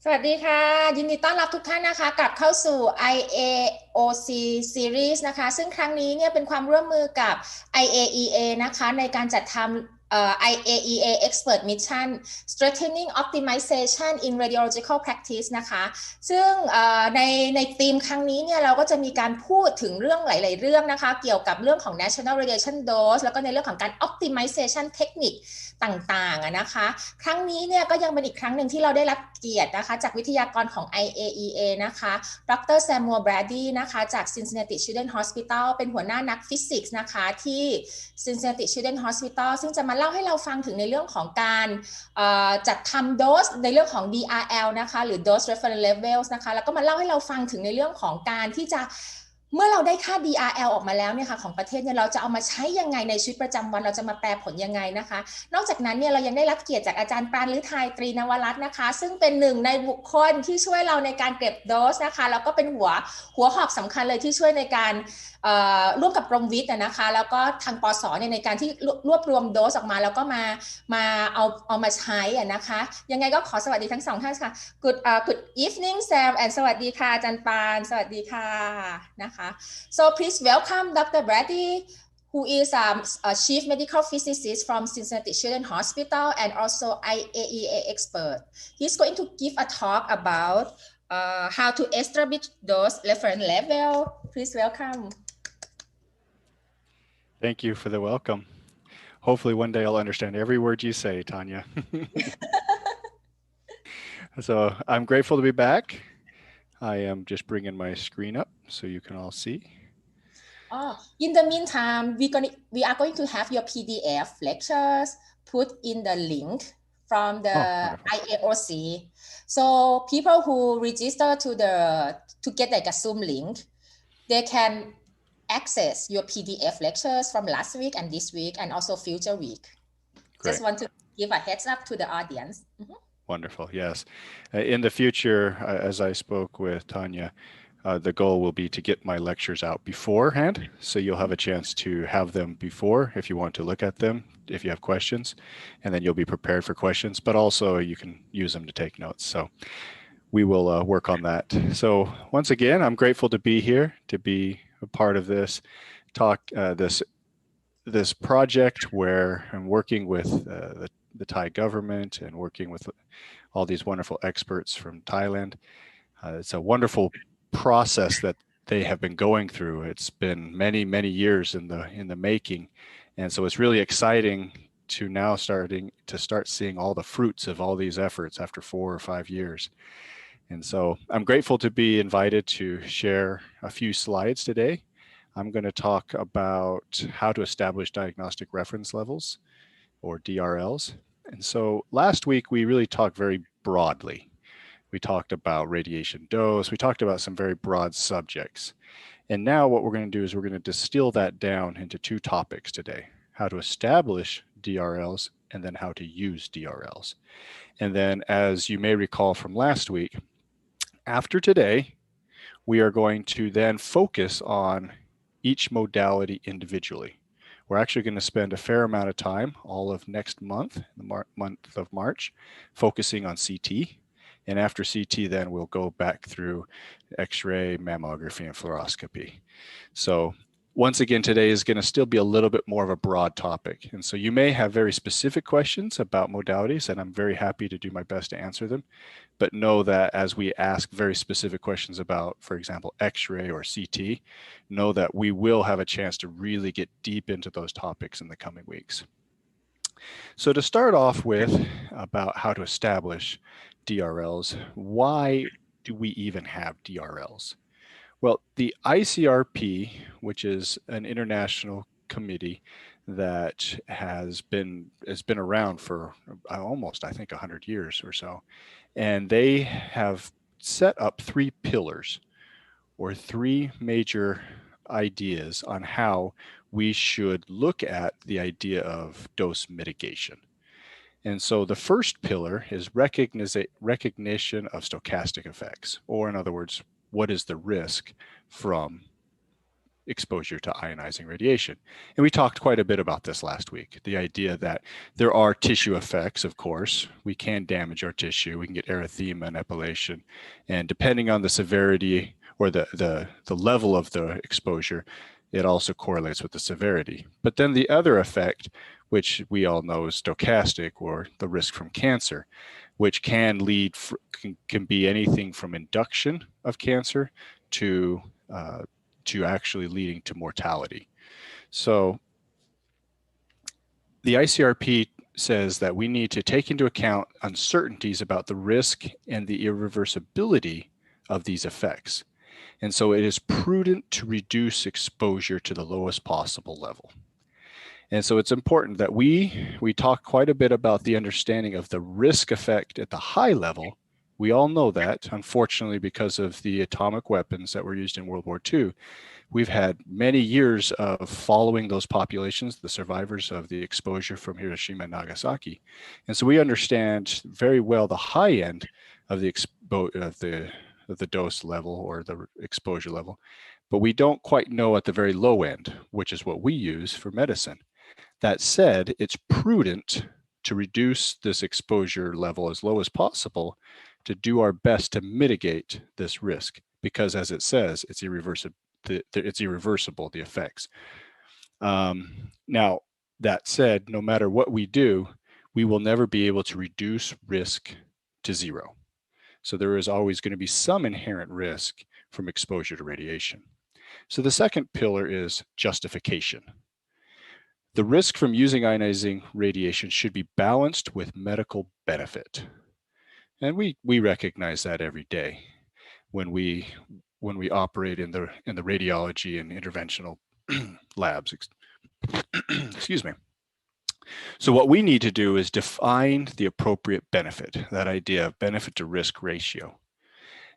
สวัสดีค่ะยินดีต้อนรับทุกท่านนะคะกลับเข้าสู่ IAOC Series นะคะซึ่งครั้งนี้เนี่ยเป็นความร่วมมือกับ IAEA นะคะในการจัดทำIAEA Expert Mission Strengthening Optimization in Radiological Practice นะคะซึ่งในธีมครั้งนี้เนี่ยเราก็จะมีการพูดถึงเรื่องหลายๆเรื่องนะคะเกี่ยวกับเรื่องของ National Radiation Dose แล้วก็ในเรื่องของการ Optimization Technique ต่างๆนะคะครั้งนี้เนี่ยก็ยังเป็นอีกครั้งหนึ่งที่เราได้รับเกียรตินะคะจากวิทยากรของ IAEA นะคะดร. แซมมัว แบรดดี้นะคะจาก Cincinnati Children's Hospital เป็นหัวหน้านักฟิสิกส์นะคะที่ Cincinnati Children's Hospital ซึ่งจะมาเล่าให้เราฟังถึงในเรื่องของการจัดทำโดสในเรื่องของ DRL นะคะหรือ Dose Reference Levels นะคะแล้วก็มาเล่าให้เราฟังถึงในเรื่องของการที่จะเมื่อเราได้ค่า DRL ออกมาแล้วเนี่ยค่ะของประเทศเนี่ยเราจะเอามาใช้ยังไงในชีวิตประจำวันเราจะมาแปลผลยังไงนะคะนอกจากนั้นเนี่ยเรายังได้รับเกียรติจากอาจารย์ปราณฤทัย ตรีนวรัตน์นะคะซึ่งเป็นหนึ่งในบุคคลที่ช่วยเราในการเก็บโดสนะคะแล้วก็เป็นหัวหอกสำคัญเลยที่ช่วยในการร่วมกับกรมวิทย์นะคะแล้วก็ทางปสเนี่ยในการที่รวบรวมโดสออกมาแล้วก็มาเอามาใช้นะคะยังไงก็ขอสวัสดีทั้งสองท่านค่ะ Good evening Sam and สวัสดีค่ะอาจารย์ปานสวัสดีค่ะนะคะ so please welcome Dr. Brady who is a chief medical physicist from Cincinnati Children's Hospital and also IAEA expert. He's going to give a talk about how to establish those reference level. Please welcome. Thank you for the welcome. Hopefully one day I'll understand every word you say, Tanya. So I'm grateful to be back. I am just bringing my screen up so you can all see. In the meantime, we are going to have your PDF lectures put in the link from the IAOC. So people who register to get like a Zoom link, they can access your PDF lectures from last week and this week and also future week. Great. Just want to give a heads up to the audience. Mm-hmm. Wonderful. Yes. In the future, as I spoke with Tanya, the goal will be to get my lectures out beforehand. So you'll have a chance to have them before if you want to look at them, if you have questions, and then you'll be prepared for questions, but also you can use them to take notes. So we will work on that. So once again, I'm grateful to be here, to be a part of this talk, this project where I'm working with the Thai government and working with all these wonderful experts from Thailand. It's a wonderful process that they have been going through. It's been many years in the making, and so it's really exciting to now start seeing all the fruits of all these efforts after 4 or 5 years. And so I'm grateful to be invited to share a few slides today. I'm going to talk about how to establish diagnostic reference levels, or DRLs. And so last week we really talked very broadly. We talked about radiation dose. We talked about some very broad subjects. And now what we're going to do is we're going to distill that down into 2 topics today: how to establish DRLs and then how to use DRLs. And then, as you may recall from last week, after today, we are going to then focus on each modality individually. We're actually going to spend a fair amount of time, all of next month, the month of March, focusing on CT. And after CT, then we'll go back through X-ray, mammography, and fluoroscopy. So once again, today is going to still be a little bit more of a broad topic. And so you may have very specific questions about modalities, and I'm very happy to do my best to answer them. But know that as we ask very specific questions about, for example, X-ray or CT, know that we will have a chance to really get deep into those topics in the coming weeks. So to start off with about how to establish DRLs, why do we even have DRLs? Well, the ICRP, which is an international committee that has been around for almost, I think, 100 years or so, and they have set up 3 pillars, or 3 major ideas on how we should look at the idea of dose mitigation. And so the first pillar is recognition of stochastic effects, or in other words, what is the risk from exposure to ionizing radiation. And we talked quite a bit about this last week, the idea that there are tissue effects, of course. We can damage our tissue. We can get erythema and epilation. And depending on the severity or the level of the exposure, it also correlates with the severity. But then the other effect, which we all know is stochastic, or the risk from cancer, which can lead, can be anything from induction of cancer to actually leading to mortality. So the ICRP says that we need to take into account uncertainties about the risk and the irreversibility of these effects. And so it is prudent to reduce exposure to the lowest possible level. And so it's important that we talk quite a bit about the understanding of the risk effect at the high level. We all know that, unfortunately, because of the atomic weapons that were used in World War II, we've had many years of following those populations, the survivors of the exposure from Hiroshima and Nagasaki. And so we understand very well the high end of the dose level or the exposure level, but we don't quite know at the very low end, which is what we use for medicine. That said, it's prudent to reduce this exposure level as low as possible to do our best to mitigate this risk, because as it says, it's irreversible, the effects. Now, that said, no matter what we do, we will never be able to reduce risk to zero. So there is always going to be some inherent risk from exposure to radiation. So the second pillar is justification. The risk from using ionizing radiation should be balanced with medical benefit. And we recognize that every day when we operate in the radiology and interventional labs. Excuse me. So what we need to do is define the appropriate benefit, that idea of benefit to risk ratio.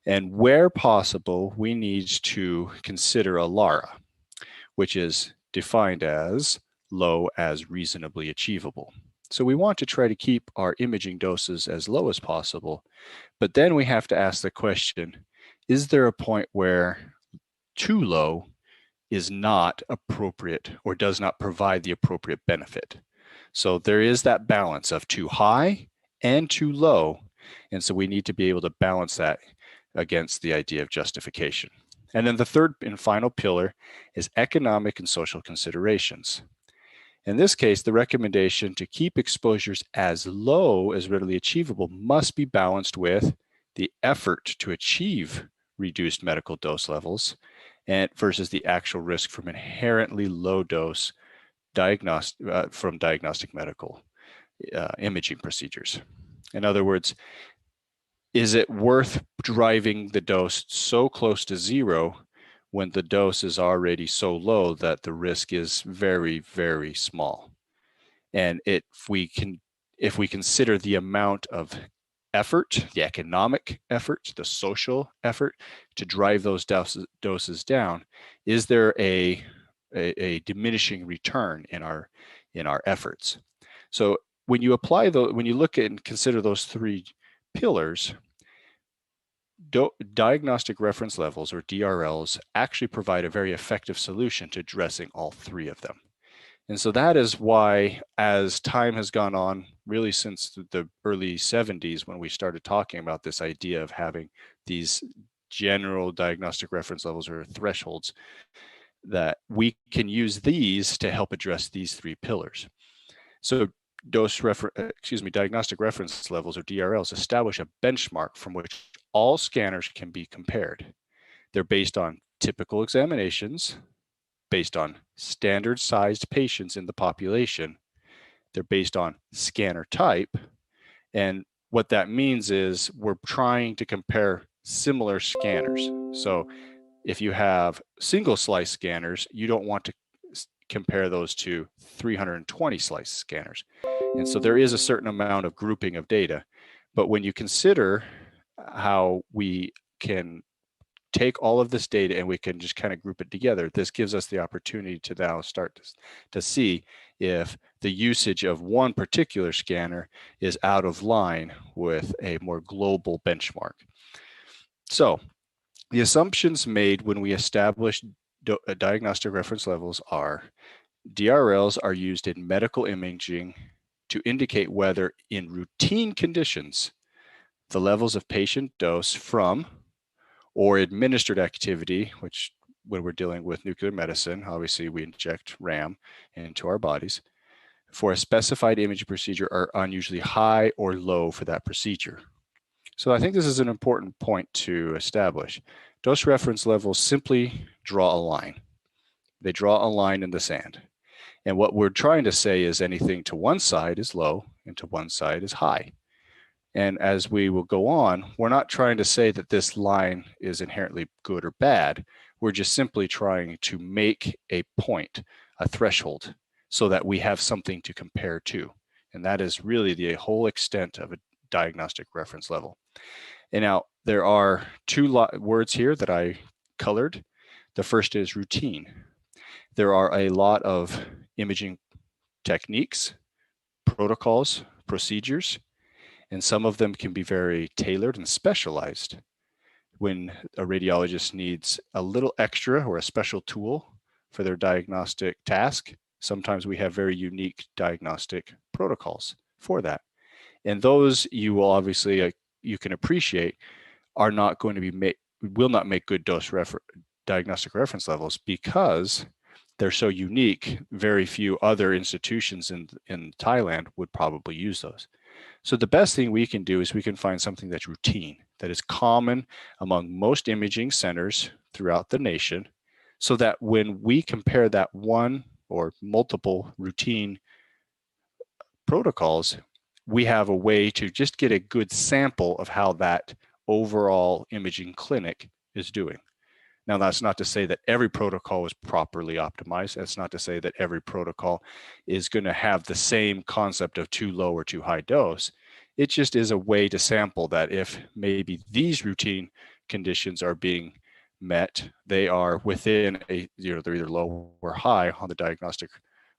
And where possible, we need to consider a LARA, which is defined as low as reasonably achievable. So we want to try to keep our imaging doses as low as possible, but then we have to ask the question, is there a point where too low is not appropriate or does not provide the appropriate benefit? So there is that balance of too high and too low, and so we need to be able to balance that against the idea of justification. And then the third and final pillar is economic and social considerations. In this case, the recommendation to keep exposures as low as readily achievable must be balanced with the effort to achieve reduced medical dose levels and versus the actual risk from inherently low dose diagnostic medical imaging procedures. In other words, is it worth driving the dose so close to zero when the dose is already so low that the risk is very, very small? And if we consider the amount of effort, the economic effort, the social effort to drive those doses down, is there a diminishing return in our efforts? So when you when you look at and consider those three pillars, diagnostic reference levels, or DRLs, actually provide a very effective solution to addressing all three of them. And so that is why, as time has gone on, really since the early 70s, when we started talking about this idea of having these general diagnostic reference levels or thresholds, that we can use these to help address these three pillars. So diagnostic reference levels, or DRLs, establish a benchmark from which all scanners can be compared. They're based on typical examinations, based on standard sized patients in the population. They're based on scanner type. And what that means is we're trying to compare similar scanners. So if you have single slice scanners, you don't want to compare those to 320 slice scanners. And so there is a certain amount of grouping of data. But when you consider how we can take all of this data and we can just kind of group it together, this gives us the opportunity to now start to see if the usage of one particular scanner is out of line with a more global benchmark. So the assumptions made when we established diagnostic reference levels are DRLs are used in medical imaging to indicate whether in routine conditions, the levels of patient dose from or administered activity, which when we're dealing with nuclear medicine, obviously we inject RAM into our bodies, for a specified imaging procedure are unusually high or low for that procedure. So I think this is an important point to establish. Dose reference levels simply draw a line. They draw a line in the sand. And what we're trying to say is anything to one side is low and to one side is high. And as we will go on, we're not trying to say that this line is inherently good or bad. We're just simply trying to make a point, a threshold, so that we have something to compare to. And that is really the whole extent of a diagnostic reference level. And now there are two words here that I colored. The first is routine. There are a lot of imaging techniques, protocols, procedures, and some of them can be very tailored and specialized. When a radiologist needs a little extra or a special tool for their diagnostic task, sometimes we have very unique diagnostic protocols for that. And those you will obviously, you can appreciate, are not going to be will not make good diagnostic reference levels because they're so unique. Very few other institutions in Thailand would probably use those. So the best thing we can do is we can find something that's routine, that is common among most imaging centers throughout the nation, so that when we compare that one or multiple routine protocols, we have a way to just get a good sample of how that overall imaging clinic is doing. Now, that's not to say that every protocol is properly optimized. That's not to say that every protocol is going to have the same concept of too low or too high dose. It just is a way to sample that if maybe these routine conditions are being met, they are within a, they're either low or high on the diagnostic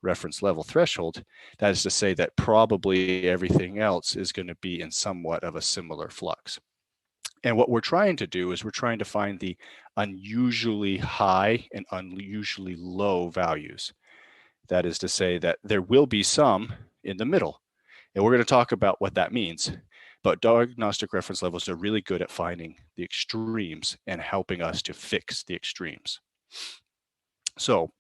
reference level threshold. That is to say that probably everything else is going to be in somewhat of a similar flux. And what we're trying to do is we're trying to find the unusually high and unusually low values. That is to say that there will be some in the middle. And we're going to talk about what that means. But diagnostic reference levels are really good at finding the extremes and helping us to fix the extremes. So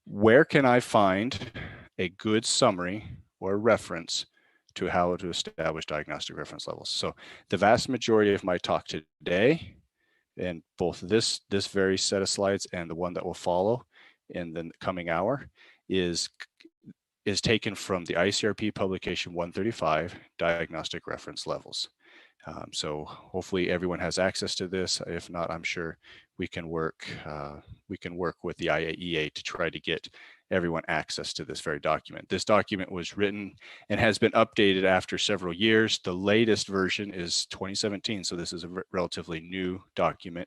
where can I find a good summary or reference to how to establish diagnostic reference levels? So the vast majority of my talk today, and both this very set of slides and the one that will follow in the coming hour, is taken from the ICRP publication 135, Diagnostic Reference Levels. So hopefully everyone has access to this. If not, I'm sure we can work with the IAEA to try to get everyone access to this very document. This document was written and has been updated after several years. The latest version is 2017, so this is a relatively new document,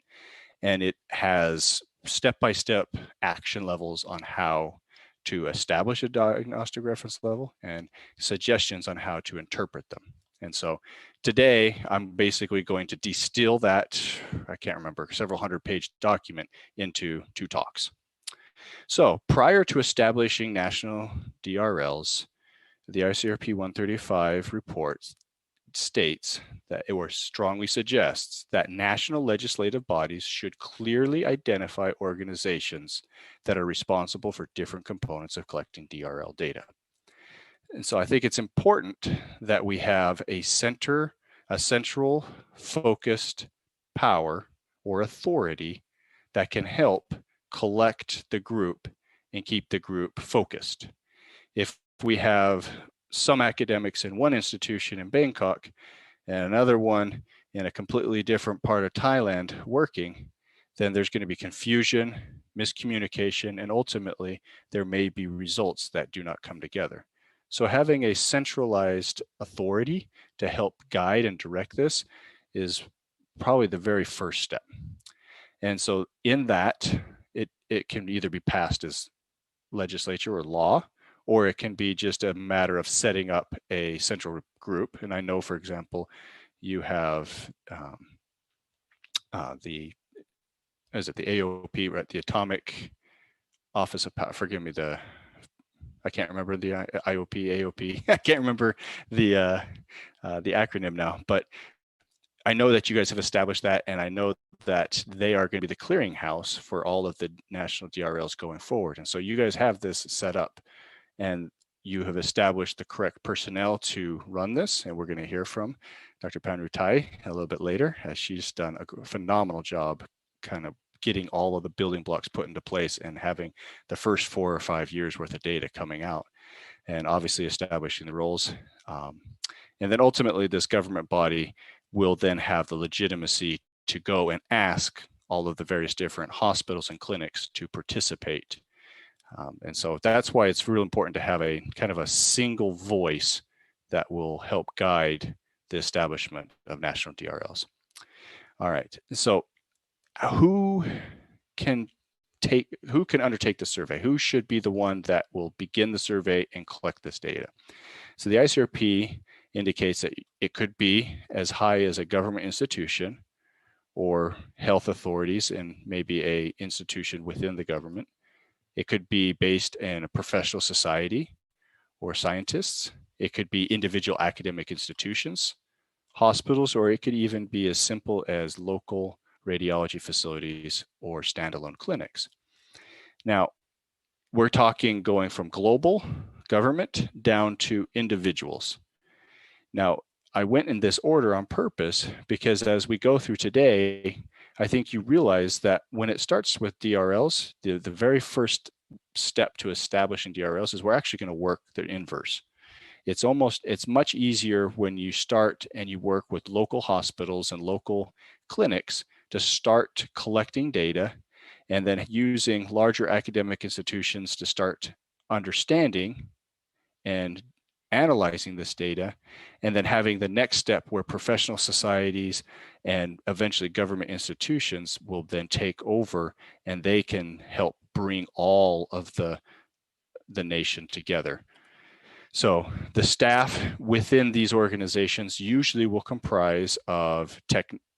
and it has step-by-step action levels on how to establish a diagnostic reference level and suggestions on how to interpret them. And so today I'm basically going to distill that, I can't remember, several hundred-page document into 2 talks. So prior to establishing national DRLs, the ICRP 135 report states that, or strongly suggests, that national legislative bodies should clearly identify organizations that are responsible for different components of collecting DRL data. And so I think it's important that we have a central focused power or authority that can help collect the group and keep the group focused. If we have some academics in one institution in Bangkok and another one in a completely different part of Thailand working, then there's going to be confusion, miscommunication, and ultimately there may be results that do not come together. So having a centralized authority to help guide and direct this is probably the very first step. And so in that, it can either be passed as legislature or law, or it can be just a matter of setting up a central group. And I know, for example, you have the AOP, right? The Atomic Office of, forgive me, I can't remember the IOP, AOP. I can't remember the acronym now, but I know that you guys have established that, and I know that they are going to be the clearinghouse for all of the national DRLs going forward. And so you guys have this set up, and you have established the correct personnel to run this, and we're going to hear from Dr. Panru Thai a little bit later, as she's done a phenomenal job kind of getting all of the building blocks put into place and having the first 4 or 5 years worth of data coming out, and obviously establishing the roles. And then ultimately this government body will then have the legitimacy to go and ask all of the various different hospitals and clinics to participate. And so that's why it's really important to have a kind of a single voice that will help guide the establishment of national DRLs. All right, so who can undertake the survey? Who should be the one that will begin the survey and collect this data? So the ICRP indicates that it could be as high as a government institution or health authorities and maybe a institution within the government. It could be based in a professional society or scientists. It could be individual academic institutions, hospitals, or it could even be as simple as local radiology facilities or standalone clinics. Now, we're talking going from global government down to individuals. Now, I went in this order on purpose because as we go through today, I think you realize that when it starts with DRLs, the very first step to establishing DRLs is we're actually going to work the inverse. It's much easier when you start and you work with local hospitals and local clinics to start collecting data and then using larger academic institutions to start understanding and analyzing this data, and then having the next step where professional societies and eventually government institutions will then take over and they can help bring all of the nation together. So the staff within these organizations usually will comprise of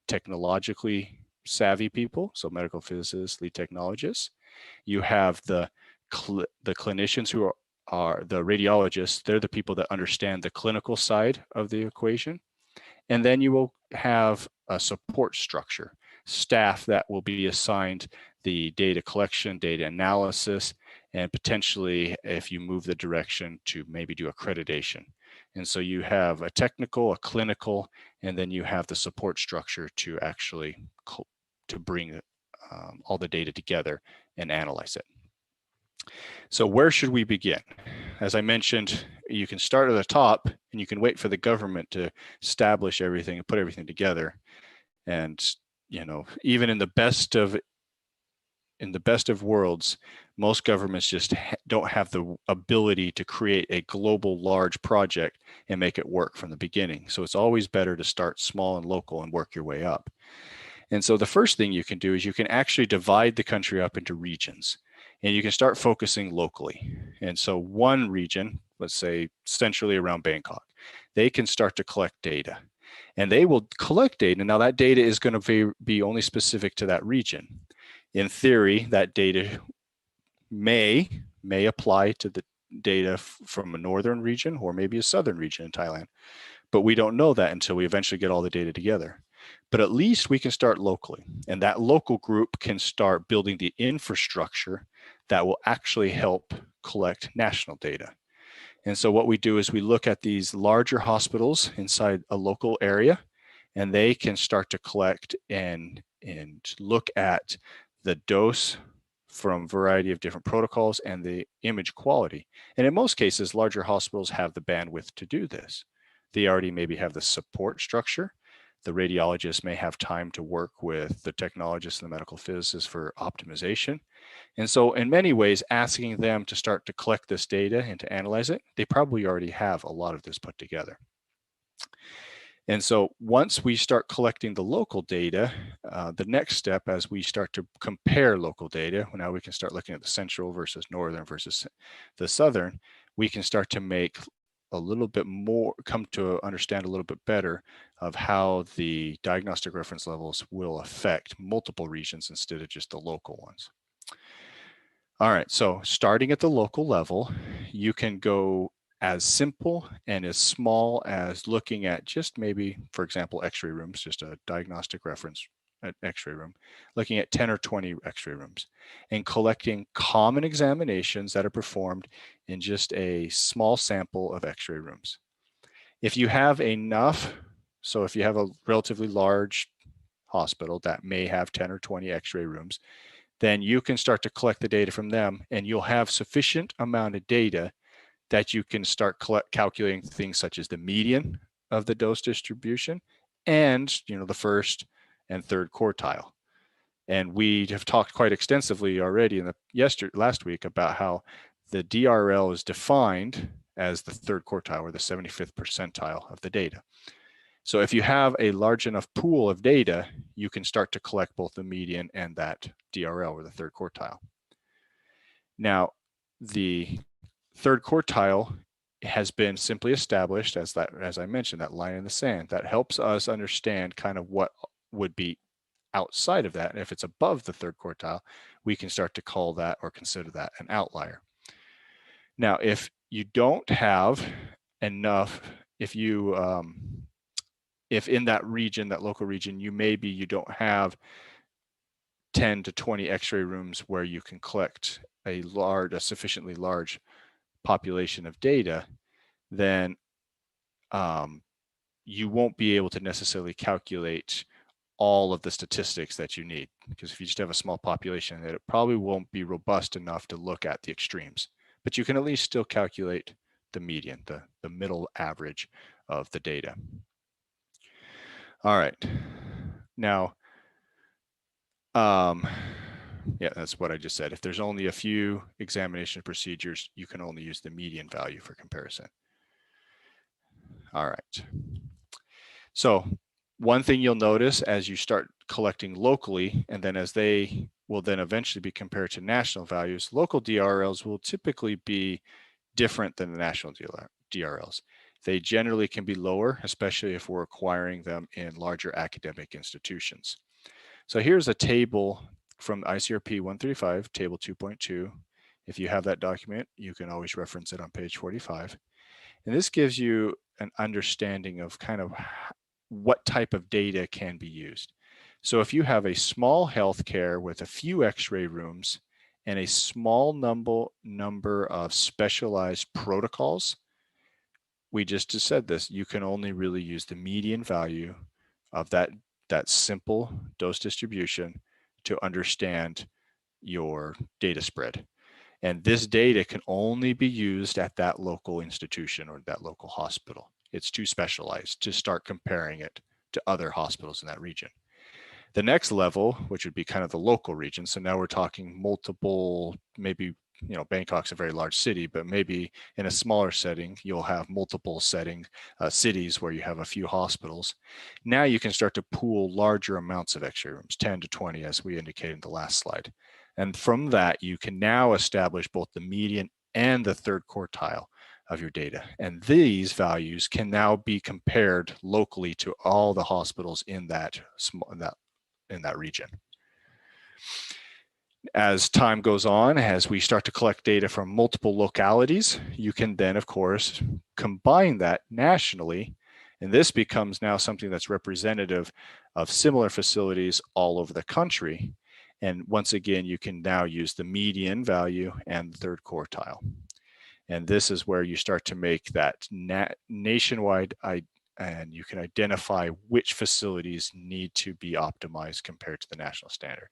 technologically savvy people, so medical physicists, lead technologists. You have the clinicians who are the radiologists. They're the people that understand the clinical side of the equation. And then you will have a support structure, staff that will be assigned the data collection, data analysis, and potentially, if you move the direction, to maybe do accreditation. And so you have a technical, a clinical, and then you have the support structure to actually to bring all the data together and analyze it. So where should we begin? As I mentioned, you can start at the top and you can wait for the government to establish everything and put everything together. And, you know, even in the best of worlds, most governments just don't have the ability to create a global large project and make it work from the beginning. So it's always better to start small and local and work your way up. And so the first thing you can do is you can actually divide the country up into regions, and you can start focusing locally. And so one region, let's say centrally around Bangkok, they can start to collect data, and they will collect data. Now that data is going to be only specific to that region. In theory, that data may apply to the data from a northern region or maybe a southern region in Thailand, but we don't know that until we eventually get all the data together. But at least we can start locally, and that local group can start building the infrastructure that will actually help collect national data. And so what we do is we look at these larger hospitals inside a local area, and they can start to collect and look at the dose from a variety of different protocols and the image quality. And in most cases, larger hospitals have the bandwidth to do this. They already maybe have the support structure. The radiologists may have time to work with the technologists and the medical physicists for optimization. And so in many ways, asking them to start to collect this data and to analyze it, they probably already have a lot of this put together. And so once we start collecting the local data, the next step as we start to compare local data, now we can start looking at the central versus northern versus the southern, we can start to make a little bit more, come to understand a little bit better of how the diagnostic reference levels will affect multiple regions instead of just the local ones. All right, so starting at the local level, you can go as simple and as small as looking at just maybe, for example, x-ray rooms, just a diagnostic reference at x-ray room, looking at 10 or 20 x-ray rooms and collecting common examinations that are performed in just a small sample of x-ray rooms. If you have enough, so if you have a relatively large hospital that may have 10 or 20 x-ray rooms, then you can start to collect the data from them, and you'll have sufficient amount of data that you can start calculating things such as the median of the dose distribution and the first and third quartile. And we have talked quite extensively already last week about how the DRL is defined as the third quartile or the 75th percentile of the data. So if you have a large enough pool of data, you can start to collect both the median and that DRL or the third quartile. Now, the third quartile has been simply established as I mentioned, that line in the sand that helps us understand kind of what would be outside of that. And if it's above the third quartile, we can start to call that or consider that an outlier. Now, if you don't have enough, if in that region, that local region, you don't have 10 to 20 x-ray rooms where you can collect a sufficiently large population of data, then you won't be able to necessarily calculate all of the statistics that you need, because if you just have a small population, it probably won't be robust enough to look at the extremes. But you can at least still calculate the median, the middle average of the data. All right. Now, yeah, that's what I just said. If there's only a few examination procedures, you can only use the median value for comparison. All right. So one thing you'll notice as you start collecting locally, and then as they will then eventually be compared to national values, local DRLs will typically be different than the national DRLs. They generally can be lower, especially if we're acquiring them in larger academic institutions. So here's a table from ICRP 135, table 2.2. If you have that document, you can always reference it on page 45. And this gives you an understanding of kind of what type of data can be used. So if you have a small healthcare with a few x-ray rooms and a small number of specialized protocols, we just said this, you can only really use the median value of that simple dose distribution to understand your data spread. And this data can only be used at that local institution or that local hospital. It's too specialized to start comparing it to other hospitals in that region. The next level, which would be kind of the local region. So now we're talking multiple, maybe, Bangkok's a very large city, but maybe in a smaller setting, you'll have multiple cities where you have a few hospitals. Now you can start to pool larger amounts of x-ray rooms, 10 to 20, as we indicated in the last slide. And from that, you can now establish both the median and the third quartile of your data. And these values can now be compared locally to all the hospitals in that region. As time goes on, as we start to collect data from multiple localities, you can then, of course, combine that nationally. And this becomes now something that's representative of similar facilities all over the country. And once again, you can now use the median value and the third quartile. And this is where you start to make that nationwide, and you can identify which facilities need to be optimized compared to the national standard.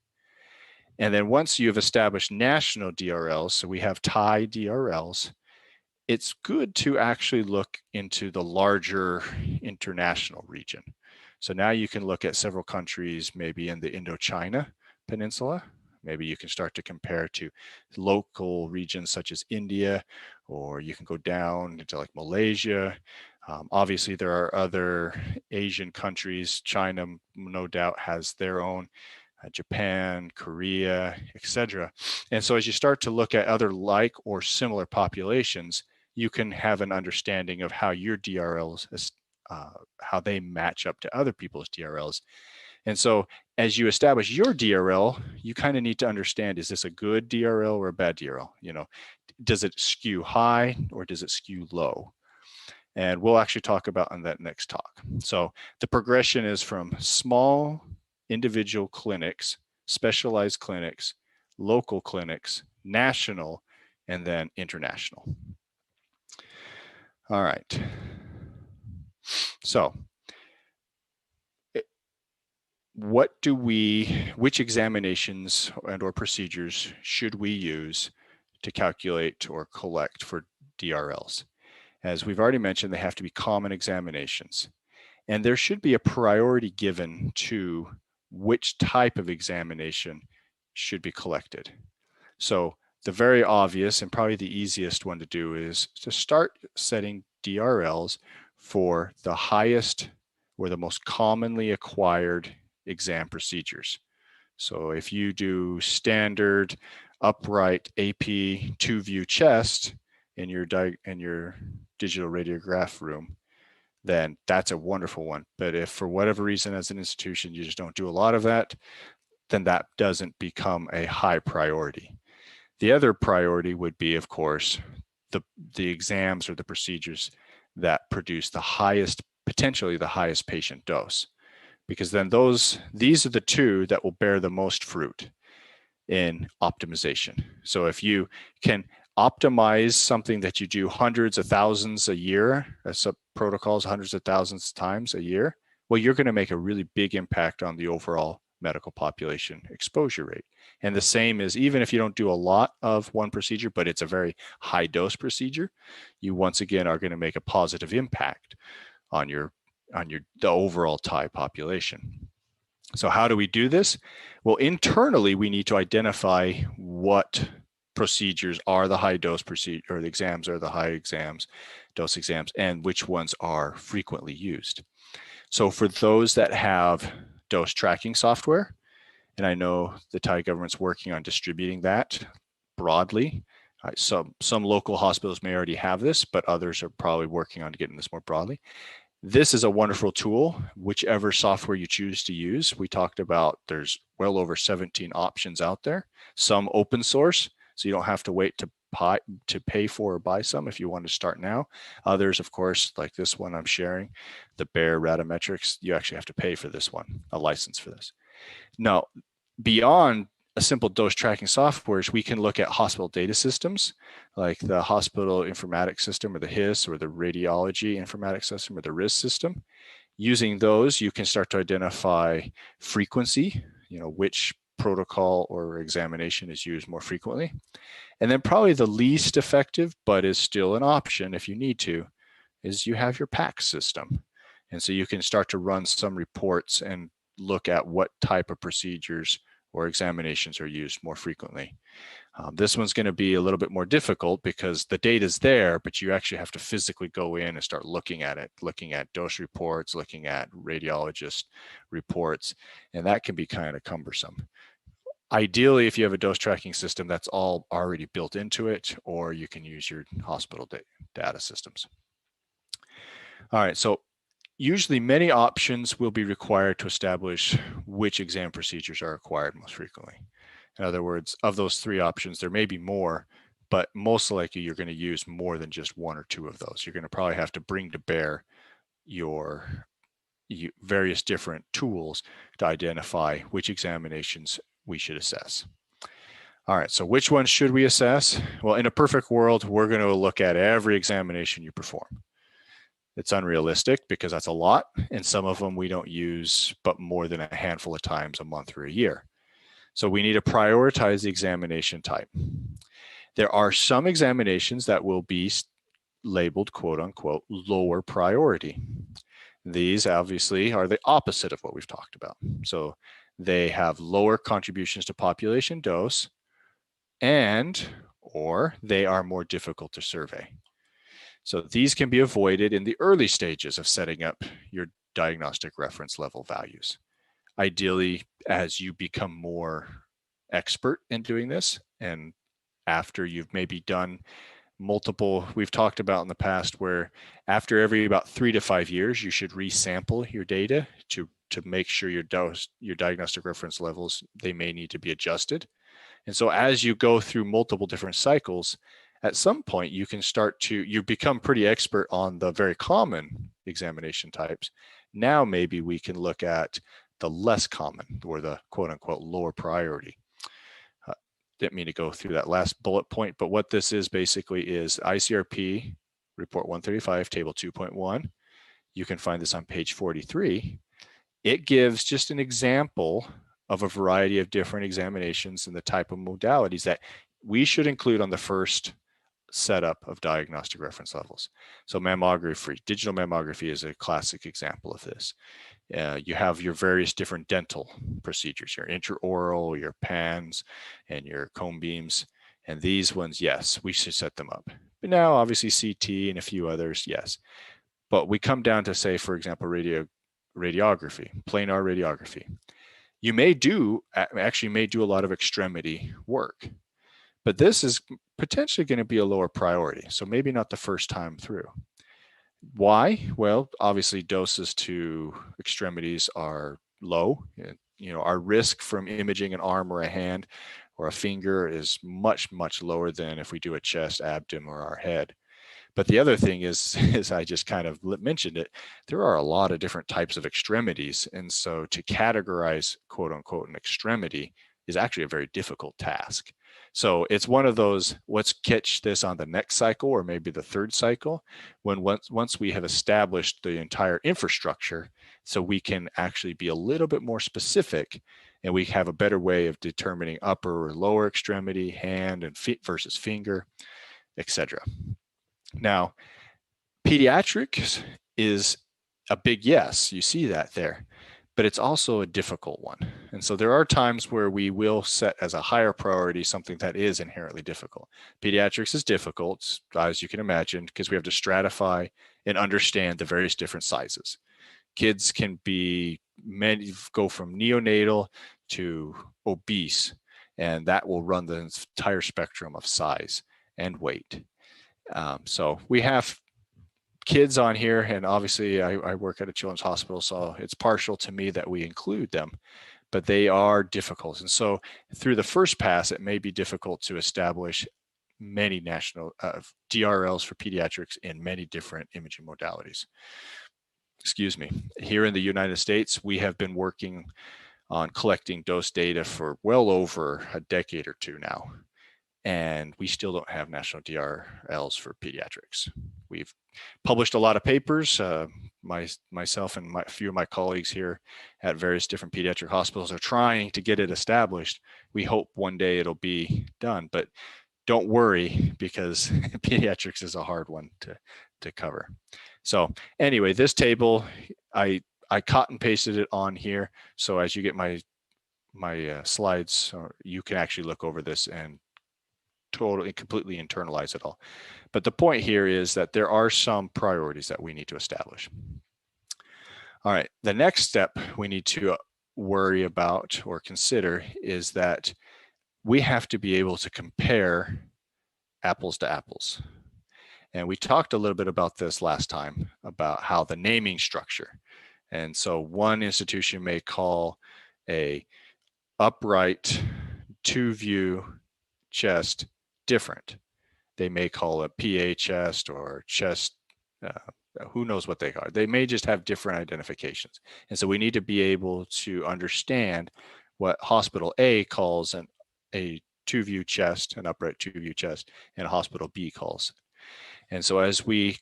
And then once you've established national DRLs, so we have Thai DRLs, it's good to actually look into the larger international region. So now you can look at several countries, maybe in the Indochina Peninsula. Maybe you can start to compare to local regions such as India, or you can go down into like Malaysia. Obviously, there are other Asian countries. China, no doubt, has their own. Japan, Korea, etc. And so as you start to look at other like or similar populations, you can have an understanding of how your DRLs, how they match up to other people's DRLs. And so as you establish your DRL, you kind of need to understand, is this a good DRL or a bad DRL? You know, does it skew high or does it skew low? And we'll actually talk about on that next talk. So the progression is from small individual clinics, specialized clinics, local clinics, national, and then international. All right. So which examinations and or procedures should we use to calculate or collect for DRLs? As we've already mentioned, they have to be common examinations. And there should be a priority given to which type of examination should be collected. So the very obvious and probably the easiest one to do is to start setting DRLs for the highest or the most commonly acquired exam procedures. So if you do standard upright AP 2-view chest in your digital radiograph room, then that's a wonderful one. But if for whatever reason as an institution you just don't do a lot of that, then that doesn't become a high priority. The other priority would be, of course, the exams or the procedures that produce the highest, potentially the highest patient dose, because then these are the two that will bear the most fruit in optimization. So if you can optimize something that you do hundreds of thousands a year, sub protocols hundreds of thousands of times a year, well, you're going to make a really big impact on the overall medical population exposure rate. And the same is, even if you don't do a lot of one procedure, but it's a very high dose procedure, you once again are going to make a positive impact on the overall Thai population. So how do we do this? Well, internally, we need to identify what procedures are the high dose procedure, or the exams are the high exams, dose exams, and which ones are frequently used. So for those that have dose tracking software, and I know the Thai government's working on distributing that broadly. Some local hospitals may already have this, but others are probably working on getting this more broadly. This is a wonderful tool, whichever software you choose to use. We talked about there's well over 17 options out there, some open source, so you don't have to wait to pay for or buy some if you want to start now. Others, of course, like this one I'm sharing, the Bear Radiometrics, you actually have to pay for this one, a license for this. Now, beyond a simple dose tracking softwares, we can look at hospital data systems like the hospital informatics system or the HIS or the radiology informatics system or the RIS system. Using those, you can start to identify frequency, which protocol or examination is used more frequently. And then probably the least effective, but is still an option if you need to, is you have your PACS system. And so you can start to run some reports and look at what type of procedures or examinations are used more frequently. This one's going to be a little bit more difficult because the data is there, but you actually have to physically go in and start looking at it, looking at dose reports, looking at radiologist reports, and that can be kind of cumbersome. Ideally, if you have a dose tracking system, that's all already built into it, or you can use your hospital data systems. All right, so usually many options will be required to establish which exam procedures are required most frequently. In other words, of those three options, there may be more, but most likely you're going to use more than just one or two of those. You're going to probably have to bring to bear your various different tools to identify which examinations we should assess. All right, so which ones should we assess? Well, in a perfect world, we're going to look at every examination you perform. It's unrealistic because that's a lot, and some of them we don't use but more than a handful of times a month or a year. So we need to prioritize the examination type. There are some examinations that will be labeled quote unquote lower priority. These obviously are the opposite of what we've talked about. So they have lower contributions to population dose or they are more difficult to survey. So these can be avoided in the early stages of setting up your diagnostic reference level values. Ideally, as you become more expert in doing this, and after you've maybe done multiple, we've talked about in the past where after every about 3 to 5 years, you should resample your data to to make sure your diagnostic reference levels, they may need to be adjusted. And so as you go through multiple different cycles, at some point you become pretty expert on the very common examination types. Now maybe we can look at the less common, or the quote unquote lower priority. Didn't mean to go through that last bullet point, but what this is basically is ICRP report 135, table 2.1. You can find this on page 43. It gives just an example of a variety of different examinations and the type of modalities that we should include on the first setup of diagnostic reference levels. So mammography, digital mammography is a classic example of this. You have your various different dental procedures, your intraoral, your PANS, and your cone beams. And these ones, yes, we should set them up. But now obviously CT and a few others, yes. But we come down to, say, for example, radiography, planar radiography. You may do a lot of extremity work, but this is potentially going to be a lower priority. So maybe not the first time through. Why? Well, obviously doses to extremities are low. You know, our risk from imaging an arm or a hand or a finger is much, much lower than if we do a chest, abdomen, or our head. But the other thing is, as I just kind of mentioned it, there are a lot of different types of extremities. And so to categorize, quote unquote, an extremity is actually a very difficult task. So it's one of those, let's catch this on the next cycle or maybe the third cycle, when once we have established the entire infrastructure, so we can actually be a little bit more specific, and we have a better way of determining upper or lower extremity, hand and feet versus finger, etc. Now, pediatrics is a big yes, you see that there, but it's also a difficult one. And so there are times where we will set as a higher priority something that is inherently difficult. Pediatrics is difficult, as you can imagine, because we have to stratify and understand the various different sizes. Kids can go from neonatal to obese, and that will run the entire spectrum of size and weight. So we have kids on here, and obviously I work at a children's hospital, so it's partial to me that we include them, but they are difficult. And so through the first pass, it may be difficult to establish many national DRLs for pediatrics in many different imaging modalities. Excuse me. Here in the United States, we have been working on collecting dose data for well over a decade or two now, and we still don't have national DRLs for pediatrics. We've published a lot of papers. Myself and a few of my colleagues here at various different pediatric hospitals are trying to get it established. We hope one day it'll be done, but don't worry, because pediatrics is a hard one to cover. So anyway, this table, I cut and pasted it on here. So as you get my slides, you can actually look over this and completely internalize it all. But the point here is that there are some priorities that we need to establish. All right, the next step we need to worry about or consider is that we have to be able to compare apples to apples. And we talked a little bit about this last time, about how the naming structure. And so one institution may call a upright two-view chest different. They may call it PA chest or chest, who knows what they are. They may just have different identifications. And so we need to be able to understand what hospital A calls a two-view chest, an upright two-view chest, and hospital B calls. And so as we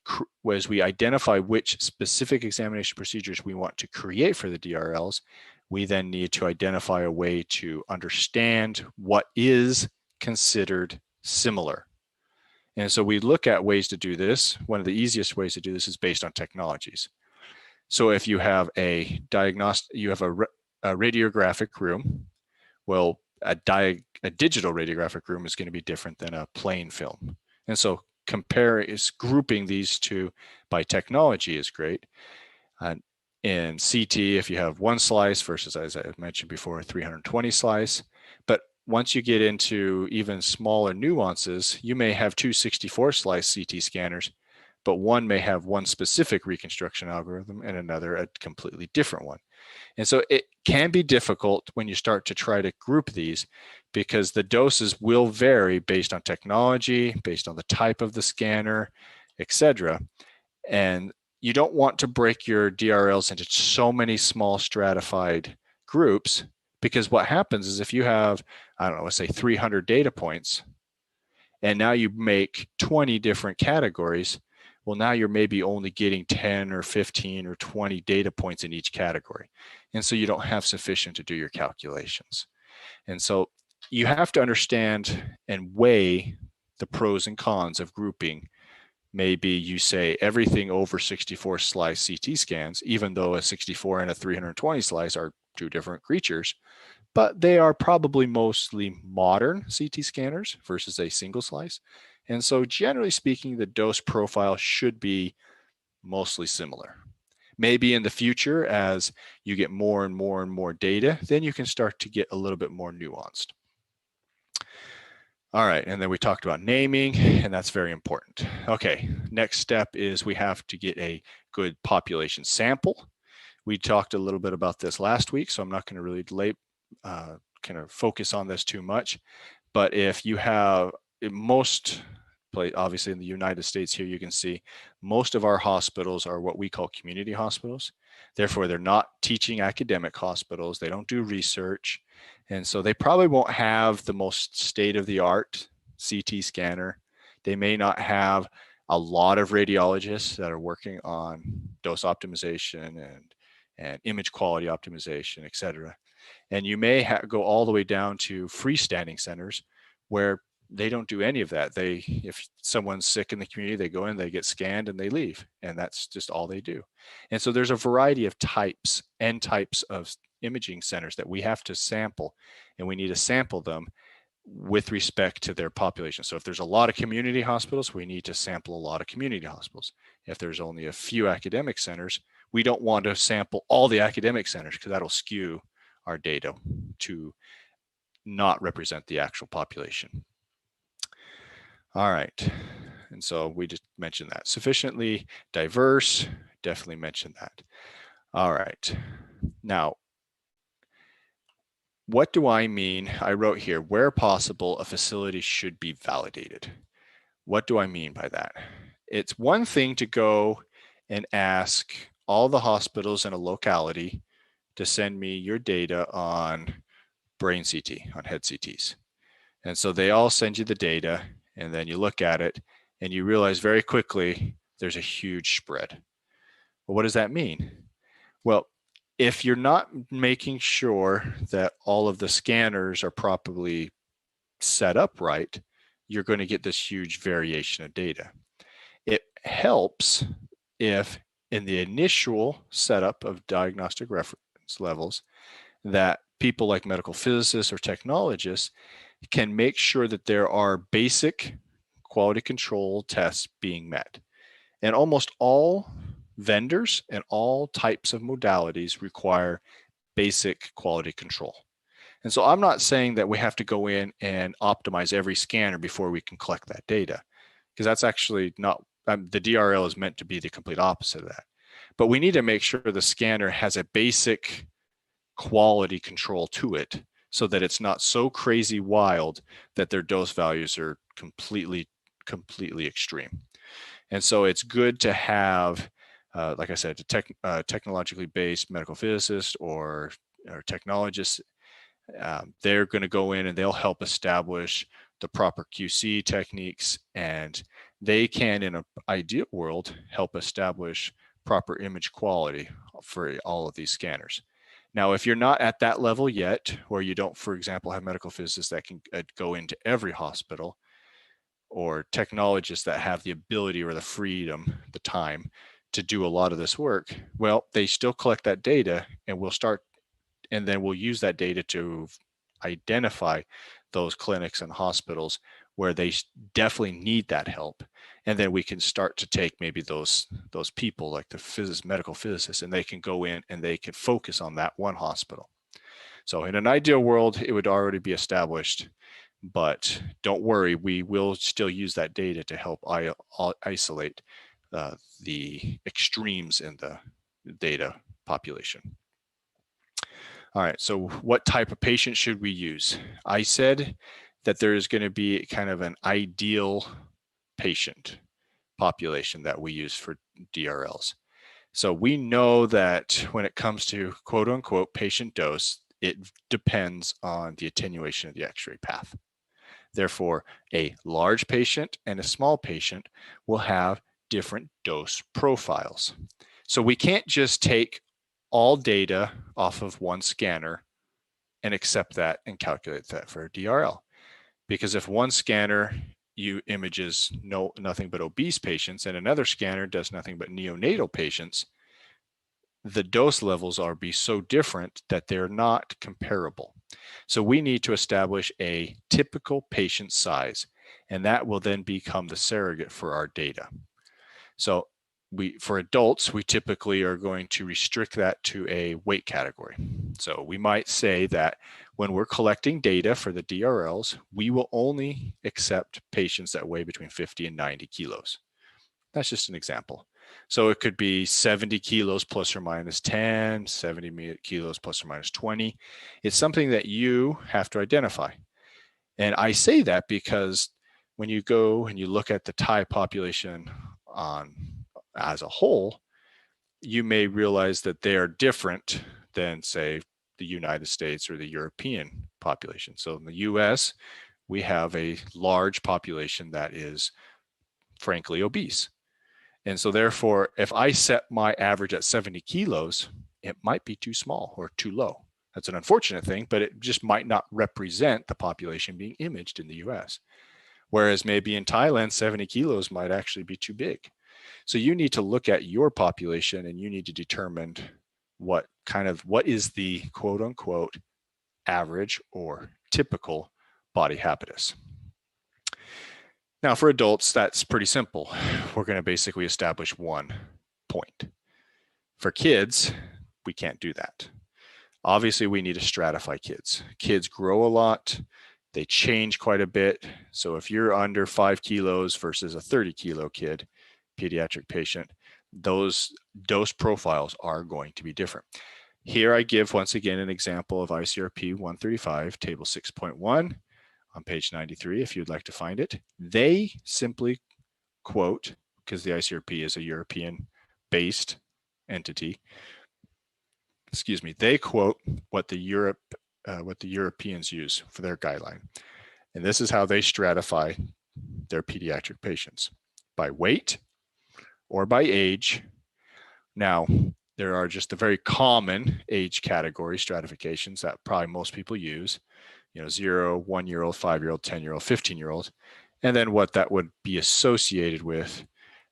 identify which specific examination procedures we want to create for the DRLs, we then need to identify a way to understand what is considered similar. And so we look at ways to do this. One of the easiest ways to do this is based on technologies. So if you have a radiographic room, well, a digital radiographic room is going to be different than a plain film. And so grouping these two by technology is great. In CT, if you have one slice versus, as I mentioned before, 320 slice. But once you get into even smaller nuances, you may have two 64 slice CT scanners, but one may have one specific reconstruction algorithm and another a completely different one. And so it can be difficult when you start to try to group these, because the doses will vary based on technology, based on the type of the scanner, etc. And you don't want to break your DRLs into so many small stratified groups, because what happens is if you have, I don't know, let's say 300 data points, and now you make 20 different categories, well, now you're maybe only getting 10 or 15 or 20 data points in each category. And so you don't have sufficient to do your calculations. And so you have to understand and weigh the pros and cons of grouping. Maybe you say everything over 64 slice CT scans, even though a 64 and a 320 slice are two different creatures, but they are probably mostly modern CT scanners versus a single slice. And so generally speaking, the dose profile should be mostly similar. Maybe in the future, as you get more and more and more data, then you can start to get a little bit more nuanced. All right, and then we talked about naming, and that's very important. Okay, next step is we have to get a good population sample. We talked a little bit about this last week, so I'm not going to really kind of focus on this too much. But if you have obviously in the United States here, you can see most of our hospitals are what we call community hospitals. Therefore, they're not teaching academic hospitals. They don't do research. And so they probably won't have the most state-of-the-art CT scanner. They may not have a lot of radiologists that are working on dose optimization and image quality optimization, et cetera. And you may go all the way down to freestanding centers where they don't do any of that. If someone's sick in the community, they go in, they get scanned, and they leave, and that's just all they do. And so there's a variety of types of imaging centers that we have to sample, and we need to sample them with respect to their population. So if there's a lot of community hospitals, we need to sample a lot of community hospitals. If there's only a few academic centers, we don't want to sample all the academic centers, because that'll skew our data to not represent the actual population. All right, and so we just mentioned that. Sufficiently diverse, definitely mentioned that. All right, now, what do I mean? I wrote here, where possible, a facility should be validated. What do I mean by that? It's one thing to go and ask all the hospitals in a locality to send me your data on brain CT, on head CTs. And so they all send you the data, and then you look at it and you realize very quickly there's a huge spread. Well, what does that mean? Well, if you're not making sure that all of the scanners are properly set up right, you're going to get this huge variation of data. It helps if in the initial setup of diagnostic reference levels that people like medical physicists or technologists can make sure that there are basic quality control tests being met. And almost all vendors and all types of modalities require basic quality control. And so I'm not saying that we have to go in and optimize every scanner before we can collect that data, because that's actually not, the DRL is meant to be the complete opposite of that. But we need to make sure the scanner has a basic quality control to it, so that it's not so crazy wild that their dose values are completely extreme. And so it's good to have, like I said, a technologically based medical physicist or technologists. They're going to go in and they'll help establish the proper QC techniques, and they can, in an ideal world, help establish proper image quality for all of these scanners. Now, if you're not at that level yet, or you don't, for example, have medical physicists that can go into every hospital, or technologists that have the ability or the freedom, the time to do a lot of this work, well, they still collect that data, and then we'll use that data to identify those clinics and hospitals where they definitely need that help. And then we can start to take maybe those people like the medical physicists, and they can go in and they can focus on that one hospital. So in an ideal world, it would already be established, but don't worry, we will still use that data to help isolate the extremes in the data population. All right, so what type of patient should we use? I said that there is going to be kind of an ideal patient population that we use for DRLs. So we know that when it comes to quote unquote patient dose, it depends on the attenuation of the X-ray path. Therefore, a large patient and a small patient will have different dose profiles. So we can't just take all data off of one scanner and accept that and calculate that for a DRL. Because if one scanner images nothing but obese patients and another scanner does nothing but neonatal patients, the dose levels are be so different that they're not comparable. So we need to establish a typical patient size, and that will then become the surrogate for our data. So for adults, we typically are going to restrict that to a weight category. So we might say that when we're collecting data for the DRLs, we will only accept patients that weigh between 50 and 90 kilos. That's just an example. So it could be 70 kilos plus or minus 10, 70 kilos plus or minus 20. It's something that you have to identify. And I say that because when you go and you look at the Thai population as a whole, you may realize that they are different than, say, the United States or the European population. So in the US, we have a large population that is frankly obese. And so therefore, if I set my average at 70 kilos, it might be too small or too low. That's an unfortunate thing, but it just might not represent the population being imaged in the US. Whereas maybe in Thailand, 70 kilos might actually be too big. So you need to look at your population and you need to determine what is the quote unquote average or typical body habitus. Now for adults, that's pretty simple. We're going to basically establish one point. For kids, we can't do that. Obviously, we need to stratify kids. Kids grow a lot. They change quite a bit. So if you're under 5 kilos versus a 30 kilo kid, pediatric patient, those dose profiles are going to be different. Here I give once again an example of ICRP 135, table 6.1 on page 93, if you'd like to find it. They simply quote, because the ICRP is a European-based entity, they quote what the Europeans use for their guideline. And this is how they stratify their pediatric patients: by weight or by age. Now, there are just the very common age category stratifications that probably most people use, 0, 1-year-old, 5-year-old, 10-year-old, 15-year-old, and then what that would be associated with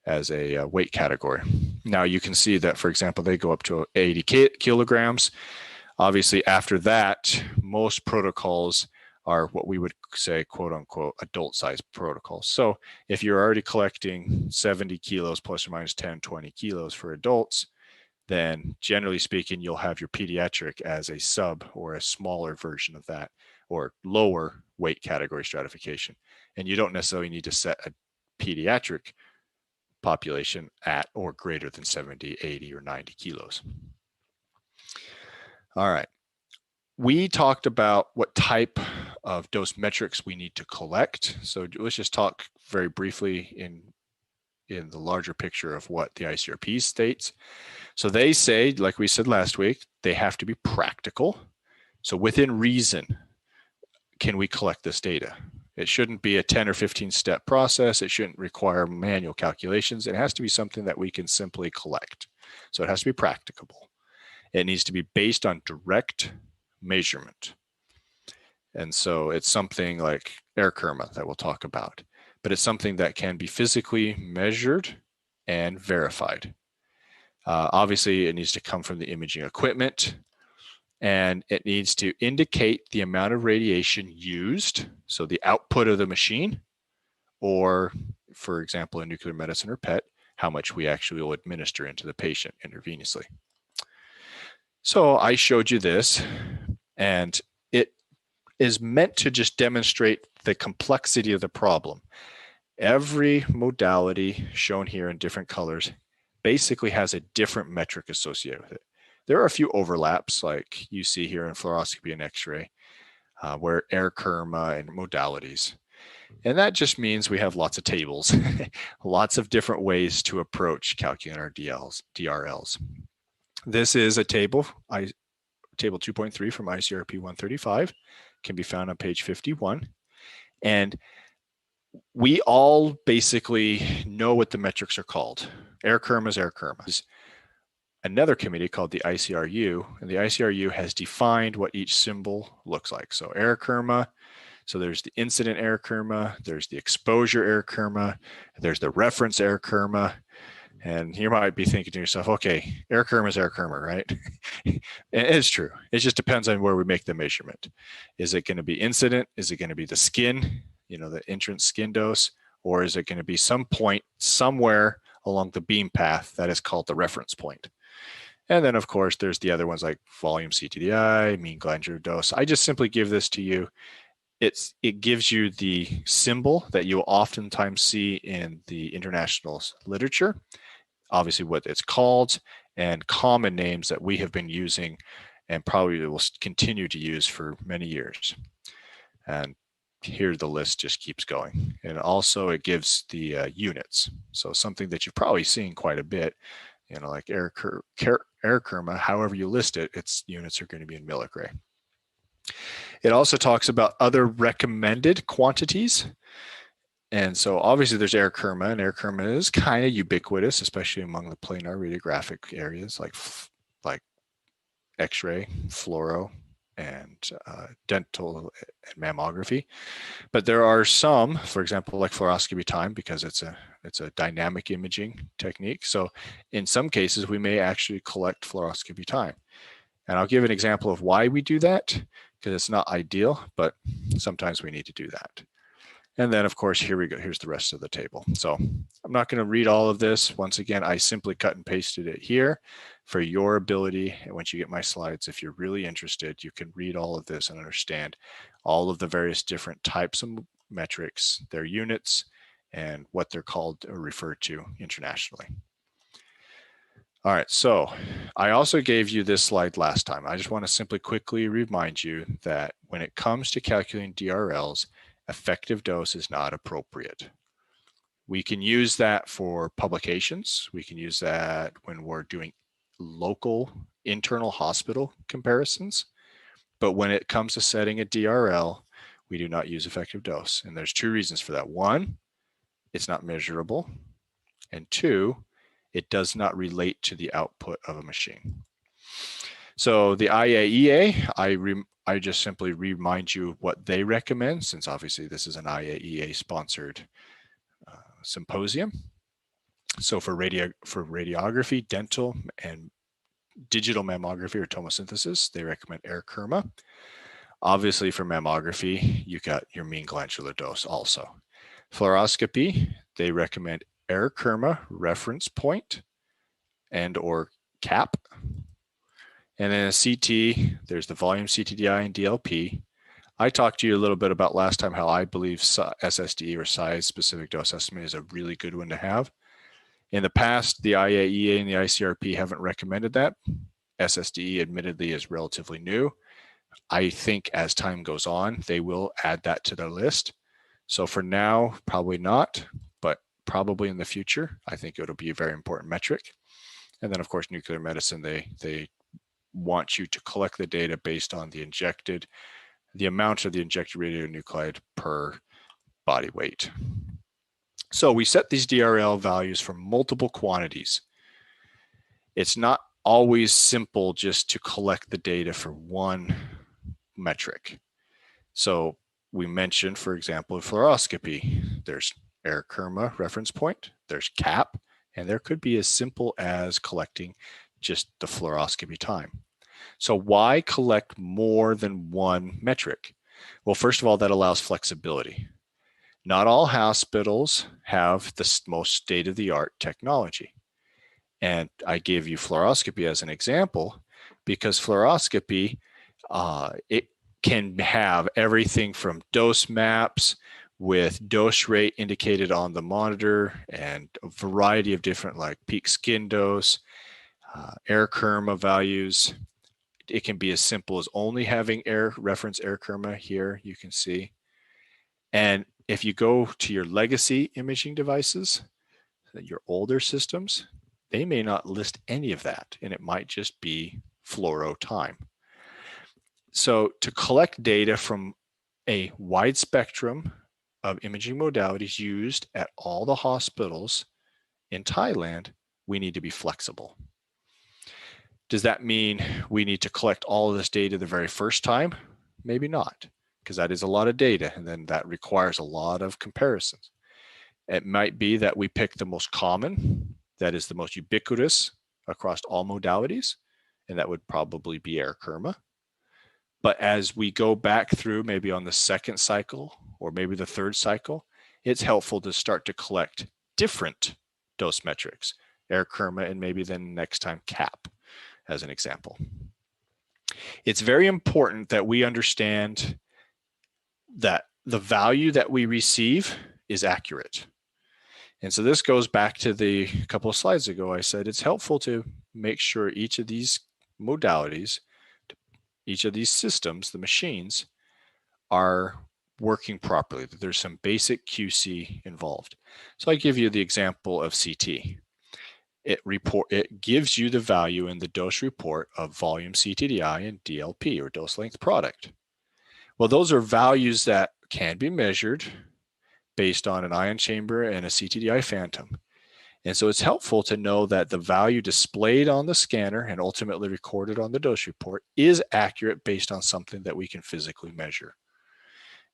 as a weight category. Now you can see that, for example, they go up to 80 kilograms. Obviously, after that, most protocols are what we would say, quote unquote, adult size protocols. So if you're already collecting 70 kilos plus or minus 10, 20 kilos for adults, then generally speaking, you'll have your pediatric as a sub or a smaller version of that, or lower weight category stratification. And you don't necessarily need to set a pediatric population at or greater than 70, 80, or 90 kilos. All right. We talked about what type of dose metrics we need to collect. So let's just talk very briefly in the larger picture of what the ICRP states. So they say, like we said last week, they have to be practical. So within reason, can we collect this data? It shouldn't be a 10 or 15 step process. It shouldn't require manual calculations. It has to be something that we can simply collect. So it has to be practicable. It needs to be based on direct measurement. And so it's something like air kerma that we'll talk about, but it's something that can be physically measured and verified. Obviously, it needs to come from the imaging equipment, and it needs to indicate the amount of radiation used, so the output of the machine, or for example, in nuclear medicine or PET, how much we actually will administer into the patient intravenously. So I showed you this, and it is meant to just demonstrate the complexity of the problem. Every modality shown here in different colors basically has a different metric associated with it. There are a few overlaps like you see here in fluoroscopy and x-ray, where air kerma and modalities. And that just means we have lots of tables, lots of different ways to approach calculating our DRLs. This is a table, table 2.3 from ICRP 135, can be found on page 51. And we all basically know what the metrics are called. Air kerma is air kerma. Another committee called the ICRU, and the ICRU has defined what each symbol looks like. So air kerma, so there's the incident air kerma, there's the exposure air kerma, there's the reference air kerma, and you might be thinking to yourself, okay, air kerma is air kerma, right? It's true. It just depends on where we make the measurement. Is it going to be incident? Is it going to be the skin, the entrance skin dose, or is it going to be some point somewhere along the beam path that is called the reference point? And then, of course, there's the other ones like volume CTDI, mean glandular dose. I just simply give this to you. It gives you the symbol that you'll oftentimes see in the international literature, obviously what it's called, and common names that we have been using and probably will continue to use for many years. And here the list just keeps going. And also it gives the units. So something that you've probably seen quite a bit, like air kerma, however you list it, its units are going to be in milligray. It also talks about other recommended quantities. And so obviously there's air kerma, and air kerma is kind of ubiquitous, especially among the planar radiographic areas like X-ray, fluoro, and dental and mammography. But there are some, for example, like fluoroscopy time, because it's a dynamic imaging technique. So in some cases, we may actually collect fluoroscopy time. And I'll give an example of why we do that, because it's not ideal, but sometimes we need to do that. And then, of course, here we go. Here's the rest of the table. So I'm not going to read all of this. Once again, I simply cut and pasted it here for your ability. And once you get my slides, if you're really interested, you can read all of this and understand all of the various different types of metrics, their units, and what they're called or referred to internationally. All right, so I also gave you this slide last time. I just want to simply quickly remind you that when it comes to calculating DRLs, effective dose is not appropriate. We can use that for publications. We can use that when we're doing local internal hospital comparisons. But when it comes to setting a DRL, we do not use effective dose. And there's two reasons for that. One, it's not measurable. And two, it does not relate to the output of a machine. So the IAEA, I just simply remind you what they recommend, since obviously this is an IAEA sponsored symposium. So for radiography, dental, and digital mammography or tomosynthesis, they recommend air kerma. Obviously for mammography, you got your mean glandular dose also. Fluoroscopy, they recommend air kerma reference point and or cap. And then a CT, there's the volume CTDI and DLP. I talked to you a little bit about last time how I believe SSDE or size specific dose estimate is a really good one to have. In the past, the IAEA and the ICRP haven't recommended that. SSDE admittedly is relatively new. I think as time goes on, they will add that to their list. So for now, probably not, but probably in the future, I think it'll be a very important metric. And then of course, nuclear medicine, they want you to collect the data based on the amount of the injected radionuclide per body weight. So we set these DRL values for multiple quantities. It's not always simple just to collect the data for one metric. So we mentioned, for example, fluoroscopy, there's air kerma reference point, there's cap, and there could be as simple as collecting just the fluoroscopy time. So why collect more than one metric? Well, first of all, that allows flexibility. Not all hospitals have the most state-of-the-art technology. And I gave you fluoroscopy as an example because fluoroscopy, it can have everything from dose maps with dose rate indicated on the monitor and a variety of different like peak skin dose, air kerma values. It can be as simple as only having reference air kerma here, you can see. And if you go to your legacy imaging devices, your older systems, they may not list any of that, and it might just be fluoro time. So to collect data from a wide spectrum of imaging modalities used at all the hospitals in Thailand, we need to be flexible. Does that mean we need to collect all of this data the very first time? Maybe not, because that is a lot of data, and then that requires a lot of comparisons. It might be that we pick the most common, that is the most ubiquitous across all modalities, and that would probably be air kerma. But as we go back through, maybe on the second cycle or maybe the third cycle, it's helpful to start to collect different dose metrics, air kerma, and maybe then next time cap, as an example. It's very important that we understand that the value that we receive is accurate. And so this goes back to the couple of slides ago. I said it's helpful to make sure each of these modalities, each of these systems, the machines, are working properly, that there's some basic QC involved. So I give you the example of CT. It gives you the value in the dose report of volume CTDI and DLP, or dose length product. Well, those are values that can be measured based on an ion chamber and a CTDI phantom. And so it's helpful to know that the value displayed on the scanner and ultimately recorded on the dose report is accurate based on something that we can physically measure.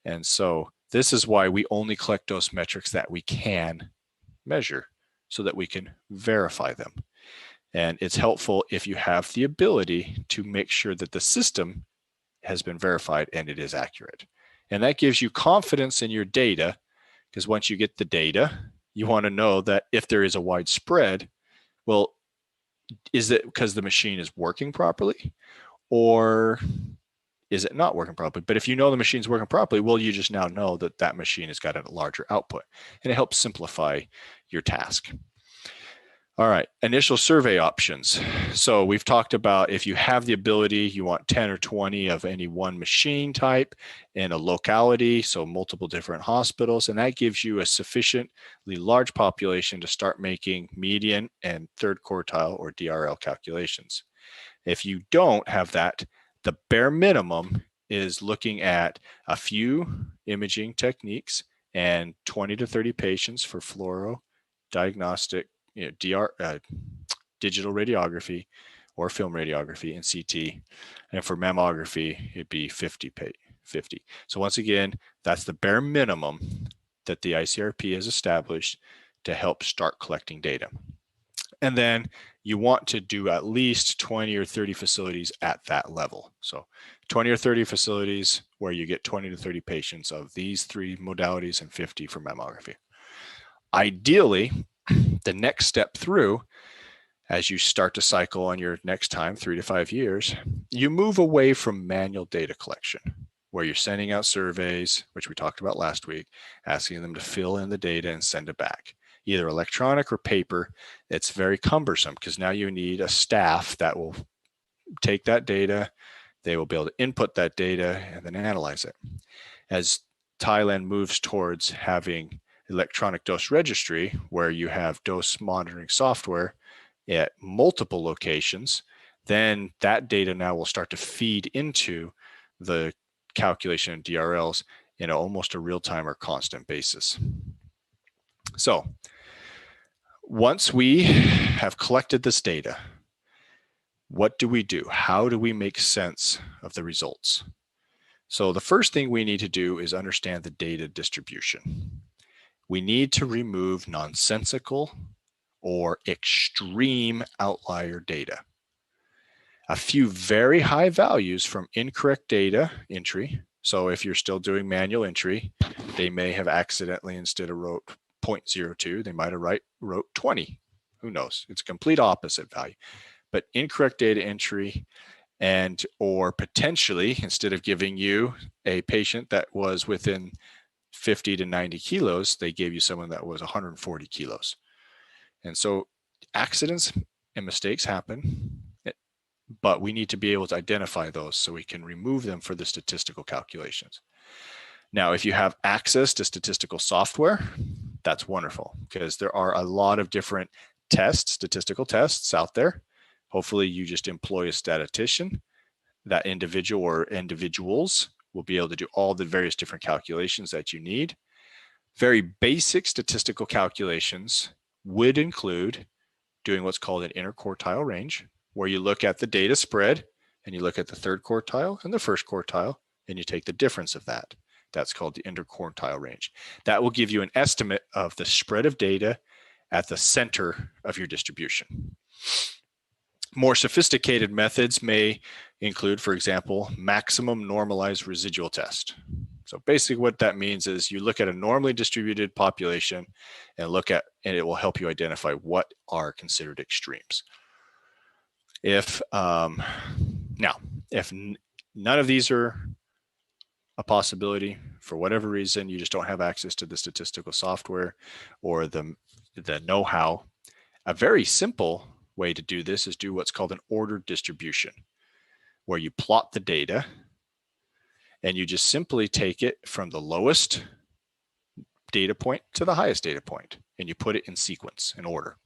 And so this is why we only collect dose metrics that we can measure, so that we can verify them. And it's helpful if you have the ability to make sure that the system has been verified and it is accurate. And that gives you confidence in your data, because once you get the data, you want to know that if there is a wide spread, well, is it because the machine is working properly, or is it not working properly? But if you know the machine's working properly, well, you just now know that that machine has got a larger output, and it helps simplify your task. All right, initial survey options. So we've talked about if you have the ability, you want 10 or 20 of any one machine type in a locality, so multiple different hospitals, and that gives you a sufficiently large population to start making median and third quartile or DRL calculations. If you don't have that, the bare minimum is looking at a few imaging techniques and 20 to 30 patients for fluoro diagnostic, digital radiography or film radiography and CT. And for mammography, it'd be 50. So once again, that's the bare minimum that the ICRP has established to help start collecting data. And then you want to do at least 20 or 30 facilities at that level. So 20 or 30 facilities where you get 20 to 30 patients of these three modalities and 50 for mammography. Ideally, the next step through, as you start to cycle on your next time, 3 to 5 years, you move away from manual data collection, where you're sending out surveys, which we talked about last week, asking them to fill in the data and send it back, either electronic or paper. It's very cumbersome because now you need a staff that will take that data, they will be able to input that data and then analyze it. As Thailand moves towards having electronic dose registry, where you have dose monitoring software at multiple locations, then that data now will start to feed into the calculation of DRLs in almost a real-time or constant basis. So once we have collected this data, what do we do? How do we make sense of the results? So the first thing we need to do is understand the data distribution. We need to remove nonsensical or extreme outlier data. A few very high values from incorrect data entry. So if you're still doing manual entry, they may have accidentally, instead of wrote 0.02, they might have wrote 20. Who knows? It's a complete opposite value. But incorrect data entry, and or potentially, instead of giving you a patient that was within 50 to 90 kilos, they gave you someone that was 140 kilos. And so accidents and mistakes happen, but we need to be able to identify those so we can remove them for the statistical calculations. Now, if you have access to statistical software, that's wonderful because there are a lot of different tests, statistical tests out there. Hopefully you just employ a statistician. That individual or individuals will be able to do all the various different calculations that you need. Very basic statistical calculations would include doing what's called an interquartile range, where you look at the data spread and you look at the third quartile and the first quartile, and you take the difference of that. That's called the interquartile range. That will give you an estimate of the spread of data at the center of your distribution. More sophisticated methods may include, for example, maximum normalized residual test. So basically what that means is you look at a normally distributed population and it will help you identify what are considered extremes. If none of these are a possibility, for whatever reason, you just don't have access to the statistical software or the know-how, a very simple way to do this is do what's called an ordered distribution, where you plot the data and you just simply take it from the lowest data point to the highest data point, and you put it in sequence, in order.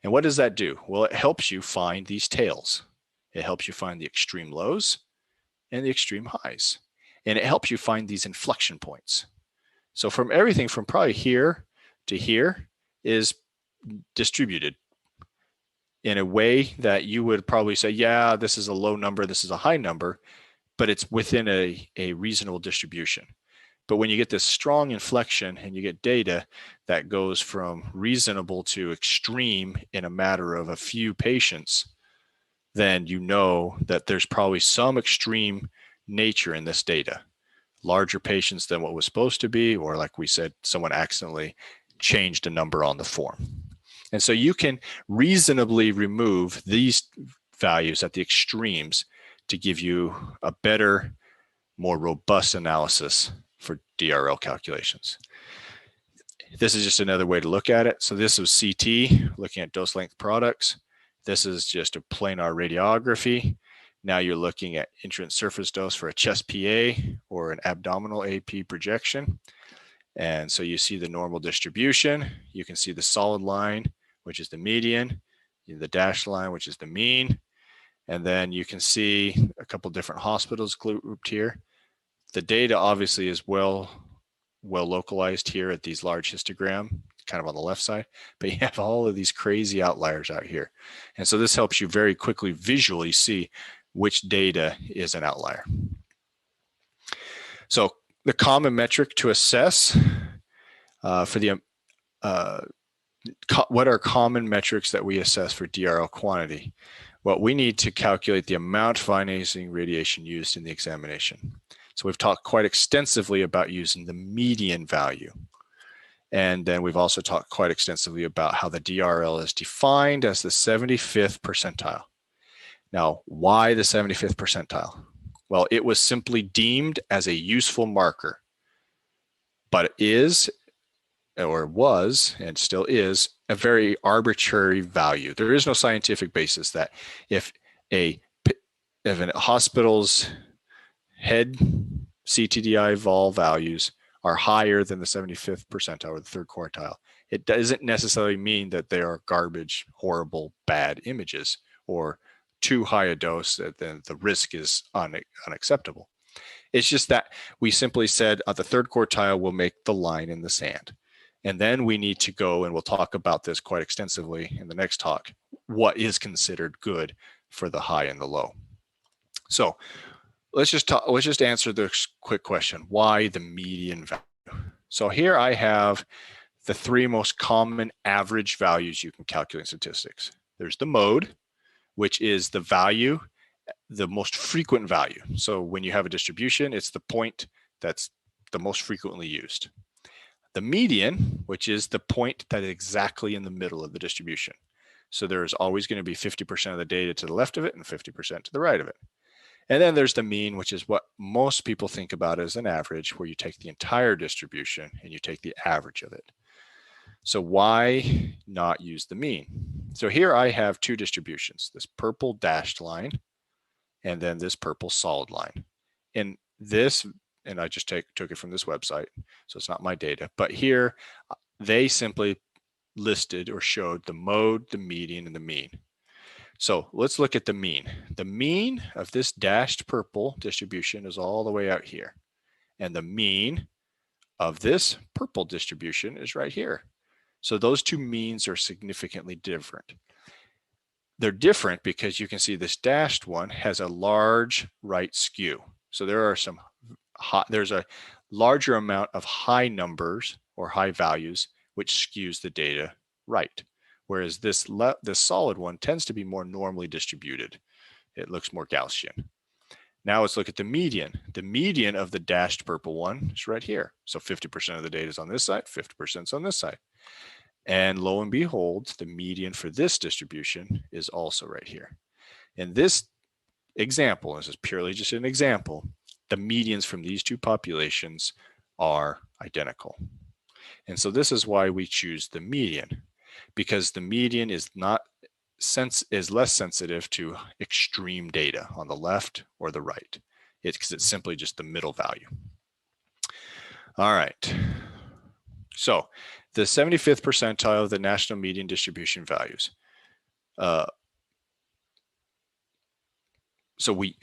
And what does that do? Well, it helps you find these tails. It helps you find the extreme lows and the extreme highs. And it helps you find these inflection points. So from everything from probably here to here is distributed in a way that you would probably say, yeah, this is a low number, this is a high number, but it's within a reasonable distribution. But when you get this strong inflection and you get data that goes from reasonable to extreme in a matter of a few patients, then you know that there's probably some extreme nature in this data. Larger patients than what was supposed to be, or like we said, someone accidentally changed a number on the form. And so you can reasonably remove these values at the extremes to give you a better, more robust analysis for DRL calculations. This is just another way to look at it. So this was CT, looking at dose length products. This is just a planar radiography. Now you're looking at entrance surface dose for a chest PA or an abdominal AP projection. And so you see the normal distribution. You can see the solid line, which is the median, the dashed line, which is the mean. And then you can see a couple different hospitals grouped here. The data obviously is well localized here at these large histogram, kind of on the left side, but you have all of these crazy outliers out here. And so this helps you very quickly visually see which data is an outlier. So the common metric to assess what are common metrics that we assess for DRL quantity? Well, we need to calculate the amount of ionizing radiation used in the examination. So we've talked quite extensively about using the median value. And then we've also talked quite extensively about how the DRL is defined as the 75th percentile. Now, why the 75th percentile? Well, it was simply deemed as a useful marker, but it is, or was, and still is, a very arbitrary value. There is no scientific basis that if a hospital's head CTDI vol values are higher than the 75th percentile or the third quartile, it doesn't necessarily mean that they are garbage, horrible, bad images or too high a dose that then the risk is unacceptable. It's just that we simply said the third quartile will make the line in the sand. And then we need to go, and we'll talk about this quite extensively in the next talk, what is considered good for the high and the low. So let's just answer this quick question. Why the median value? So here I have the three most common average values you can calculate in statistics. There's the mode, which is the value, the most frequent value. So when you have a distribution, it's the point that's the most frequently used. The median, which is the point that is exactly in the middle of the distribution. So there's always going to be 50% of the data to the left of it and 50% to the right of it. And then there's the mean, which is what most people think about as an average, where you take the entire distribution and you take the average of it. So why not use the mean? So here I have two distributions, this purple dashed line and then this purple solid line. And this, and I just took it from this website, so it's not my data, but here they simply listed or showed the mode, the median, and the mean. So let's look at the mean. The mean of this dashed purple distribution is all the way out here. And the mean of this purple distribution is right here. So those two means are significantly different. They're different because you can see this dashed one has a large right skew. So there's a larger amount of high numbers or high values, which skews the data right. Whereas this solid one tends to be more normally distributed. It looks more Gaussian. Now let's look at the median. The median of the dashed purple one is right here. So 50% of the data is on this side, 50% is on this side. And lo and behold, the median for this distribution is also right here. In this example, this is purely just an example, the medians from these two populations are identical. And so this is why we choose the median, because the median is less sensitive to extreme data on the left or the right. Because it's simply just the middle value. All right. So the 75th percentile of the national median distribution values. So we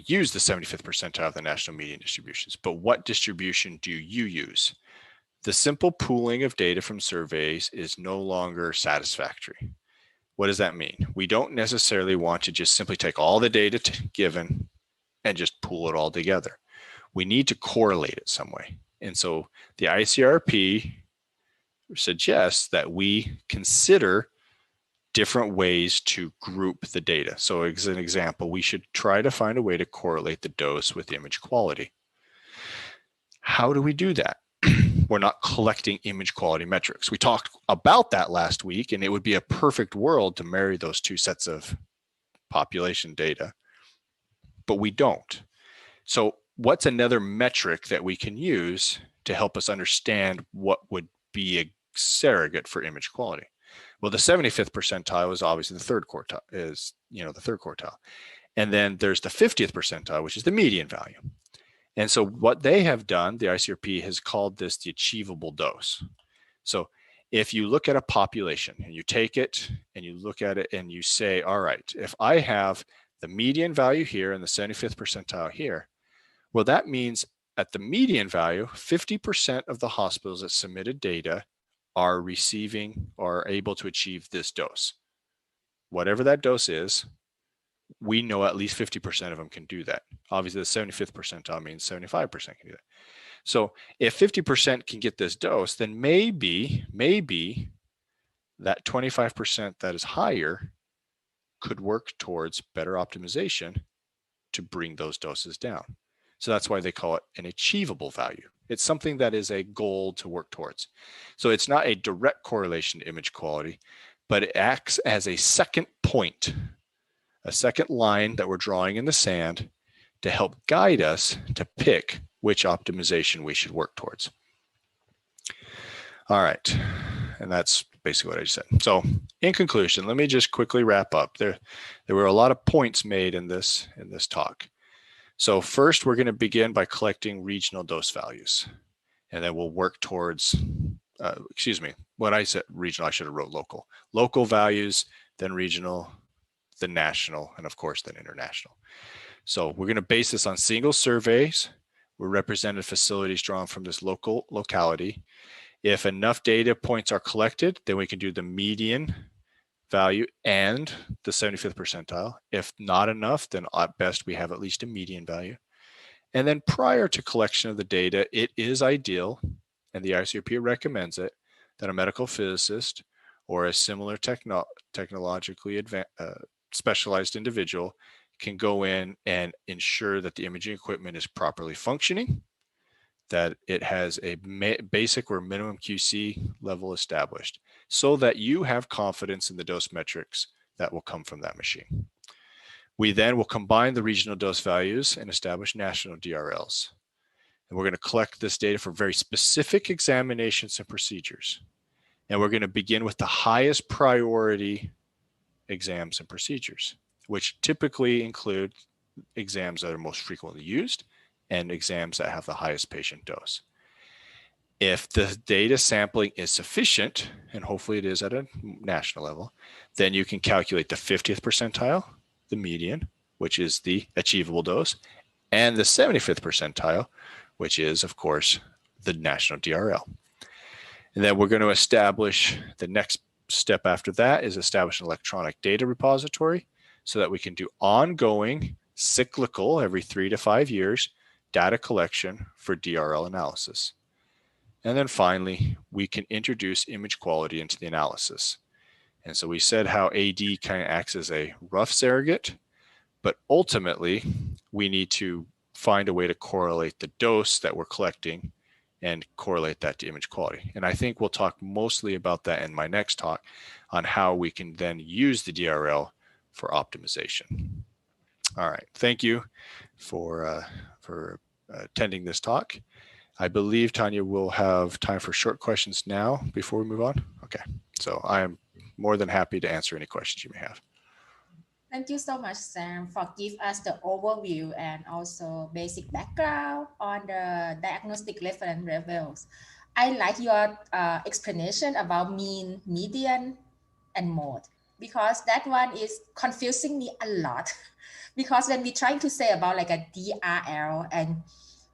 use the 75th percentile of the national median distributions, but what distribution do you use? The simple pooling of data from surveys is no longer satisfactory. What does that mean? We don't necessarily want to just simply take all the data given and just pool it all together. We need to correlate it some way. And so the ICRP suggests that we consider different ways to group the data. So as an example, we should try to find a way to correlate the dose with image quality. How do we do that? We're not collecting image quality metrics. We talked about that last week, and it would be a perfect world to marry those two sets of population data, but we don't. So what's another metric that we can use to help us understand what would be a surrogate for image quality? Well, the 75th percentile is obviously the third quartile. And then there's the 50th percentile, which is the median value. And so what they have done, the ICRP has called this the achievable dose. So if you look at a population and you take it and you look at it and you say, all right, if I have the median value here and the 75th percentile here, well, that means at the median value, 50% of the hospitals that submitted data are receiving or are able to achieve this dose. Whatever that dose is, we know at least 50% of them can do that. Obviously, the 75th percentile means 75% can do that. So if 50% can get this dose, then maybe that 25% that is higher could work towards better optimization to bring those doses down. So that's why they call it an achievable value. It's something that is a goal to work towards. So it's not a direct correlation to image quality, but it acts as a second point, a second line that we're drawing in the sand to help guide us to pick which optimization we should work towards. All right, and that's basically what I just said. So in conclusion, let me just quickly wrap up. There were a lot of points made in this talk. So first, we're going to begin by collecting regional dose values, and then we'll work towards, when I said regional, I should have wrote local. Local values, then regional, then national, and of course, then international. So we're going to base this on single surveys where represented facilities drawn from this locality. If enough data points are collected, then we can do the median value and the 75th percentile. If not enough, then at best we have at least a median value. And then prior to collection of the data, it is ideal, and the ICRP recommends it, that a medical physicist or a similar technologically specialized individual can go in and ensure that the imaging equipment is properly functioning, that it has a basic or minimum QC level established, so that you have confidence in the dose metrics that will come from that machine. We then will combine the regional dose values and establish national DRLs. And we're going to collect this data for very specific examinations and procedures. And we're going to begin with the highest priority exams and procedures, which typically include exams that are most frequently used and exams that have the highest patient dose. If the data sampling is sufficient, and hopefully it is at a national level, then you can calculate the 50th percentile, the median, which is the achievable dose, and the 75th percentile, which is, of course, the national DRL. And then we're going to establish the next step after that is establish an electronic data repository so that we can do ongoing cyclical every 3 to 5 years data collection for DRL analysis. And then finally, we can introduce image quality into the analysis. And so we said how AD kind of acts as a rough surrogate, but ultimately we need to find a way to correlate the dose that we're collecting and correlate that to image quality. And I think we'll talk mostly about that in my next talk on how we can then use the DRL for optimization. All right, thank you for attending this talk. I believe Tanya will have time for short questions now before we move on. Okay, so I am more than happy to answer any questions you may have. Thank you so much, Sam, for give us the overview and also basic background on the diagnostic reference levels. I like your explanation about mean, median, and mode, because that one is confusing me a lot. Because when we trying to say about like a DRL and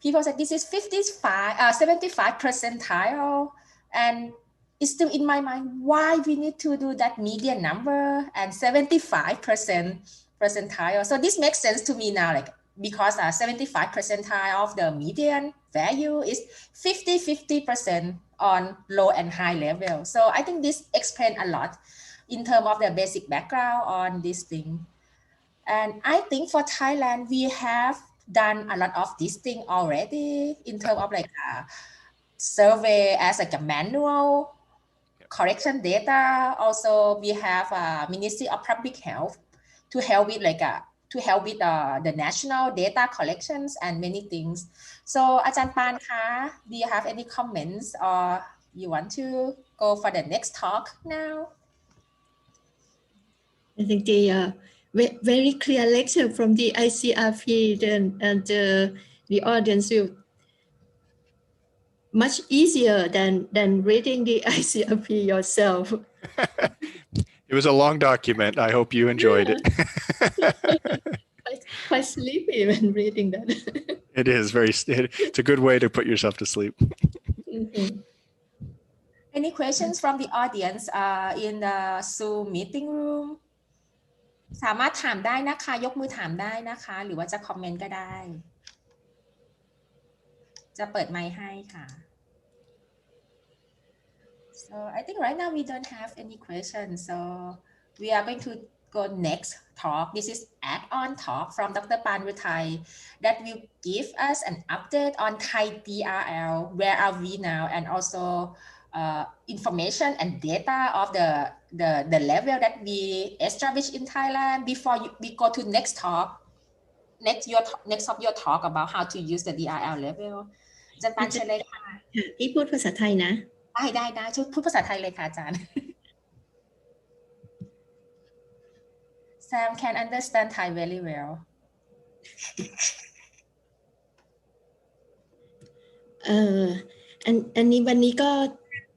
people said this is 75 percentile, and it's still in my mind why we need to do that median number and 75 percentile. So this makes sense to me now, like because 75 percentile of the median value is 50% on low and high level. So I think this explains a lot in terms of the basic background on this thing. And I think for Thailand, we have done a lot of this thing already in terms of like a survey as like a manual correction data. Also, we have a Ministry of Public Health to help with like the national data collections and many things. So, Ajahn Pan ka, do you have any comments or you want to go for the next talk now? I think the very clear lecture from the ICRP and the audience will much easier than reading the ICRP yourself. It was a long document. I hope you enjoyed it. Quite sleepy when reading that. It is it's a good way to put yourself to sleep. Mm-hmm. Any questions from the audience in the Zoom meeting room? สามารถถามได้นะคะยกมือถามได้นะคะหรือว่าจะคอมเมนต์ก็ได้จะเปิดไมค์ให้ค่ะ So I think right now we don't have any questions, so we are going to go next talk. This is add-on talk from Dr. Panruthai that will give us an update on Thai DRL, where are we now, and also information and data of the level that we established in Thailand before we go to next talk. Next of your talk about how to use the DRL level. อาจารย์ปานเชิญเลยค่ะที่พูดภาษาไทยนะได้ช่วยพูดภาษาไทยเลยค่ะอาจารย์ Sam can understand Thai very well อันนี้วันนี้ก็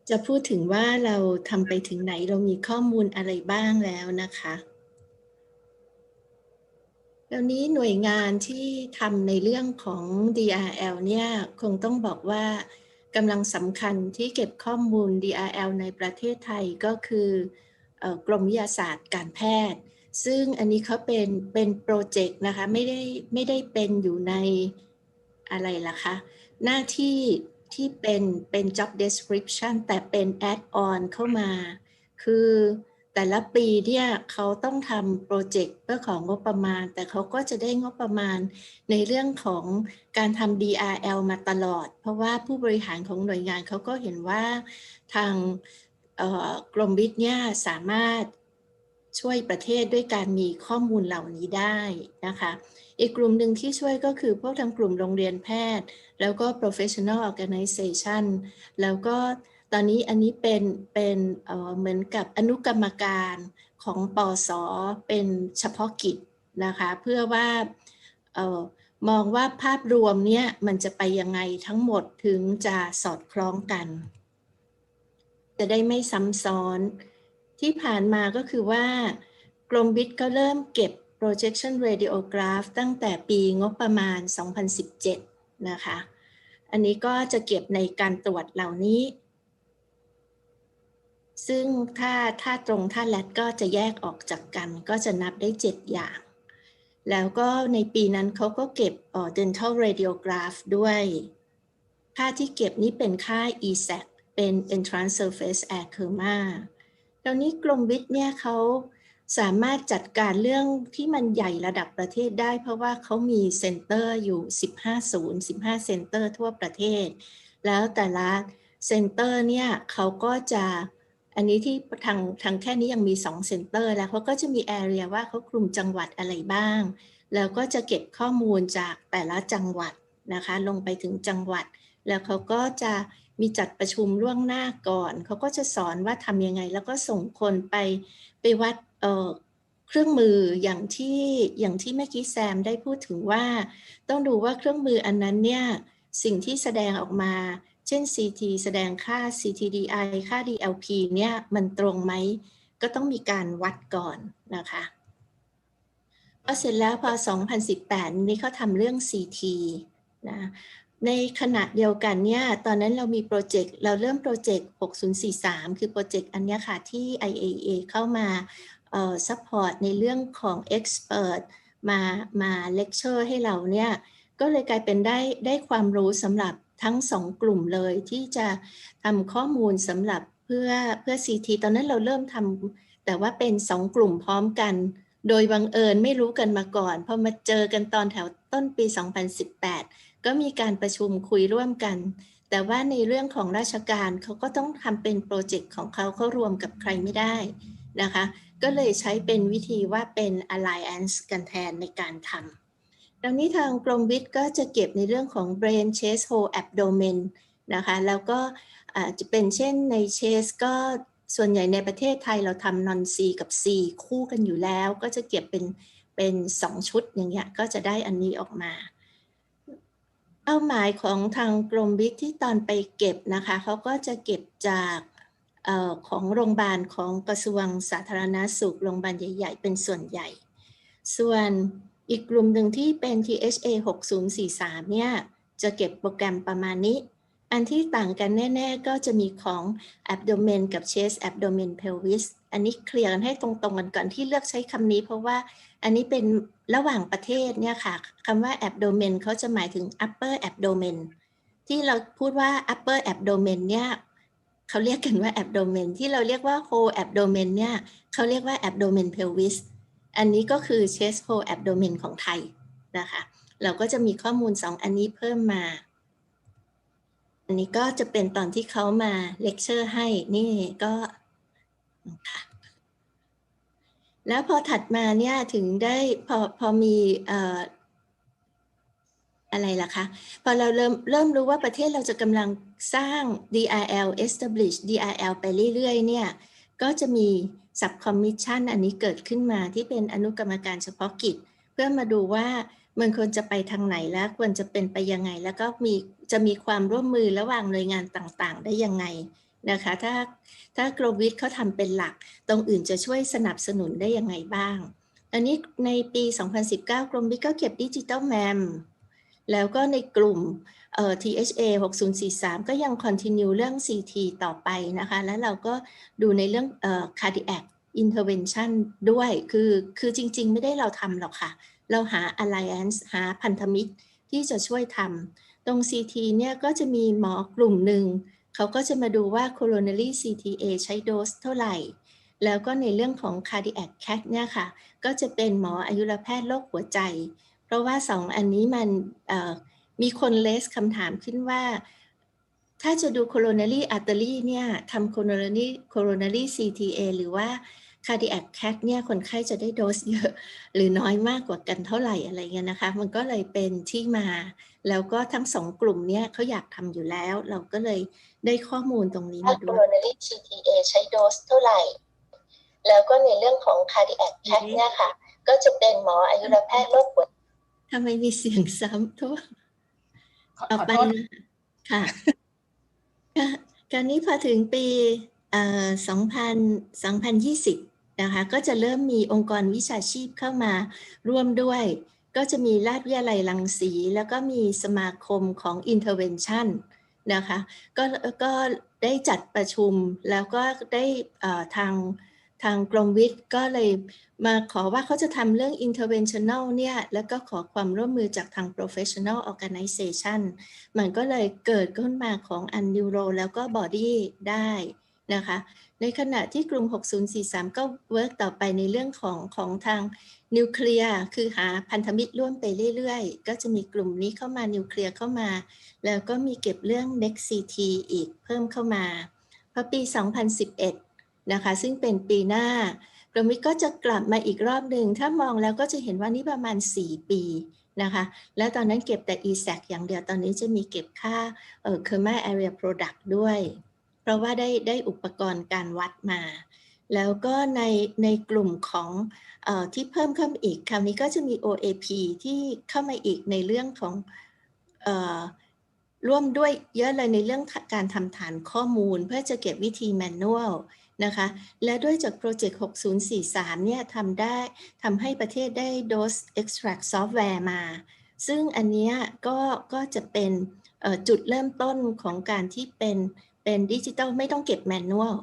จะพูดถึงว่าเราทำไปถึงไหนเรามีข้อมูลอะไรบ้างแล้วนะคะแล้วนี้หน่วยงานที่ทำในเรื่องของ DRL เนี่ยคงต้องบอกว่ากำลังสำคัญที่เก็บข้อมูล DRL ในประเทศไทยก็คือกรมวิทยาศาสตร์การแพทย์ซึ่งอันนี้เขาเป็นโปรเจกต์นะคะไม่ได้เป็นอยู่ในอะไรล่ะคะหน้าที่ที่เป็น job description แต่เป็น add on เข้ามาคือแต่ละปีเนี่ยเขาต้องทำโปรเจกต์เพื่อของงบประมาณแต่เขาก็จะได้งบประมาณในเรื่องของการทำ DRL มาตลอดเพราะว่าผู้บริหารของหน่วยงานเขาก็เห็นว่าทางกรมวิทย์เนี่ยสามารถ ช่วยประเทศด้วยการมีข้อมูลเหล่านี้ได้นะคะอีกกลุ่มหนึ่งที่ช่วยก็คือพวกทางกลุ่มโรงเรียนแพทย์แล้วก็ professional organization แล้วก็ตอนนี้อันนี้เป็นเหมือนกับอนุกรรมการของปส.เป็นเฉพาะกิจนะคะเพื่อว่ามองว่าภาพรวมเนี่ยมันจะไปยังไงทั้งหมดถึงจะสอดคล้องกันจะได้ไม่ซ้ำซ้อนที่ผ่านมาก็คือว่ากรมวิทย์ก็เริ่มเก็บ projection radiograph ตั้งแต่ปีงบประมาณ 2017 นะคะอันนี้ก็จะเก็บในการตรวจเหล่านี้ซึ่งถ้าตรงท่าแรดก็จะแยกออกจากกันก็จะนับได้7อย่างแล้วก็ในปีนั้นเขาก็เก็บdental radiograph ด้วยค่าที่เก็บนี้เป็นค่า ESAC เป็น entrance surface area ตอนนี้กรมวิทย์เนี่ยเขาสามารถจัดการเรื่องที่มันใหญ่ระดับประเทศได้เพราะว่าเขามีเซ็นเตอร์อยู่15 เซ็นเตอร์ทั่วประเทศแล้วแต่ละเซ็นเตอร์เนี่ยเขาก็จะอันนี้ที่ทางแค่นี้ยังมี2เซ็นเตอร์แล้วเขาก็จะมี area ว่าเขาคลุมจังหวัดอะไรบ้างแล้วก็จะเก็บข้อมูลจากแต่ละจังหวัดนะคะลงไปถึงจังหวัดแล้วเขาก็จะมีจัดประชุมล่วงหน้าก่อนเขาก็จะสอนว่าทำยังไงแล้วก็ส่งคนไปวัดเครื่องมืออย่างที่เมื่อกี้แซมได้พูดถึงว่าต้องดูว่าเครื่องมืออันนั้นเนี่ยสิ่งที่แสดงออกมาเช่น CT แสดงค่า CTDI ค่า DLP เนี่ยมันตรงไหมก็ต้องมีการวัดก่อนนะคะพอเสร็จแล้วพอ 2018 นี้เขาทำเรื่อง CT นะในขณะเดียวกันเนี่ยตอนนั้นเรามีโปรเจกต์เราเริ่มโปรเจกต์ 6043 คือโปรเจกต์อันนี้ค่ะที่ IAEA เข้ามาซัพพอร์ตในเรื่องของ expert มาเลคเชอร์ให้เราเนี่ยก็เลยกลายเป็นได้ความรู้สำหรับทั้ง2กลุ่มเลยที่จะทำข้อมูลสำหรับเพื่อ CT ตอนนั้นเราเริ่มทำแต่ว่าเป็น2กลุ่มพร้อมกันโดยบังเอิญไม่รู้กันมาก่อนพอมาเจอกันตอนแถวต้นปี 2018 ก็มีการประชุมคุยร่วมกันแต่ว่าในเรื่องของราชการเขาก็ต้องทำเป็นโปรเจกต์ของเขารวมกับใครไม่ได้นะคะก็เลยใช้เป็นวิธีว่าเป็น alliance กันแทนในการทำดังนี้ทางกรมวิทย์ก็จะเก็บในเรื่องของ brain chest whole abdomen นะคะแล้วก็จะเป็นเช่นใน chest ก็ส่วนใหญ่ในประเทศไทยเราทำ non C กับ C คู่กันอยู่แล้วก็จะเก็บเป็น2ชุดอย่างเงี้ยก็จะได้อันนี้ออกมาเป้าหมายของทางกรมวิทย์ที่ตอนไปเก็บนะคะเขาก็จะเก็บจากของโรงพยาบาลของกระทรวงสาธารณสุขโรงพยาบาลใหญ่ๆเป็นส่วนใหญ่ส่วนอีกกลุ่มหนึ่งที่เป็น THA 6043เนี่ยจะเก็บโปรแกรมประมาณนี้อันที่ต่างกันแน่ๆก็จะมีของ abdomen กับ chest abdomen pelvis อันนี้เคลียร์กันให้ตรงๆกันก่อนที่เลือกใช้คำนี้เพราะว่าอันนี้เป็นระหว่างประเทศเนี่ยค่ะคำว่า abdomen เขาจะหมายถึง upper abdomen ที่เราพูดว่า upper abdomen เนี่ยเขาเรียกกันว่า abdomen ที่เราเรียกว่า whole abdomen เนี่ยเขาเรียกว่า abdomen pelvis อันนี้ก็คือ chest whole abdomen ของไทยนะคะเราก็จะมีข้อมูล2อันนี้เพิ่มมาอันนี้ก็จะเป็นตอนที่เขามาเลคเชอร์ให้นี่ก็ค่ะแล้วพอถัดมาเนี่ยถึงได้พอมีอะไรล่ะคะพอเราเริ่มรู้ว่าประเทศเราจะกำลังสร้าง DRL establish DRL ไปเรื่อยๆเนี่ยก็จะมี subcommission อันนี้เกิดขึ้นมาที่เป็นอนุกรรมการเฉพาะกิจเพื่อมาดูว่ามันควรจะไปทางไหนและควรจะเป็นไปยังไงแล้วก็จะมีความร่วมมือระหว่างหน่วยงานต่างๆได้ยังไงนะคะถ้ากรมวิทย์เขาทำเป็นหลักตรงอื่นจะช่วยสนับสนุนได้ยังไงบ้างอันนี้ในปี 2019 กรมวิทย์ก็เก็บดิจิทัลแมมแล้วก็ในกลุ่มTHA 6043ก็ยัง continue เรื่อง CT ต่อไปนะคะแล้วเราก็ดูในเรื่องcardiac intervention ด้วยคือจริงๆไม่ได้เราทำหรอกค่ะเราหา alliance หาพันธมิตรที่จะช่วยทำตรง CT เนี่ยก็จะมีหมอกลุ่มหนึ่งเขาก็จะมาดูว่า coronary CTA ใช้โดสเท่าไหร่แล้วก็ในเรื่องของ cardiac cath เนี่ยค่ะก็จะเป็นหมออายุรแพทย์โรคหัวใจเพราะว่า2อันนี้มันมีคนเลสคำถามขึ้นว่าถ้าจะดู coronary artery เนี่ยทำ coronary CTA หรือว่า cardiac cath เนี่ยคนไข้จะได้โดสเยอะหรือน้อยมากกว่ากันเท่าไหร่อะไรเงี้ยนะคะมันก็เลยเป็นที่มาแล้วก็ทั้งสองกลุ่มเนี่ยเขาอยากทำอยู่แล้วเราก็เลยได้ข้อมูลตรงนี้มาด้วย coronary CTA ใช้โดสเท่าไหร่แล้วก็ในเรื่องของ cardiac cath เนี่ยค่ะก็จะเป็นหมออายุรแพทย์โรคหัวทำไมมีเสียงซ้ำโทษต่อไปค่ะการนี้พอถึงปี2020นะคะก็จะเริ่มมีองค์กรวิชาชีพเข้ามาร่วมด้วยก็จะมีราชวิทยาลัยรังสีแล้วก็มีสมาคมของ Intervention นะคะก็ได้จัดประชุมแล้วก็ได้ทางกรมวิทย์ก็เลยมาขอว่าเขาจะทำเรื่อง interventional เนี่ยแล้วก็ขอความร่วมมือจากทาง professional organization มันก็เลยเกิดขึ้นมาของ Neuro แล้วก็ Body ได้นะคะในขณะที่กลุ่ม6043ก็เวิร์กต่อไปในเรื่องของทางนิวเคลียร์คือหาพันธมิตรร่วมไปเรื่อยๆก็จะมีกลุ่มนี้เข้ามานิวเคลียร์เข้ามาแล้วก็มีเก็บเรื่อง Next CT อีกเพิ่มเข้ามาพอปี2011นะคะซึ่งเป็นปีหน้ากรมวิทย์ก็จะกลับมาอีกรอบหนึ่งถ้ามองแล้วก็จะเห็นว่านี่ประมาณ4 ปีนะคะแล้วตอนนั้นเก็บแต่ ESAC อย่างเดียวตอนนี้จะมีเก็บค่าKerma Area Product ด้วยเพราะว่าได้อุปกรณ์การวัดมาแล้วก็ในกลุ่มของที่เพิ่มขึ้นอีกคราวนี้ก็จะมี OAP ที่เข้ามาอีกในเรื่องของร่วมด้วยเยอะเลยในเรื่องการทำฐานข้อมูลเพื่อจะเก็บวิธีแมนนวลนะคะและด้วยจากโปรเจกต์6043เนี่ยทำให้ประเทศได้ Dose Extract Software มาซึ่งอันนี้ก็จะเป็นจุดเริ่มต้นของการที่เป็นดิจิทัลไม่ต้องเก็บแมนนวล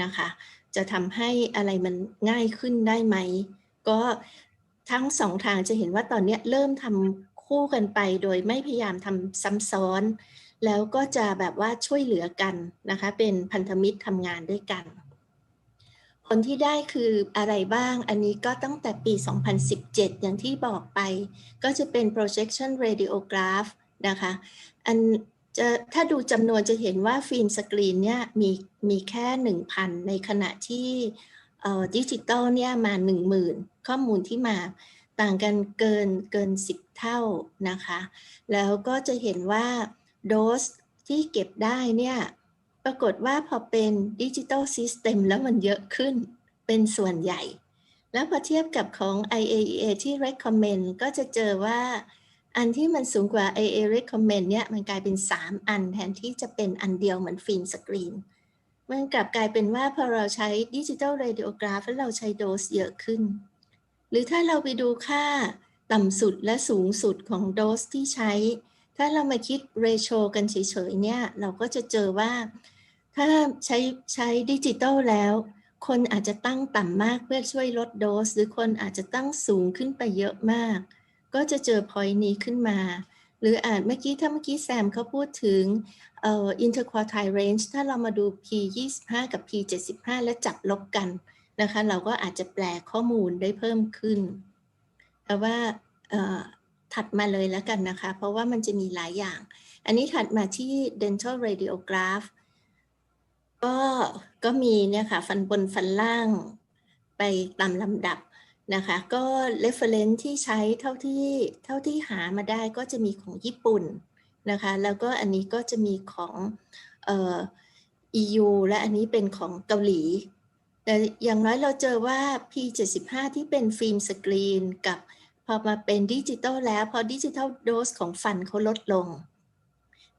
นะคะจะทำให้อะไรมันง่ายขึ้นได้ไหมก็ทั้งสองทางจะเห็นว่าตอนนี้เริ่มทำคู่กันไปโดยไม่พยายามทำซ้ำซ้อนแล้วก็จะแบบว่าช่วยเหลือกันนะคะเป็นพันธมิตรทำงานด้วยกันผลที่ได้คืออะไรบ้างอันนี้ก็ตั้งแต่ปี2017อย่างที่บอกไปก็จะเป็น projection radiograph นะคะถ้าดูจำนวนจะเห็นว่าฟิล์มสกรีนเนี่ยมีแค่ 1,000 ในขณะที่ดิจิตอลเนี่ยมา 10,000 ข้อมูลที่มาต่างกันเกิน10 เท่านะคะแล้วก็จะเห็นว่าโดสที่เก็บได้เนี่ยปรากฏว่าพอเป็นดิจิตอลซิสเต็มแล้วมันเยอะขึ้นเป็นส่วนใหญ่แล้วพอเทียบกับของ IAEA ที่ recommend ก็จะเจอว่าอันที่มันสูงกว่า IAEA recommend เนี่ยมันกลายเป็น3 อันแทนที่จะเป็นอันเดียวเหมือนฟิล์มสกรีนมันกลับกลายเป็นว่าพอเราใช้ดิจิตอลเรดิโอกราฟแล้วเราใช้โดสเยอะขึ้นหรือถ้าเราไปดูค่าต่ำสุดและสูงสุดของโดสที่ใช้ถ้าเรามาคิดเรโชกันเฉยๆเนี่ยเราก็จะเจอว่าถ้าใช้ดิจิตอลแล้วคนอาจจะตั้งต่ำมากเพื่อช่วยลดโดสหรือคนอาจจะตั้งสูงขึ้นไปเยอะมากก็จะเจอ point นี้ขึ้นมาหรือเมื่อกี้แซมเขาพูดถึงinterquartile range ถ้าเรามาดู P25 กับ P75 และจับลบกันนะคะเราก็อาจจะแปลข้อมูลได้เพิ่มขึ้นแต่ว่าถัดมาเลยแล้วกันนะคะเพราะว่ามันจะมีหลายอย่างอันนี้ถัดมาที่ dental radiograph ก็มีเนี่ยค่ะฟันบนฟันล่างไปตามลำดับนะคะก็ reference ที่ใช้เท่าที่หามาได้ก็จะมีของญี่ปุ่นนะคะแล้วก็อันนี้ก็จะมีของEU และอันนี้เป็นของเกาหลีแต่อย่างน้อยเราเจอว่า P75 ที่เป็นฟิล์มสกรีนกับพอมาเป็นดิจิตอลแล้วพอดิจิตอลโดสของฟันเขาลดลง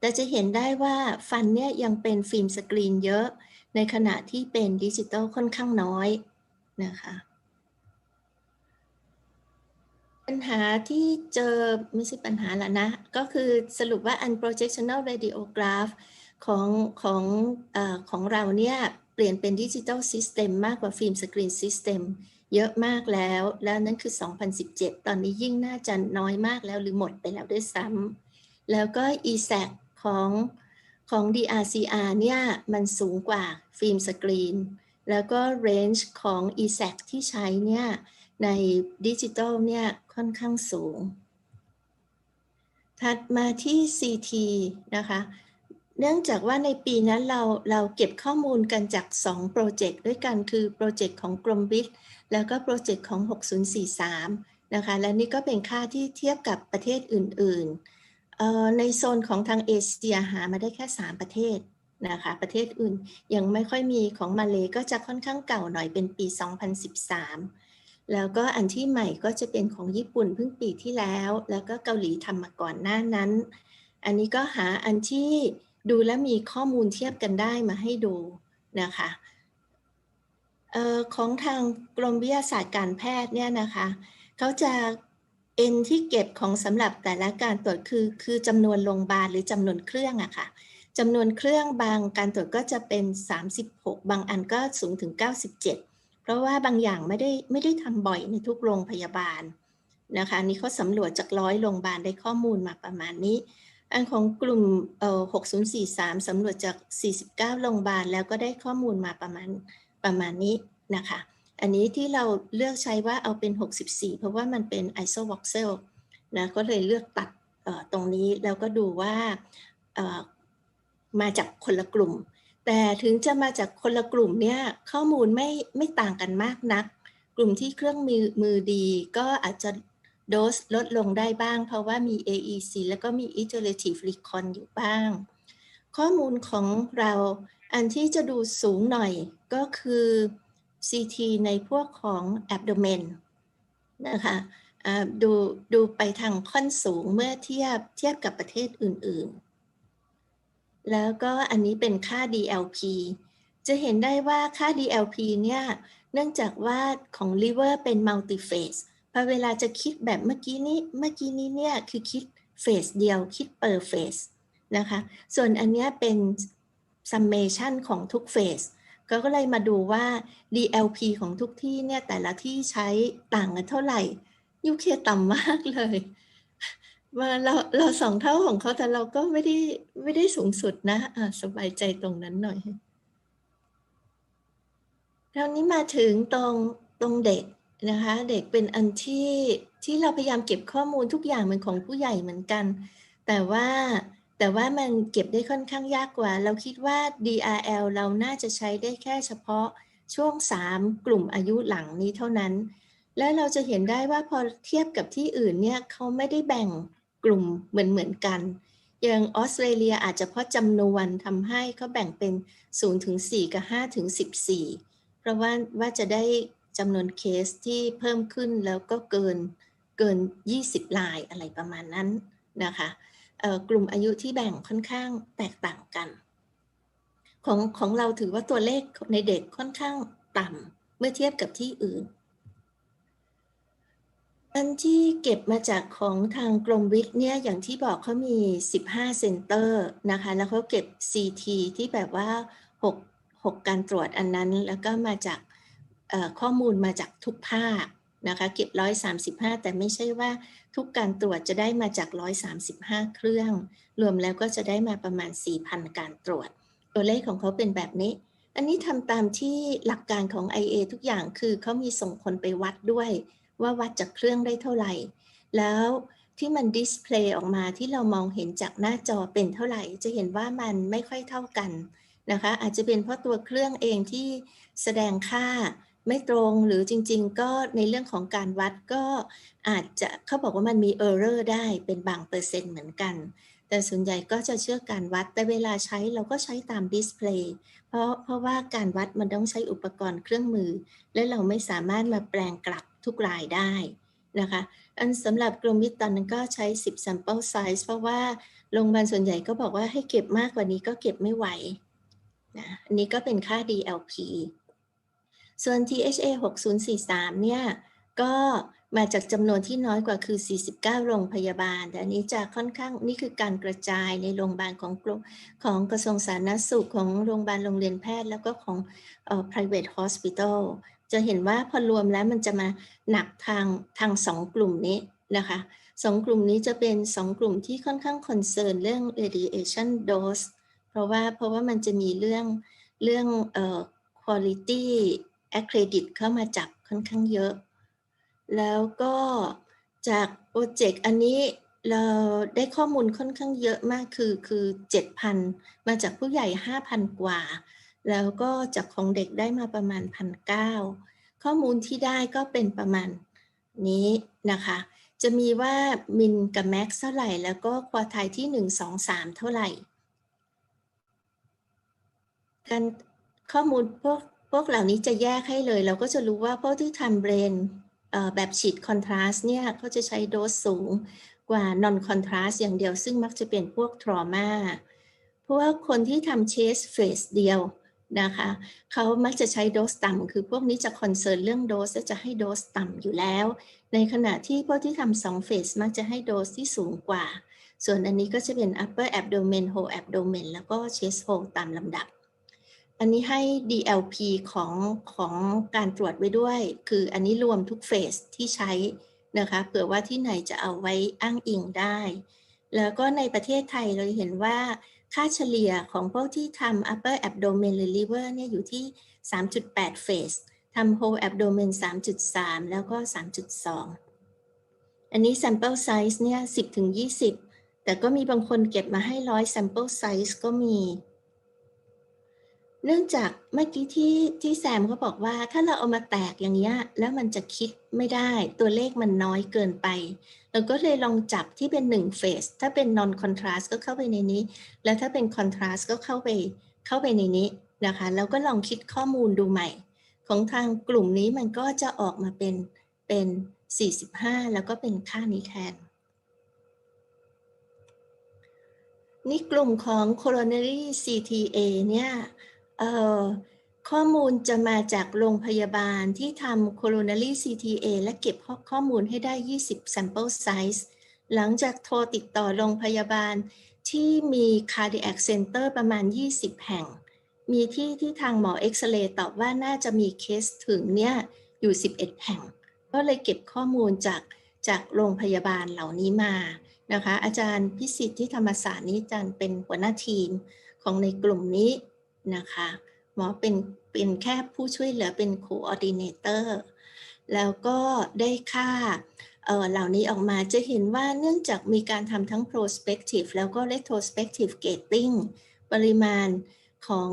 แต่จะเห็นได้ว่าฟันเนี่ยยังเป็นฟิล์มสกรีนเยอะในขณะที่เป็นดิจิตอลค่อนข้างน้อยนะคะปัญหาที่เจอไม่ใช่ปัญหาละนะก็คือสรุปว่า unprojectional radiograph ของเราเนี่ยเปลี่ยนเป็นดิจิตอลซิสเต็มมากกว่าฟิล์มสกรีนซิสเต็มเยอะมากแล้วนั่นคือ2017ตอนนี้ยิ่งน่าจะน้อยมากแล้วหรือหมดไปแล้วด้วยซ้ำแล้วก็ ESAC ของ DRCR เนี่ยมันสูงกว่าฟิล์มสกรีนแล้วก็ range ของ ESAC ที่ใช้เนี่ยในดิจิตอลเนี่ยค่อนข้างสูงถัดมาที่ CT นะคะ เนื่องจากว่าในปีนั้นเราเก็บข้อมูลกันจาก2โปรเจกต์ด้วยกันคือโปรเจกต์ของกรมวิทย์แล้วก็โปรเจกต์ของ6043นะคะและนี่ก็เป็นค่าที่เทียบกับประเทศอื่นๆในโซนของทางเอเชียหามาได้แค่3ประเทศนะคะประเทศอื่นยังไม่ค่อยมีของมาเลก็จะค่อนข้างเก่าหน่อยเป็นปี2013แล้วก็อันที่ใหม่ก็จะเป็นของญี่ปุ่นเพิ่งปีที่แล้วแล้วก็เกาหลีทำมาก่อนหน้านั้นอันนี้ก็หาอันที่ดูและมีข้อมูลเทียบกันได้มาให้ดูนะคะของทางกรมวิทยาศาสตร์การแพทย์เนี่ยนะคะเขาจะที่เก็บของสำหรับแต่ละการตรวจคือจำนวนโรงพยาบาลหรือจำนวนเครื่องอะค่ะจำนวนเครื่องบางการตรวจก็จะเป็น36บางอันก็สูงถึง97เพราะว่าบางอย่างไม่ได้ทำบ่อยในทุกโรงพยาบาลนะคะนี่เขาสำรวจจาก100โรงพยาบาลได้ข้อมูลมาประมาณนี้อันของกลุ่ม6043สำรวจจาก49โรงพยาบาลแล้วก็ได้ข้อมูลมาประมาณนี้นะคะอันนี้ที่เราเลือกใช้ว่าเอาเป็น64เพราะว่ามันเป็น isovoxel นะก็เลยเลือกตัดตรงนี้แล้วก็ดูว่ามาจากคนละกลุ่มแต่ถึงจะมาจากคนละกลุ่มเนี่ยข้อมูลไม่ต่างกันมากนักกลุ่มที่เครื่องมือดีก็อาจจะโดสลดลงได้บ้างเพราะว่ามี AEC แล้วก็มี iterative recon อยู่บ้างข้อมูลของเราอันที่จะดูสูงหน่อยก็คือ CT ในพวกของ abdomen นะคะดูไปทางค่อนสูงเมื่อเทียบกับประเทศอื่นๆแล้วก็อันนี้เป็นค่า DLP จะเห็นได้ว่าค่า DLP เนี่ยเนื่องจากว่าของ liver เป็น multi-phase พอเวลาจะคิดแบบเมื่อกี้นี้เนี่ยคือคิดเฟสเดียวคิด per phase นะคะส่วนอันนี้เป็น summation ของทุกเฟสก็เลยมาดูว่า DLP ของทุกที่เนี่ยแต่ละที่ใช้ต่างกันเท่าไหร่ยูเคต่ำมากเลยมาเรา2 เท่าของเขาแต่เราก็ไม่ได้สูงสุดนะสบายใจตรงนั้นหน่อยคราวนี้มาถึงตรงเด็กนะคะเด็กเป็นอันที่เราพยายามเก็บข้อมูลทุกอย่างเหมือนของผู้ใหญ่เหมือนกันแต่ว่ามันเก็บได้ค่อนข้างยากกว่าเราคิดว่า DRL เราน่าจะใช้ได้แค่เฉพาะช่วง3กลุ่มอายุหลังนี้เท่านั้นและเราจะเห็นได้ว่าพอเทียบกับที่อื่นเนี่ยเขาไม่ได้แบ่งกลุ่มเหมือนกันอย่างออสเตรเลียอาจจะเพราะจำนวนทำให้เขาแบ่งเป็น0 ถึง 4กับ5 ถึง 14เพราะว่าจะได้จำนวนเคสที่เพิ่มขึ้นแล้วก็เกิน20รายอะไรประมาณนั้นนะคะกลุ่มอายุที่แบ่งค่อนข้างแตกต่างกันของเราถือว่าตัวเลขในเด็กค่อนข้างต่ำเมื่อเทียบกับที่อื่นอันที่เก็บมาจากของทางกรมวิทย์เนี่ยอย่างที่บอกเขามี15เซ็นเตอร์นะคะแล้วเขาเก็บ CT ที่แบบว่า6การตรวจอันนั้นแล้วก็มาจากข้อมูลมาจากทุกภาคนะคะเก็บ135แต่ไม่ใช่ว่าทุกการตรวจจะได้มาจาก135เครื่องรวมแล้วก็จะได้มาประมาณ 4,000 การตรวจตัวเลขของเขาเป็นแบบนี้อันนี้ทำตามที่หลักการของ IAEA ทุกอย่างคือเขามีส่งคนไปวัดด้วยว่าวัดจากเครื่องได้เท่าไหร่แล้วที่มันดิสเพลย์ออกมาที่เรามองเห็นจากหน้าจอเป็นเท่าไหร่จะเห็นว่ามันไม่ค่อยเท่ากันนะคะอาจจะเป็นเพราะตัวเครื่องเองที่แสดงค่าไม่ตรงหรือจริงๆก็ในเรื่องของการวัดก็อาจจะเขาบอกว่ามันมี error ได้เป็นบางเปอร์เซ็นต์เหมือนกันแต่ส่วนใหญ่ก็จะเชื่อการวัดแต่เวลาใช้เราก็ใช้ตามดิสเพลย์เพราะว่าการวัดมันต้องใช้อุปกรณ์เครื่องมือและเราไม่สามารถมาแปลงกลับทุกรายได้นะคะอันสำหรับกรมวิทย์ตอนนั้นก็ใช้10 sample size เพราะว่าโรงพยาบาลส่วนใหญ่ก็บอกว่าให้เก็บมากกว่านี้ก็เก็บไม่ไหวนะอันนี้ก็เป็นค่า DLP ส่วน THA 6043เนี่ยก็มาจากจำนวนที่น้อยกว่าคือ49โรงพยาบาลแต่อันนี้จะค่อนข้างนี่คือการกระจายในโรงพยาบาลของกระทรวงสาธารณสุขของโรงพยาบาลโรงเรียนแพทย์แล้วก็ของprivate hospital จะเห็นว่าพอรวมแล้วมันจะมาหนักทาง2กลุ่มนี้นะคะ2กลุ่มนี้จะเป็น2กลุ่มที่ค่อนข้างคอนเซิร์นเรื่อง radiation dose เพราะว่ามันจะมีเรื่องquality accredit เข้ามาจับค่อนข้างเยอะแล้วก็จากโปรเจกต์อันนี้ เราได้ข้อมูลค่อนข้างเยอะมากคือ 7,000 มาจากผู้ใหญ่ 5,000 กว่าแล้วก็จากของเด็กได้มาประมาณ 1,900 ข้อมูลที่ได้ก็เป็นประมาณนี้นะคะจะมีว่ามินกับแม็กซ์เท่าไหร่แล้วก็ควอไทล์ที่1 2 3เท่าไหร่การข้อมูลพวกเหล่านี้จะแยกให้เลยเราก็จะรู้ว่าพวกที่ทำเบรนแบบฉีดคอนทราสต์เนี่ยเขาจะใช้โดสสูงกว่านอนคอนทราสต์อย่างเดียวซึ่งมักจะเป็นพวกทรมาเพราะว่าคนที่ทำเชสเฟสเดียวนะคะเขามักจะใช้โดสต่ำคือพวกนี้จะคอนเซิร์นเรื่องโดสและจะให้โดสต่ำอยู่แล้วในขณะที่พวกที่ทำ2เฟสมักจะให้โดสที่สูงกว่าส่วนอันนี้ก็จะเป็น upper abdomen whole abdomen แล้วก็ chest whole ตามลำดับอันนี้ให้ DLP ของการตรวจไว้ด้วยคืออันนี้รวมทุกเฟสที่ใช้นะคะเผื่อว่าที่ไหนจะเอาไว้อ้างอิงได้แล้วก็ในประเทศไทยเราเห็นว่าค่าเฉลี่ยของพวกที่ทำ upper abdomen หรือ liver เนี่ยอยู่ที่ 3.8 เฟสทำ whole abdomen 3.3 แล้วก็ 3.2 อันนี้ sample size เนี่ย 10-20 แต่ก็มีบางคนเก็บมาให้100 sample size ก็มีเนื่องจากเมื่อกี้ที่แซมเขาบอกว่าถ้าเราเอามาแตกอย่างเงี้ยแล้วมันจะคิดไม่ได้ตัวเลขมันน้อยเกินไปเราก็เลยลองจับที่เป็น1เฟสถ้าเป็น non contrast ก็เข้าไปในนี้แล้วถ้าเป็น contrast ก็เข้าไปในนี้นะคะแล้วก็ลองคิดข้อมูลดูใหม่ของทางกลุ่มนี้มันก็จะออกมาเป็น45แล้วก็เป็นค่านี้แทนนี่กลุ่มของ coronary CTA เนี่ยข้อมูลจะมาจากโรงพยาบาลที่ทำ coronary CTA และเก็บข้อมูลให้ได้20 sample size หลังจากโทรติดต่อโรงพยาบาลที่มี cardiac center ประมาณ20แห่งมีที่ทางหมอเอ็กซเรย์ตอบว่าน่าจะมีเคสถึงเนี่ยอยู่11แห่งก็เลยเก็บข้อมูลจากโรงพยาบาลเหล่านี้มานะคะอาจารย์พิสิทธิ์ที่ธรรมศาสตร์นี้อาจารย์เป็นหัวหน้าทีมของในกลุ่มนี้นะคะหมอเป็นแค่ผู้ช่วยเหลือเป็น coordinator แล้วก็ได้ค่าเหล่านี้ออกมาจะเห็นว่าเนื่องจากมีการทำทั้ง prospective แล้วก็ retrospective gating ปริมาณของ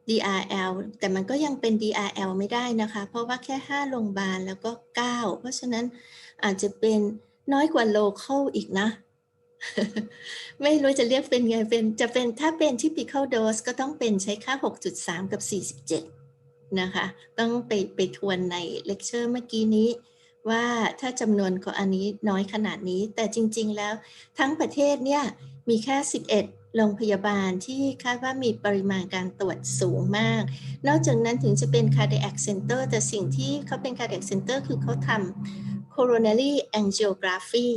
DRL แต่มันก็ยังเป็น DRL ไม่ได้นะคะเพราะว่าแค่5โรงพยาบาลแล้วก็9เพราะฉะนั้นอาจจะเป็นน้อยกว่า local อีกนะ ไม่รู้จะเรียกเป็นไงจะเป็นถ้าเป็น typical dose ก็ต้องเป็นใช้ค่า 6.3 กับ 47 นะคะต้องไปทวนในเลคเชอร์เมื่อกี้นี้ว่าถ้าจำนวนของอันนี้น้อยขนาดนี้แต่จริงๆแล้วทั้งประเทศเนี่ยมีแค่11โรงพยาบาลที่คาดว่ามีปริมาณการตรวจสูงมากนอกจากนั้นถึงจะเป็น cardiac center แต่สิ่งที่เขาเป็น cardiac center คือเขาทำ coronary angiography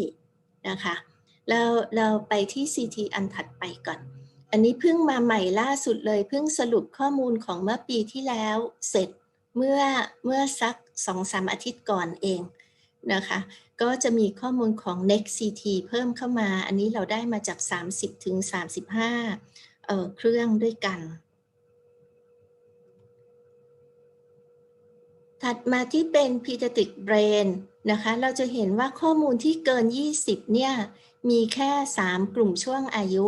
นะคะเราไปที่ CT อันถัดไปก่อนอันนี้เพิ่งมาใหม่ล่าสุดเลยเพิ่งสรุปข้อมูลของเมื่อปีที่แล้วเสร็จเมื่อสัก 2-3 อาทิตย์ก่อนเองนะคะก็จะมีข้อมูลของ Next CT เพิ่มเข้ามาอันนี้เราได้มาจาก 30-35 เครื่องด้วยกันถัดมาที่เป็น Pediatric Brain นะคะเราจะเห็นว่าข้อมูลที่เกิน20เนี่ยมีแค่3กลุ่มช่วงอายุ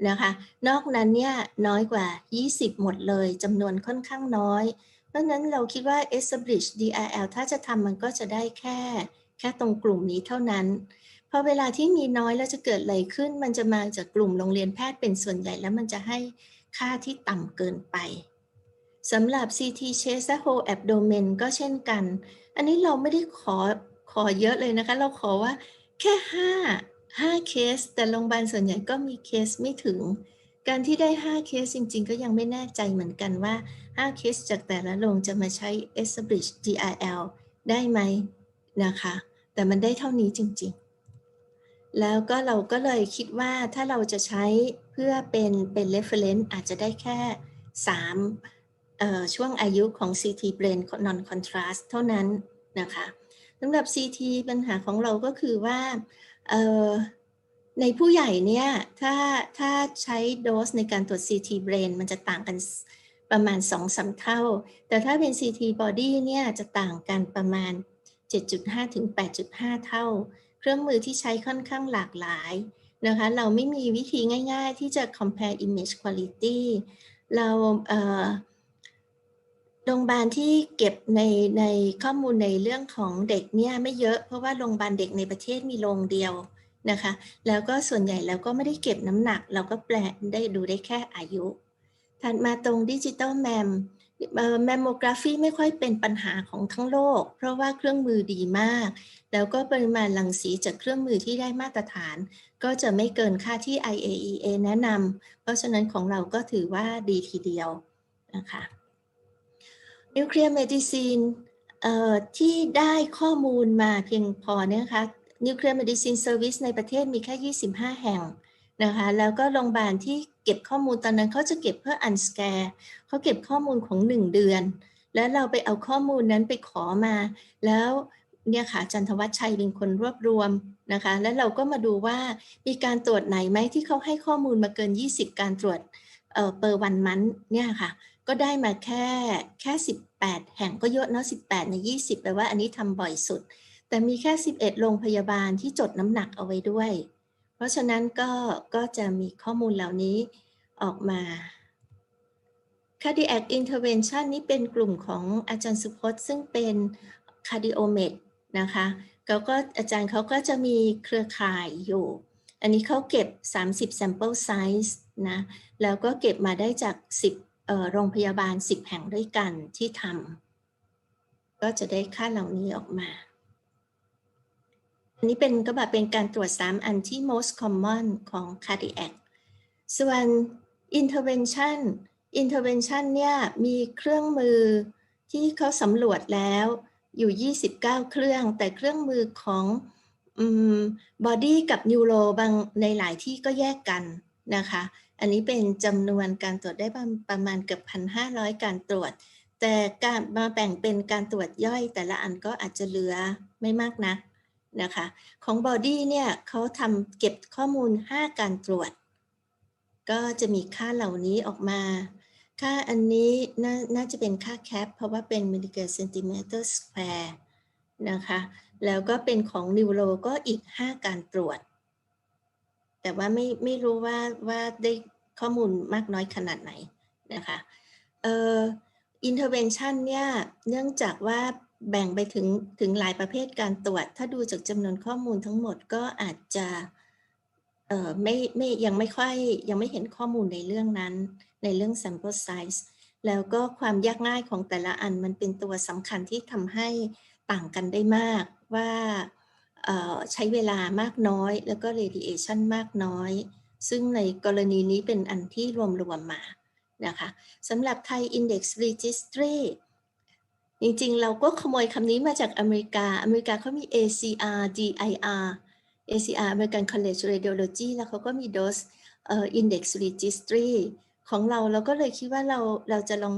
นะคะนอกนั้นเนี่ยน้อยกว่า20หมดเลยจำนวนค่อนข้างน้อยเพราะฉะนั้นเราคิดว่า establish DRL ถ้าจะทำมันก็จะได้แค่ตรงกลุ่มนี้เท่านั้นพอเวลาที่มีน้อยแล้วจะเกิดอะไรขึ้นมันจะมาจากกลุ่มโรงเรียนแพทย์เป็นส่วนใหญ่แล้วมันจะให้ค่าที่ต่ำเกินไปสำหรับ CT chest และ whole abdomen ก็เช่นกันอันนี้เราไม่ได้ขอเยอะเลยนะคะเราขอว่าแค่5เคสแต่โรงพยาบาลส่วนใหญ่ก็มีเคสไม่ถึงการที่ได้5เคสจริงๆก็ยังไม่แน่ใจเหมือนกันว่า5เคสจากแต่ละโรงจะมาใช้ establish DRL ได้ไหมนะคะแต่มันได้เท่านี้จริงๆแล้วก็เราก็เลยคิดว่าถ้าเราจะใช้เพื่อเป็น reference อาจจะได้แค่3ช่วงอายุของ CT brain non contrast เท่านั้นนะคะสำหรับ CT ปัญหาของเราก็คือว่าในผู้ใหญ่เนี่ยถ้าใช้โดสในการตรวจ CT brain มันจะต่างกันประมาณ 2-3 เท่าแต่ถ้าเป็น CT body เนี่ยจะต่างกันประมาณ 7.5 ถึง 8.5 เท่า เครื่องมือที่ใช้ค่อนข้างหลากหลายนะคะเราไม่มีวิธีง่ายๆที่จะ compare image quality เราโรงพยาบาลที่เก็บในข้อมูลในเรื่องของเด็กเนี่ยไม่เยอะเพราะว่าโรงพยาบาลเด็กในประเทศมีโรงเดียวนะคะแล้วก็ส่วนใหญ่แล้วก็ไม่ได้เก็บน้ำหนักเราก็แปลได้ดูได้แค่อายุถัดมาตรงดิจิตอลแมมโมกราฟีไม่ค่อยเป็นปัญหาของทั้งโลกเพราะว่าเครื่องมือดีมากแล้วก็ปริมาณรังสีจากเครื่องมือที่ได้มาตรฐานก็จะไม่เกินค่าที่ IAEA แนะนำเพราะฉะนั้นของเราก็ถือว่าดีทีเดียวนะคะนิวเคลียร์เมดิซินที่ได้ข้อมูลมาเพียงพอเนี่ยนะคะนิวเคลียร์เมดิซินเซอร์วิสในประเทศมีแค่25แห่งนะคะแล้วก็โรงพยาบาลที่เก็บข้อมูลตอนนั้นเขาจะเก็บเพื่ออันสแกร์เขาเก็บข้อมูลของ1เดือนแล้วเราไปเอาข้อมูลนั้นไปขอมาแล้วเนี่ยค่ะจันทวัชชัยเป็นคนรวบรวมนะคะแล้วเราก็มาดูว่ามีการตรวจไหนไหมที่เขาให้ข้อมูลมาเกิน20การตรวจper 1 monthเนี่ยค่ะก็ได้มาแค่18แห่งก็เยอะเนาะ18ใน20แปลว่าอันนี้ทำบ่อยสุดแต่มีแค่11โรงพยาบาลที่จดน้ำหนักเอาไว้ด้วยเพราะฉะนั้นก็จะมีข้อมูลเหล่านี้ออกมา Cardiac Intervention นี่เป็นกลุ่มของอาจารย์สุพจน์ซึ่งเป็น Cardiomed นะคะแล้วก็อาจารย์เขาก็จะมีเครือข่ายอยู่อันนี้เขาเก็บ30 sample size นะแล้วก็เก็บมาได้จาก10โรงพยาบาล10แห่งด้วยกันที่ทำก็จะได้ค่าเหล่านี้ออกมาอันนี้ก็แบบเป็นการตรวจ3อันที่ most common ของ cardiac ส่วน intervention เนี่ยมีเครื่องมือที่เขาสำรวจแล้วอยู่29เครื่องแต่เครื่องมือของbody กับ neuro บางในหลายที่ก็แยกกันนะคะอันนี้เป็นจำนวนการตรวจได้ประมาณเกือบ 1,500 การตรวจแต่การมาแบ่งเป็นการตรวจย่อยแต่ละอันก็อาจจะเหลือไม่มากนักนะคะของ body เนี่ยเขาเก็บข้อมูล5การตรวจก็จะมีค่าเหล่านี้ออกมาค่าอันนี้น่าจะเป็นค่าแคปเพราะว่าเป็นมิลลิกรัมเซนติเมตรสแควร์นะคะแล้วก็เป็นของนิวโรก็อีก5การตรวจแต่ว่าไม่รู้ว่าได้ข้อมูลมากน้อยขนาดไหนนะคะintervention เนี่ยเนื่องจากว่าแบ่งไปถึงหลายประเภทการตรวจถ้าดูจากจำนวนข้อมูลทั้งหมดก็อาจจะยังไม่เห็นข้อมูลในเรื่องนั้นในเรื่อง sample size แล้วก็ความยากง่ายของแต่ละอันมันเป็นตัวสำคัญที่ทำให้ต่างกันได้มากว่าใช้เวลามากน้อยแล้วก็ radiation มากน้อยซึ่งในกรณีนี้เป็นอันที่รวมมานะคะสำหรับ Thai Index Registry จริงๆเราก็ขโมยคำนี้มาจากอเมริกาเขามี ACR DIR ACR American College Radiology แล้วเขาก็มี Dose Index Registry ของเราก็เลยคิดว่าเราจะลอง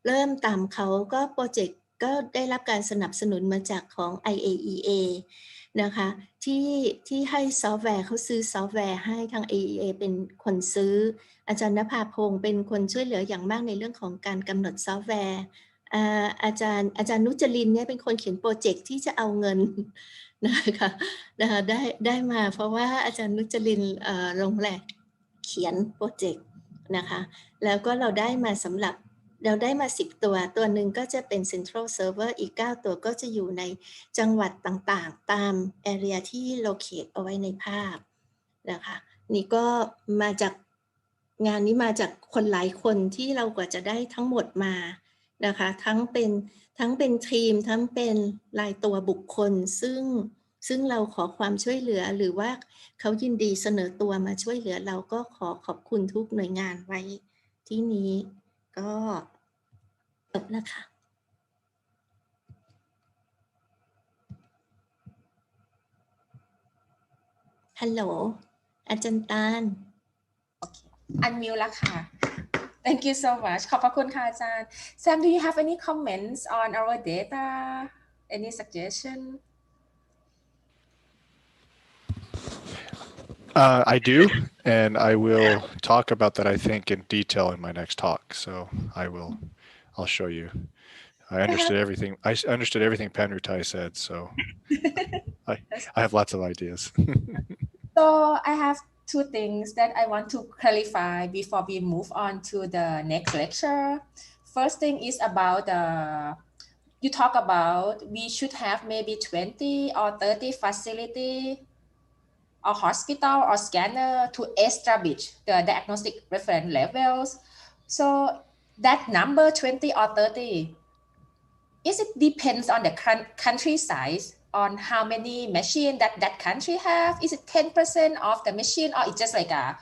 เริ่มตามเขาก็โปรเจกต์ก็ได้รับการสนับสนุนมาจากของ IAEA นะคะที่ให้ซอฟต์แวร์เขาซื้อซอฟต์แวร์ให้ทาง IAEA เป็นคนซื้ออาจารย์ณภาพงศ์เป็นคนช่วยเหลืออย่างมากในเรื่องของการกำหนดซอฟต์แวร์อาจารย์นุจรินเนี่ยเป็นคนเขียนโปรเจกต์ที่จะเอาเงินนะคะได้มาเพราะว่าอาจารย์นุจรินลงแรงเขียนโปรเจกต์นะคะแล้วก็เราได้มา10ตัวหนึ่งก็จะเป็น Central Server อีก9ตัวก็จะอยู่ในจังหวัดต่างๆตาม area ที่ locate เอาไว้ในภาพนะคะนี่ก็มาจากงานนี้มาจากคนหลายคนที่เรากว่าจะได้ทั้งหมดมานะคะทั้งเป็นทีมทั้งเป็นรายตัวบุคคลซึ่งเราขอความช่วยเหลือหรือว่าเขายินดีเสนอตัวมาช่วยเหลือเราก็ขอบคุณทุกหน่วยงานไว้ที่นี้ก็จบแล้วค่ะฮัลโหลอาจารย์ตาลอันมิวแล้วค่ะ Thank you so much ขอบพระคุณค่ะอาจารย์ Sam do you have any comments on our data any suggestion I do, and I will talk about that, I think, in detail in my next talk. So I'll show you. I understood everything Panrutai said, so I have lots of ideas. So I have two things that I want to clarify before we move on to the next lecture. First thing is about you talk about we should have maybe 20 or 30 facility or hospital or scanner to establish the diagnostic reference levels. So that number 20 or 30, is it depends on the country size, on how many machine that country have? Is it 10% of the machine, or it's just like a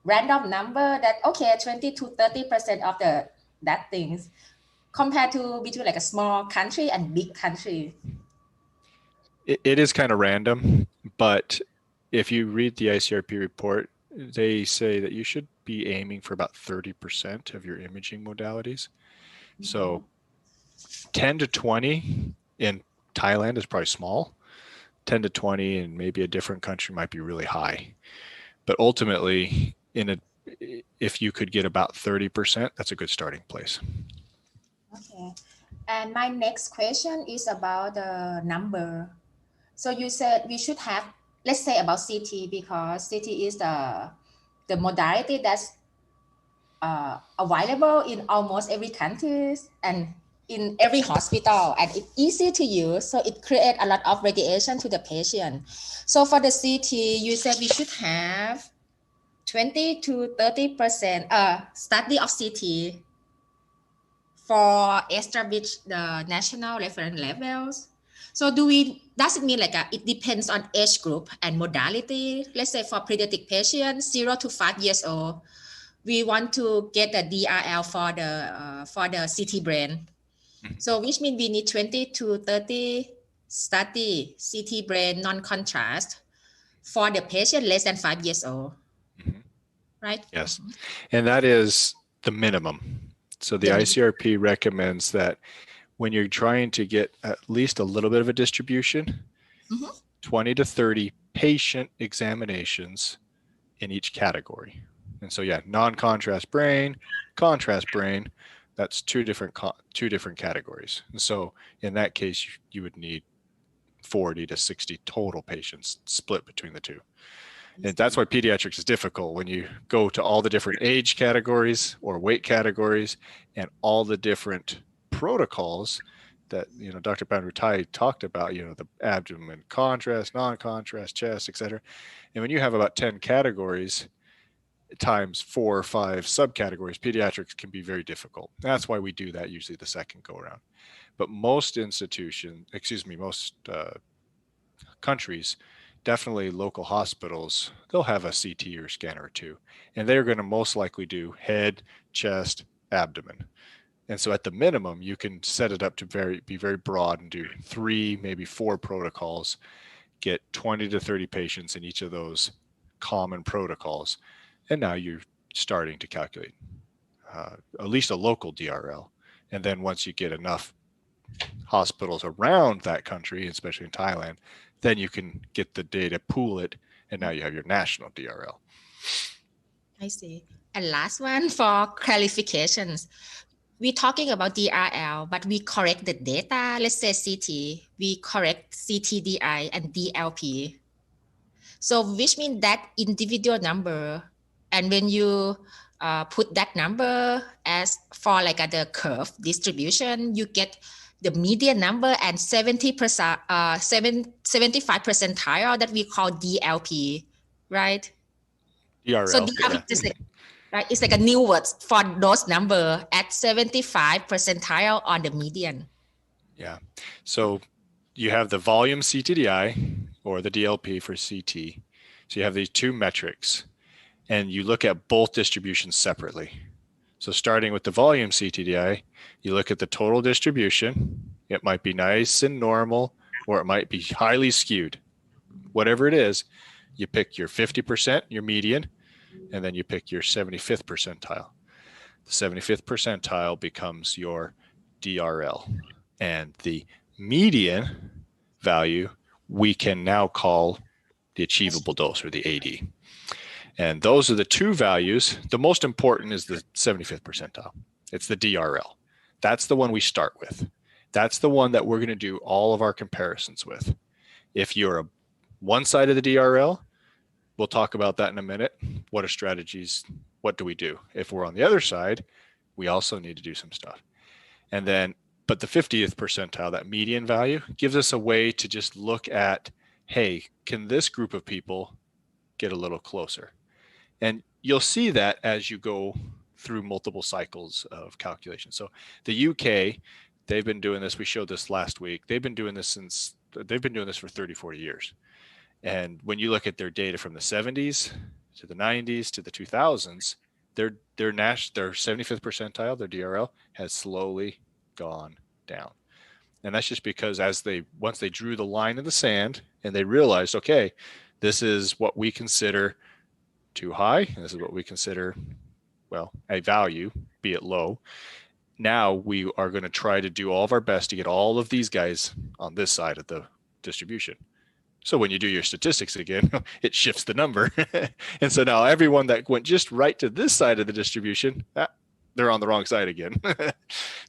random number that, okay, 20 to 30% of that things compared to between like a small country and big country? It is kind of random, but if you read the ICRP report, they say that you should be aiming for about 30% of your imaging modalities. So 10 to 20 in Thailand is probably small. 10 to 20 in maybe a different country might be really high. But ultimately, if you could get about 30%, that's a good starting place. Okay. And my next question is about the number. So you said we should have, let's say about CT, because CT is the modality that's available in almost every country and in every hospital, and it's easy to use, so it creates a lot of radiation to the patient. So for the CT, you said we should have 20 to 30% study of CT for establish the national reference levels. So does it mean like it depends on age group and modality? Let's say for pediatric patients 0 to 5 years old, we want to get the DRL for the CT brain. So which means we need 20 to 30 study CT brain non-contrast for the patient less than 5 years old, right? Yes, and that is the minimum. So the ICRP recommends that when you're trying to get at least a little bit of a distribution, 20 to 30 patient examinations in each category. And so, yeah, non-contrast brain, contrast brain, that's two different categories. And so in that case, you would need 40 to 60 total patients split between the two. And that's why pediatrics is difficult when you go to all the different age categories or weight categories and all the different protocols that, Dr. Panrutai talked about, the abdomen, contrast, non-contrast, chest, etc. And when you have about 10 categories times 4 or 5 subcategories, pediatrics can be very difficult. That's why we do that usually the second go around. But most countries, definitely local hospitals, they'll have a CT or scanner or two, and they're going to most likely do head, chest, abdomen. And so at the minimum, you can set it up to be very broad and do 3, maybe 4 protocols, get 20 to 30 patients in each of those common protocols. And now you're starting to calculate at least a local DRL. And then once you get enough hospitals around that country, especially in Thailand, then you can get the data, pool it, and now you have your national DRL. I see. And last one for clarifications. We're talking about DRL, but we correct the data. Let's say CT, we correct CTDI and DLP. So which means that individual number, and when you put that number as for like the curve distribution, you get the median number and 75 percentile that we call DLP, right? DRL. So DLP is right? It's like a new word for those number at 75 percentile on the median. Yeah. So you have the volume CTDI or the DLP for CT. So you have these two metrics, and you look at both distributions separately. So starting with the volume CTDI, you look at the total distribution. It might be nice and normal, or it might be highly skewed. Whatever it is, you pick your 50%, your median, and then you pick your 75th percentile. The 75th percentile becomes your DRL. And the median value we can now call the achievable dose, or the AD. And those are the two values. The most important is the 75th percentile. It's the DRL. That's the one we start with. That's the one that we're going to do all of our comparisons with. If you're one side of the DRL, we'll talk about that in a minute. What are strategies? What do we do? If we're on the other side, we also need to do some stuff. And then, but the 50th percentile, that median value, gives us a way to just look at, hey, can this group of people get a little closer? And you'll see that as you go through multiple cycles of calculation. So the UK, they've been doing this. We showed this last week. They've been doing this for 30, 40 years. And when you look at their data from the 70s to the 90s to the 2000s, their 75th percentile, their DRL, has slowly gone down. And that's just because once they drew the line in the sand and they realized, okay, this is what we consider too high, and this is what we consider, well, a value, be it low. Now we are going to try to do all of our best to get all of these guys on this side of the distribution. So when you do your statistics again, it shifts the number. And so now everyone that went just right to this side of the distribution, they're on the wrong side again.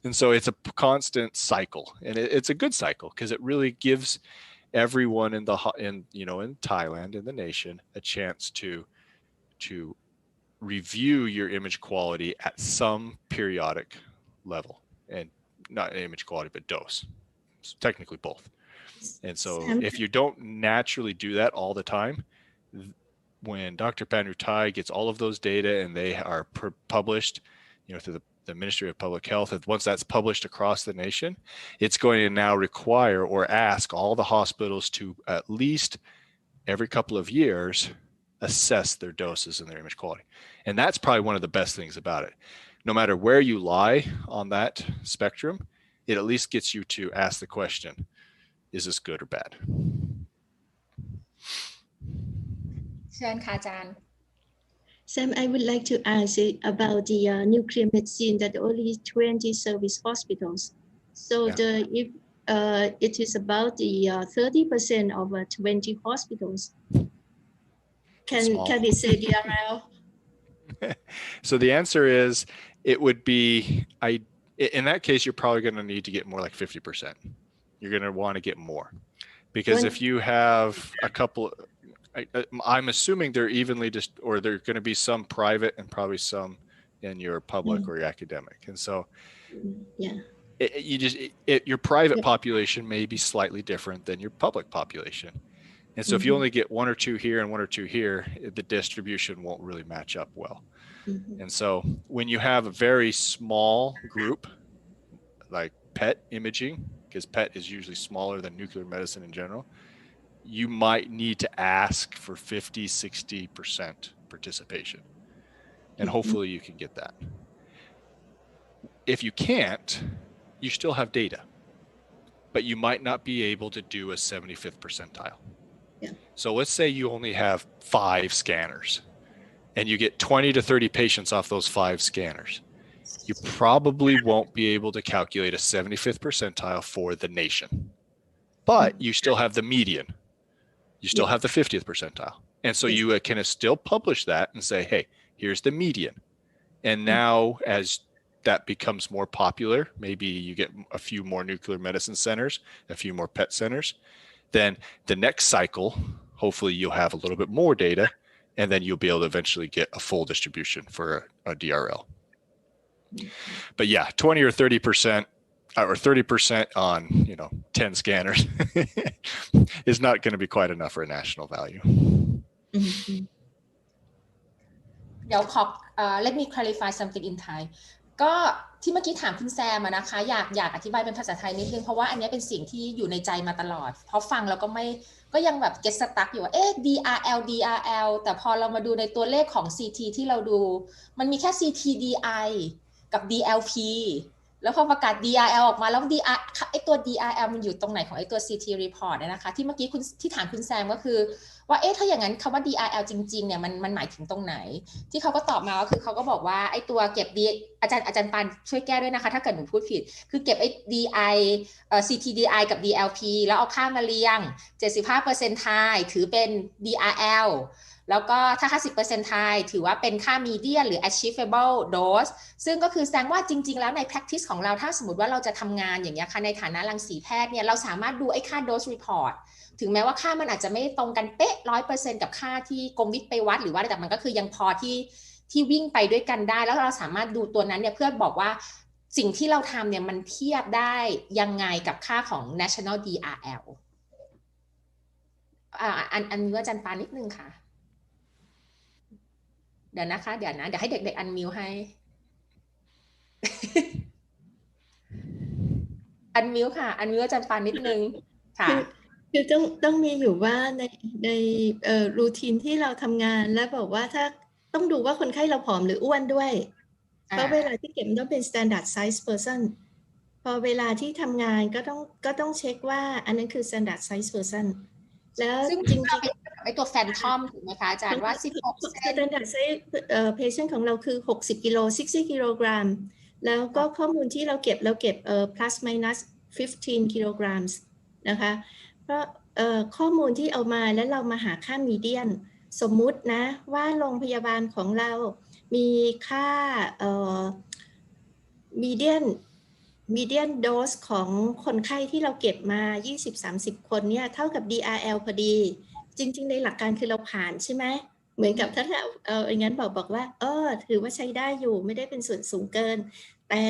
And so it's a constant cycle, and it's a good cycle because it really gives everyone in Thailand, in the nation, a chance to review your image quality at some periodic level, and not image quality, but dose. So technically both. And so if you don't naturally do that all the time, when Dr. Panutai gets all of those data and they are published, through the Ministry of Public Health, and once that's published across the nation, it's going to now require or ask all the hospitals to at least every couple of years assess their doses and their image quality. And that's probably one of the best things about it. No matter where you lie on that spectrum, it at least gets you to ask the question, is this good or bad? เชิญค่ะอาจารย์ Sam, I would like to ask about the nuclear medicine that only 20 service hospitals. So if it is about the 30% of 20 hospitals, can we say DRL? So the answer is, it would be, in that case, you're probably going to need to get more like 50%. You're going to want to get more, because if you have a couple, I'm assuming they're evenly or they're going to be some private and probably some in your public or your academic. And so your private population may be slightly different than your public population. And so if you only get one or two here and one or two here, the distribution won't really match up well. And so when you have a very small group like PET imaging, because PET is usually smaller than nuclear medicine in general, you might need to ask for 50, 60% participation. And hopefully you can get that. If you can't, you still have data, but you might not be able to do a 75th percentile. So let's say you only have 5 scanners and you get 20 to 30 patients off those 5 scanners. You probably won't be able to calculate a 75th percentile for the nation, but you still have the median. You still have the 50th percentile. And so you can still publish that and say, hey, here's the median. And now as that becomes more popular, maybe you get a few more nuclear medicine centers, a few more PET centers, then the next cycle, hopefully you'll have a little bit more data, and then you'll be able to eventually get a full distribution for a DRL. But yeah, 20 or 30%, or 30% on 10 scanners is not going to be quite enough for a national value. Let me clarify something in Thai. ก็ที่เมื่อกี้ถามคุณแซมนะคะอยากอธิบายเป็นภาษาไทยนิดนึงเพราะว่าอันนี้เป็นสิ่งที่อยู่ในใจมาตลอดเพราะฟังแล้วก็ยังแบบ get stuck อยู่ว่า DRL แต่พอเรามาดูในตัวเลขของ CT ที่เราดูมันมีแค่ CT-DI กับ DLP แล้วพอประกาศ DRL ออกมาแล้วไอตัว DRL มันอยู่ตรงไหนของไอตัว CT report นะคะที่เมื่อกี้ที่ถามคุณแซมก็คือว่าถ้าอย่างนั้นคำว่า DRL จริงๆเนี่ยมันหมายถึงตรงไหนที่เขาก็ตอบมาก็คือเขาก็บอกว่าไอตัวเก็บ อาจารย์ปานช่วยแก้ด้วยนะคะถ้าเกิดหนูพูดผิดคือเก็บไอ DI CT-DI กับ DLP แล้วเอาค่ามาเรียง 75% ไทยถือเป็น DRL แล้วก็ถ้า 50% ไทยถือว่าเป็นค่า median หรือ achievable dose ซึ่งก็คือแสดงว่าจริงๆแล้วใน practice ของเราถ้าสมมติว่าเราจะทำงานอย่างเงี้ยค่ะในฐานะรังสีแพทย์เนี่ยเราสามารถดูไอ้ค่า dose report ถึงแม้ว่าค่ามันอาจจะไม่ตรงกันเป๊ะ 100% กับค่าที่กรมวิทย์ไปวัดหรือว่าแต่มันก็คือยังพอที่วิ่งไปด้วยกันได้แล้วเราสามารถดูตัวนั้นเนี่ยเพื่อบอกว่าสิ่งที่เราทำเนี่ยมันเทียบได้ยังไงกับค่าของ national DRL อันนี้ว่าจันปานิดนึงค่ะเดี๋ยวนะคะเดี๋ยวให้เด็กๆอันมิวให้ อันมิวค่ะอันมิวว่าจันปานิดนึงค่ะคือต้องมีอยู่ว่าในรูทีนที่เราทำงานแล้วบอกว่าถ้าต้องดูว่าคนไข้เราผอมหรืออ้วนด้วยเพราะเวลาที่เก็บต้องเป็น standard size person พอเวลาที่ทำงานก็ต้องเช็คว่าอันนั้นคือ standard size person แล้วจริงๆไอตัวแฟนทอมถูกไหมคะอาจารย์ว่า16 standard size patient ของเราคือ60กิโล60กิโลกรัมแล้วก็ข้อมูลที่เราเก็บplus minus 15 กิโลกรัมนะคะเพราะข้อมูลที่เอามาแล้วเรามาหาค่ามีเดียนสมมุตินะว่าโรงพยาบาลของเรามีค่ามีเดียนโดสของคนไข้ที่เราเก็บมา 20-30 คนเนี่ยเท่ากับ DRL พอดีจริงๆในหลักการคือเราผ่านใช่ไหมเหมือนกับถ้าอย่างนั้นบอกว่าถือว่าใช้ได้อยู่ไม่ได้เป็นส่วนสูงเกินแต่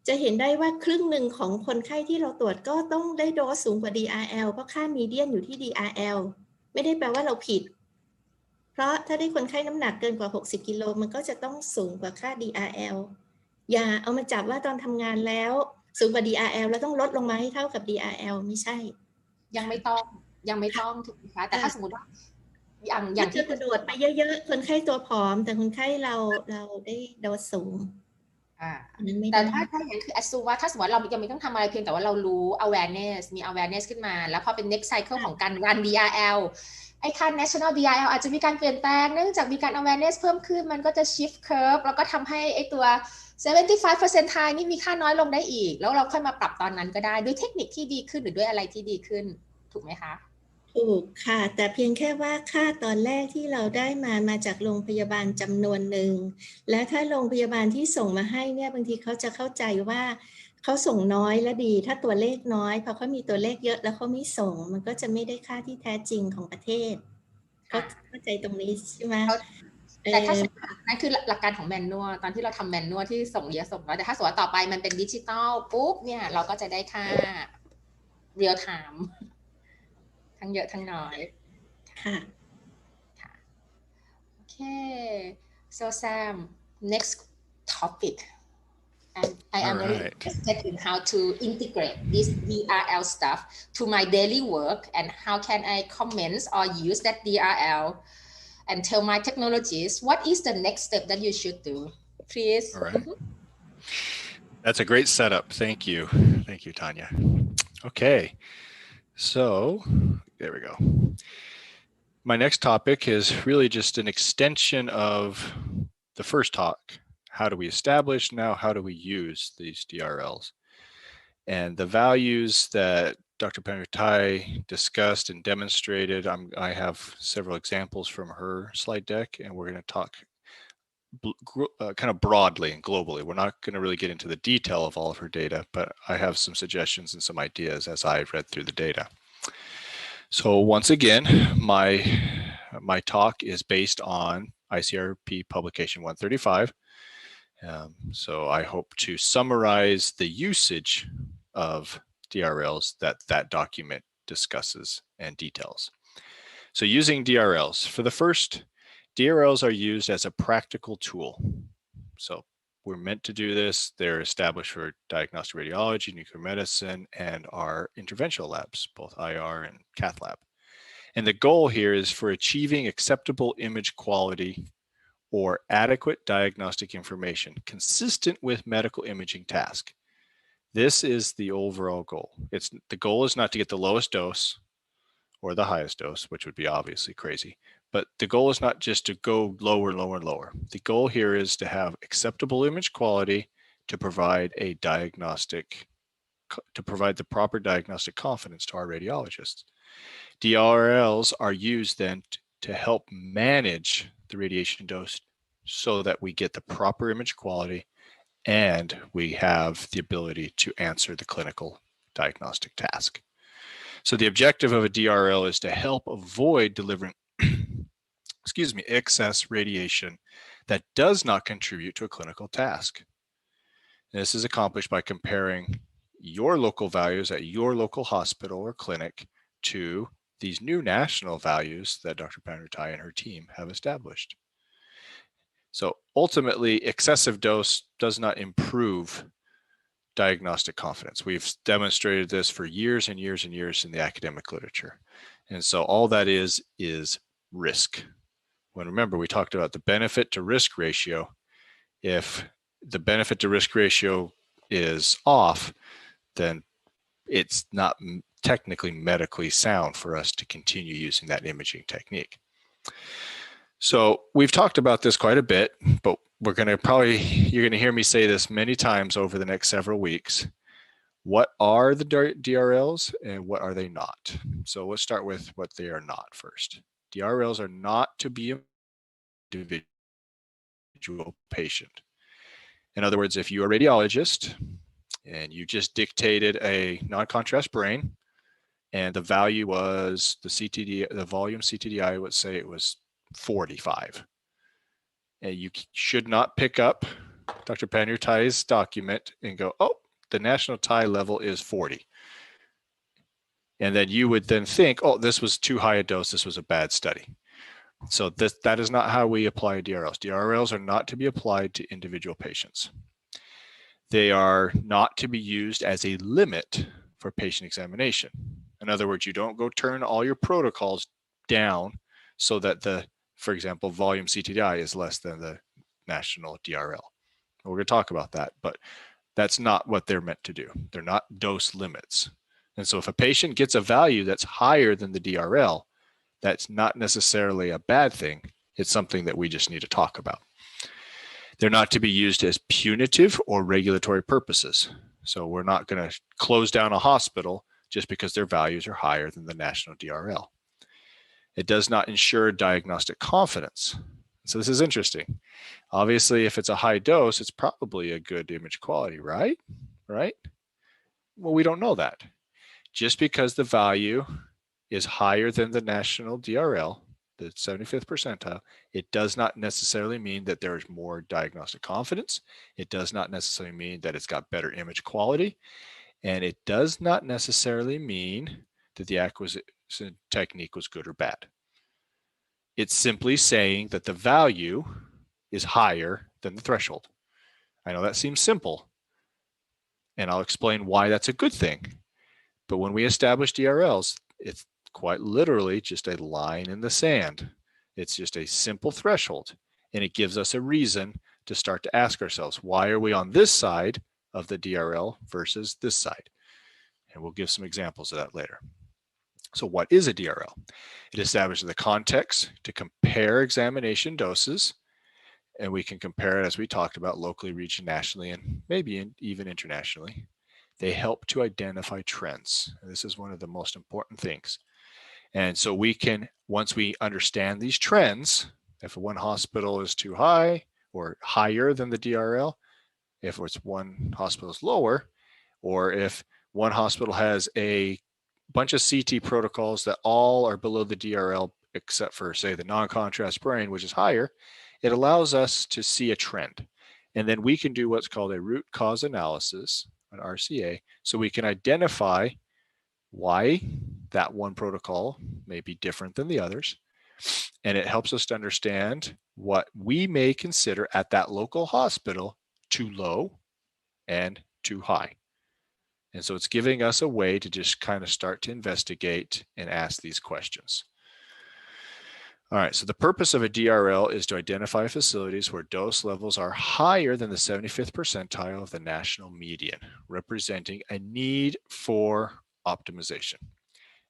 จะเห็นได้ว่าครึ่งหนึ่งของคนไข้ที่เราตรวจก็ต้องได้โดสสูงกว่า DRL เพราะค่ามีเดียนอยู่ที่ DRL ไม่ได้แปลว่าเราผิดเพราะถ้าได้คนไข้น้ำหนักเกินกว่า60กิโลมันก็จะต้องสูงกว่าค่า DRL อย่าเอามาจับว่าตอนทำงานแล้วสูงกว่า DRL แล้วต้องลดลงมาให้เท่ากับ DRL ไม่ใช่ยังไม่ต้องถูกไหมคะแต่ถ้าสมมติว่าอย่างที่กระโดดไปเยอะๆคนไข้ตัวผอมแต่คนไข้เราได้โดสสูงแต่ถ้าอย่างนั้นคือ assume ว่าถ้าสมมติเรายังไม่ต้องทำอะไรเพียงแต่ว่าเรารู้ awareness มี awareness ขึ้นมาแล้วพอเป็น next cycle ของการ run DRL ไอ้ค่า national DRL อาจจะมีการเปลี่ยนแปลงเนื่องจากมีการ awareness เพิ่มขึ้นมันก็จะ shift curve แล้วก็ทำให้ไอ้ตัว 75% ไทยนี่มีค่าน้อยลงได้อีกแล้วเราค่อยมาปรับตอนนั้นก็ได้ด้วยเทคนิคที่ดีขึ้นหรือด้วยอะไรที่ดีขึ้นถูกไหมคะถูกค่ะแต่เพียงแค่ว่าค่าตอนแรกที่เราได้มาจากโรงพยาบาลจำนวนหนึ่งและถ้าโรงพยาบาลที่ส่งมาให้เนี่ยบางทีเขาจะเข้าใจว่าเขาส่งน้อยและดีถ้าตัวเลขน้อยพอเขามีตัวเลขเยอะแล้วเขาไม่ส่งมันก็จะไม่ได้ค่าที่แท้จริงของประเทศเขาเข้าใจตรงนี้ใช่ไหมแต่ถ้านั่นคือหลักการของแมนนวลตอนที่เราทำแมนนวลที่ส่งเยอะส่งน้อยแต่ถ้าสมมติต่อไปมันเป็นดิจิตอลปุ๊บเนี่ยเราก็จะได้ค่าเรียลไทม์ทั้งเยอะทั้งน้อยค่ะ Okay so Sam next topic and I am very interested in how to integrate this DRL stuff to my daily work and how can I comment or use that DRL and tell my technologists what is the next step that you should do please all right that's a great setup thank you Tanya okay so there we go my next topic is really just an extension of the first talk how do we establish now how do we use these DRLs and the values that Dr. Panuttai discussed and demonstrated. I have several examples from her slide deck, and we're going to talk kind of broadly and globally. We're not going to really get into the detail of all of her data, but I have some suggestions and some ideas as I've read through the data. So once again, my talk is based on ICRP publication 135. So I hope to summarize the usage of DRLs that document discusses and details. So using DRLs. For the first, DRLs are used as a practical tool. So we're meant to do this. They're established for diagnostic radiology, nuclear medicine, and our interventional labs, both IR and cath lab. And the goal here is for achieving acceptable image quality or adequate diagnostic information consistent with medical imaging task. This is the overall goal. The goal is not to get the lowest dose or the highest dose, which would be obviously crazy, but the goal is not just to go lower, lower, and lower. The goal here is to have acceptable image quality to provide the proper diagnostic confidence to our radiologists. DRLs are used then to help manage the radiation dose so that we get the proper image quality and we have the ability to answer the clinical diagnostic task. So the objective of a DRL is to help avoid delivering excess radiation that does not contribute to a clinical task. And this is accomplished by comparing your local values at your local hospital or clinic to these new national values that Dr. Panutai and her team have established. So ultimately, excessive dose does not improve diagnostic confidence. We've demonstrated this for years and years and years in the academic literature. And so all that is risk. When remember, we talked about the benefit to risk ratio. If the benefit to risk ratio is off, then it's not technically medically sound for us to continue using that imaging technique. So we've talked about this quite a bit, but you're going to hear me say this many times over the next several weeks. What are the DRLs and what are they not? So let's start with what they are not first. DRLs are not to be an individual patient. In other words, if you're a radiologist and you just dictated a non-contrast brain and the value was the volume CTDI, would say it was 45. And you should not pick up Dr. Panurtai's document and go, oh, the national Thai level is 40. And then you would then think, oh, this was too high a dose. This was a bad study. So that is not how we apply DRLs. DRLs are not to be applied to individual patients. They are not to be used as a limit for patient examination. In other words, you don't go turn all your protocols down so that for example, volume CTDI is less than the national DRL. We're going to talk about that, but that's not what they're meant to do. They're not dose limits. And so if a patient gets a value that's higher than the DRL, that's not necessarily a bad thing. It's something that we just need to talk about. They're not to be used as punitive or regulatory purposes. So we're not going to close down a hospital just because their values are higher than the national DRL. It does not ensure diagnostic confidence. So this is interesting. Obviously, if it's a high dose, it's probably a good image quality, right? Right? Well, we don't know that. Just because the value is higher than the national DRL, the 75th percentile, it does not necessarily mean that there is more diagnostic confidence. It does not necessarily mean that it's got better image quality. And it does not necessarily mean that the acquisition technique was good or bad. It's simply saying that the value is higher than the threshold. I know that seems simple, and I'll explain why that's a good thing. But when we establish DRLs, it's quite literally just a line in the sand. It's just a simple threshold, and it gives us a reason to start to ask ourselves, why are we on this side of the DRL versus this side? And we'll give some examples of that later. So what is a DRL? It establishes the context to compare examination doses, and we can compare it, as we talked about, locally, regionally, nationally, and maybe even internationally. They help to identify trends. This is one of the most important things. And so we can, once we understand these trends, if one hospital is too high or higher than the DRL, if it's one hospital is lower, or if one hospital has a bunch of CT protocols that all are below the DRL, except for, say, the non-contrast brain, which is higher, it allows us to see a trend. And then we can do what's called a root cause analysis, an RCA, so we can identify why that one protocol may be different than the others. And it helps us to understand what we may consider at that local hospital too low and too high. And so it's giving us a way to just kind of start to investigate and ask these questions. All right, so the purpose of a DRL is to identify facilities where dose levels are higher than the 75th percentile of the national median, representing a need for optimization.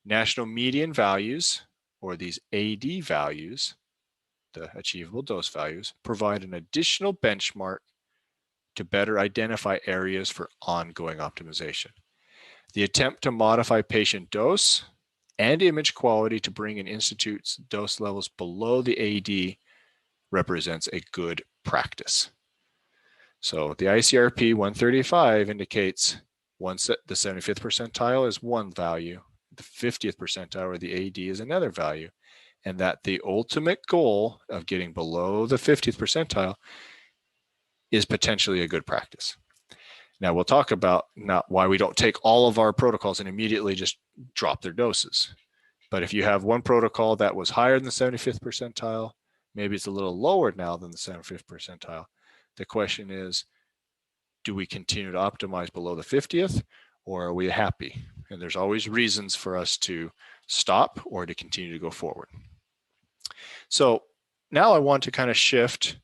National median values, or these AD values, the achievable dose values, provide an additional benchmark to better identify areas for ongoing optimization. The attempt to modify patient dose and image quality to bring an institute's dose levels below the AD represents a good practice. So the ICRP 135 indicates the 75th percentile is one value, the 50th percentile or the AD is another value, and that the ultimate goal of getting below the 50th percentile is potentially a good practice. Now we'll talk about not why we don't take all of our protocols and immediately just drop their doses. But if you have one protocol that was higher than the 75th percentile, maybe it's a little lower now than the 75th percentile. The question is, do we continue to optimize below the 50th, or are we happy? And there's always reasons for us to stop or to continue to go forward. So now I want to kind of shift.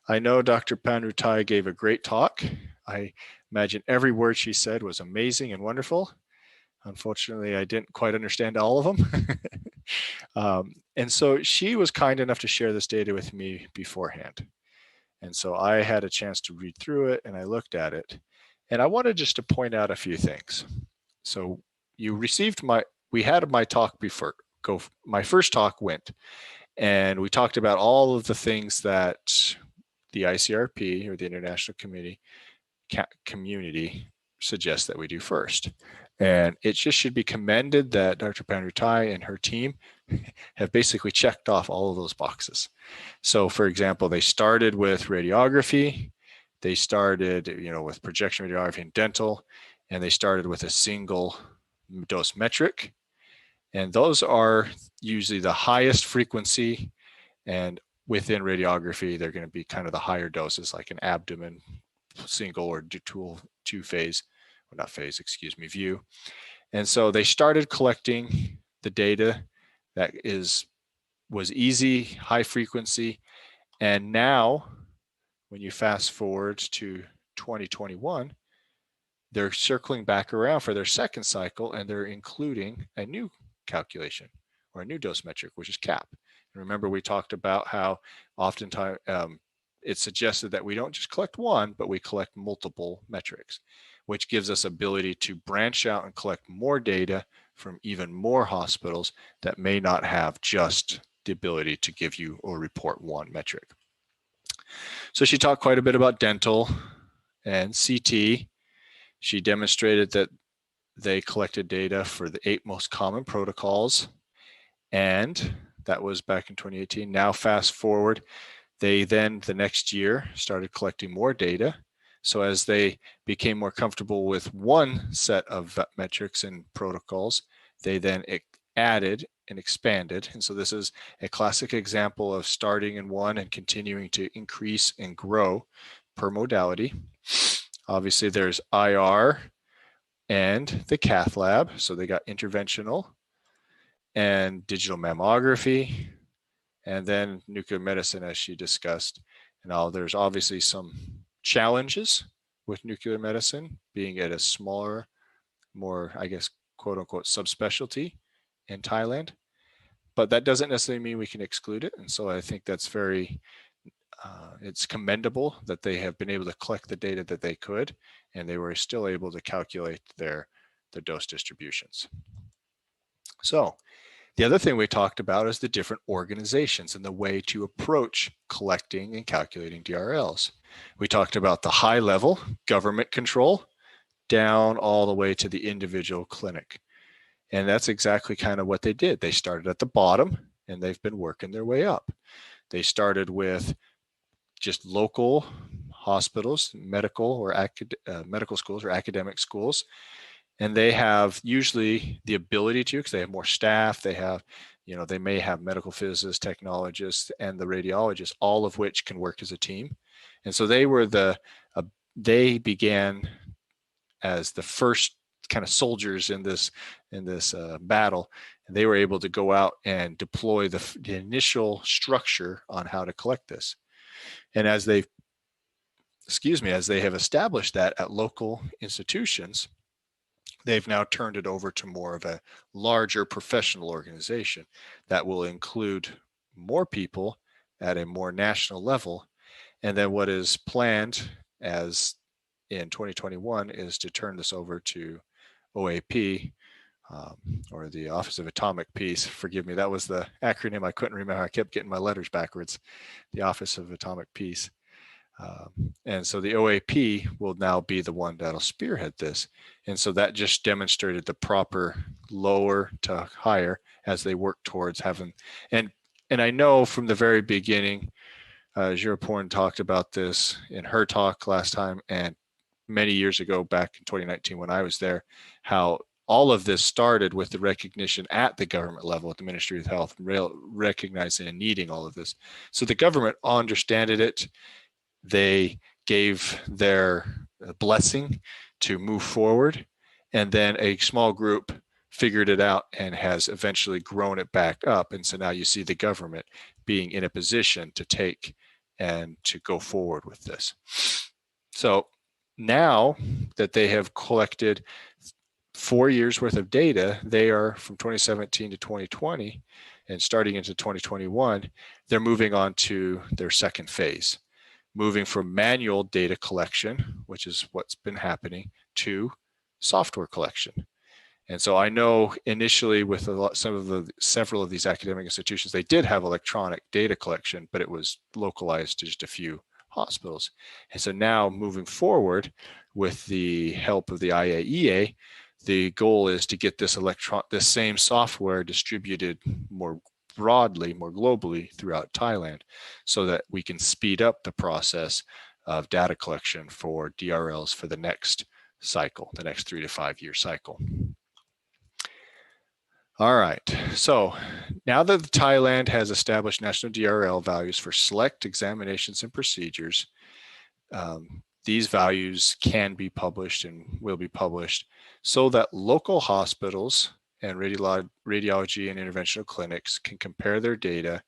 I know Dr. Panrutai gave a great talk. I imagine every word she said was amazing and wonderful. Unfortunately, I didn't quite understand all of them. And so she was kind enough to share this data with me beforehand. And so I had a chance to read through it and I looked at it. And I wanted just to point out a few things. So you received we had my talk before, my first talk went. And we talked about all of the things that the ICRP or the International Community suggests that we do first. And it just should be commended that Dr. Panrutai and her team have basically checked off all of those boxes. So for example, they started with radiography, they started with projection radiography and dental, and they started with a single dose metric. And those are usually the highest frequency, and within radiography, they're going to be kind of the higher doses like an abdomen single or two-phase, or not phase, excuse me, view. And so they started collecting the data that was easy, high frequency. And now when you fast forward to 2021, they're circling back around for their second cycle and they're including a new calculation or a new dose metric, which is CAP. And remember, we talked about how oftentimes it's suggested that we don't just collect one, but we collect multiple metrics, which gives us ability to branch out and collect more data from even more hospitals that may not have just the ability to give you or report one metric. So she talked quite a bit about dental and CT. She demonstrated that they collected data for the 8 most common protocols, and that was back in 2018. Now fast forward, they then the next year started collecting more data. So as they became more comfortable with one set of metrics and protocols, they then added and expanded. And so this is a classic example of starting in one and continuing to increase and grow per modality. Obviously there's IR and the cath lab. So they got interventional and digital mammography, and then nuclear medicine, as she discussed. And now there's obviously some challenges with nuclear medicine being at a smaller, more, I guess, quote unquote, subspecialty in Thailand. But that doesn't necessarily mean we can exclude it. And so I think that's very, it's commendable that they have been able to collect the data that they could, and they were still able to calculate their dose distributions. So the other thing we talked about is the different organizations and the way to approach collecting and calculating DRLs. We talked about the high level government control down all the way to the individual clinic. And that's exactly kind of what they did. They started at the bottom and they've been working their way up. They started with just local hospitals, medical schools or academic schools. And they have usually the ability to, because they have more staff, they have, they may have medical physicists, technologists, and the radiologists, all of which can work as a team. And so they were they began as the first kind of soldiers in this battle, and they were able to go out and deploy the initial structure on how to collect this. And as they have established that at local institutions, they've now turned it over to more of a larger professional organization that will include more people at a more national level. And then what is planned as in 2021 is to turn this over to OAP, or the Office of Atomic Peace. Forgive me, that was the acronym I couldn't remember. I kept getting my letters backwards. The Office of Atomic Peace. And so the OAP will now be the one that'll spearhead this. And so that just demonstrated the proper lower to higher as they work towards having, and I know from the very beginning, Jiraporn talked about this in her talk last time and many years ago back in 2019 when I was there, how all of this started with the recognition at the government level, at the Ministry of Health, recognizing and needing all of this. So the government understood it. They gave their blessing to move forward, and then a small group figured it out and has eventually grown it back up. And so now you see the government being in a position to take and to go forward with this. So now that they have collected 4 years worth of data, they are from 2017 to 2020 and starting into 2021, they're moving on to their second phase, moving from manual data collection, which is what's been happening, to software collection. And so I know initially with several of these academic institutions, they did have electronic data collection, but it was localized to just a few hospitals. And so now moving forward with the help of the IAEA, the goal is to get this same software distributed more broadly, more globally throughout Thailand, so that we can speed up the process of data collection for DRLs for the next cycle, the next 3 to 5 year cycle. All right, so now that Thailand has established national DRL values for select examinations and procedures, these values can be published and will be published so that local hospitals and radiology and interventional clinics can compare their data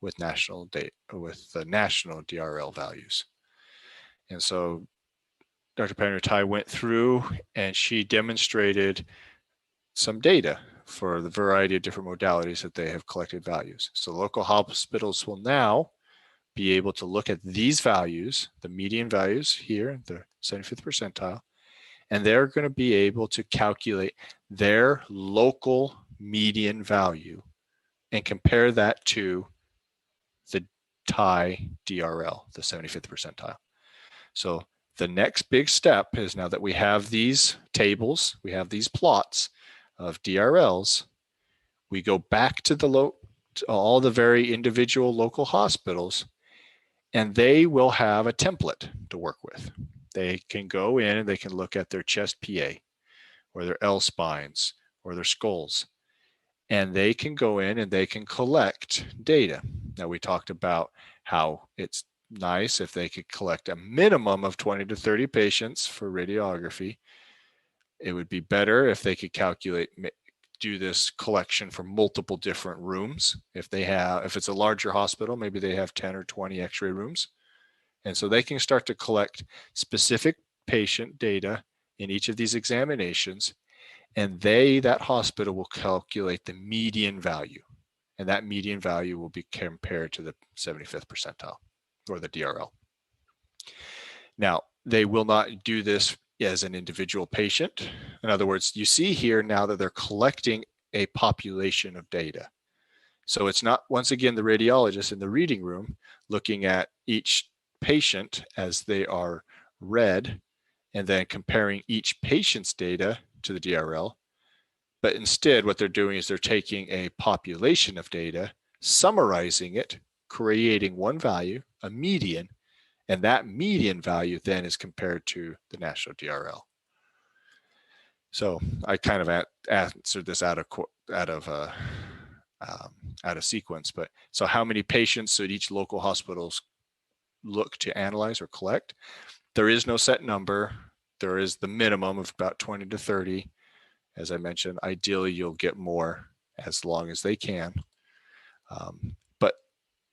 with the national DRL values. And so Dr. Panutai went through and she demonstrated some data for the variety of different modalities that they have collected values. So local hospitals will now be able to look at these values, the median values here, the 75th percentile, and they're going to be able to calculate their local median value and compare that to the Thai DRL, the 75th percentile. So the next big step is, now that we have these tables, we have these plots of DRLs, we go back to all the very individual local hospitals, and they will have a template to work with. They can go in and they can look at their chest PA or their L spines or their skulls, and they can go in and they can collect data. Now, we talked about how it's nice if they could collect a minimum of 20 to 30 patients for radiography. It would be better if they could do this collection for multiple different rooms. If it's a larger hospital, maybe they have 10 or 20 x-ray rooms. And so they can start to collect specific patient data in each of these examinations, and that hospital will calculate the median value. And that median value will be compared to the 75th percentile or the DRL. Now, they will not do this as an individual patient. In other words, you see here now that they're collecting a population of data. So it's not, once again, the radiologist in the reading room looking at each patient as they are read and then comparing each patient's data to the DRL. But instead, what they're doing is they're taking a population of data, summarizing it, creating one value, a median, and that median value then is compared to the national DRL. So I kind of answered this out of sequence, but so how many patients should each local hospitals look to analyze or collect? There is no set number. There is the minimum of about 20 to 30. As I mentioned, ideally you'll get more as long as they can. But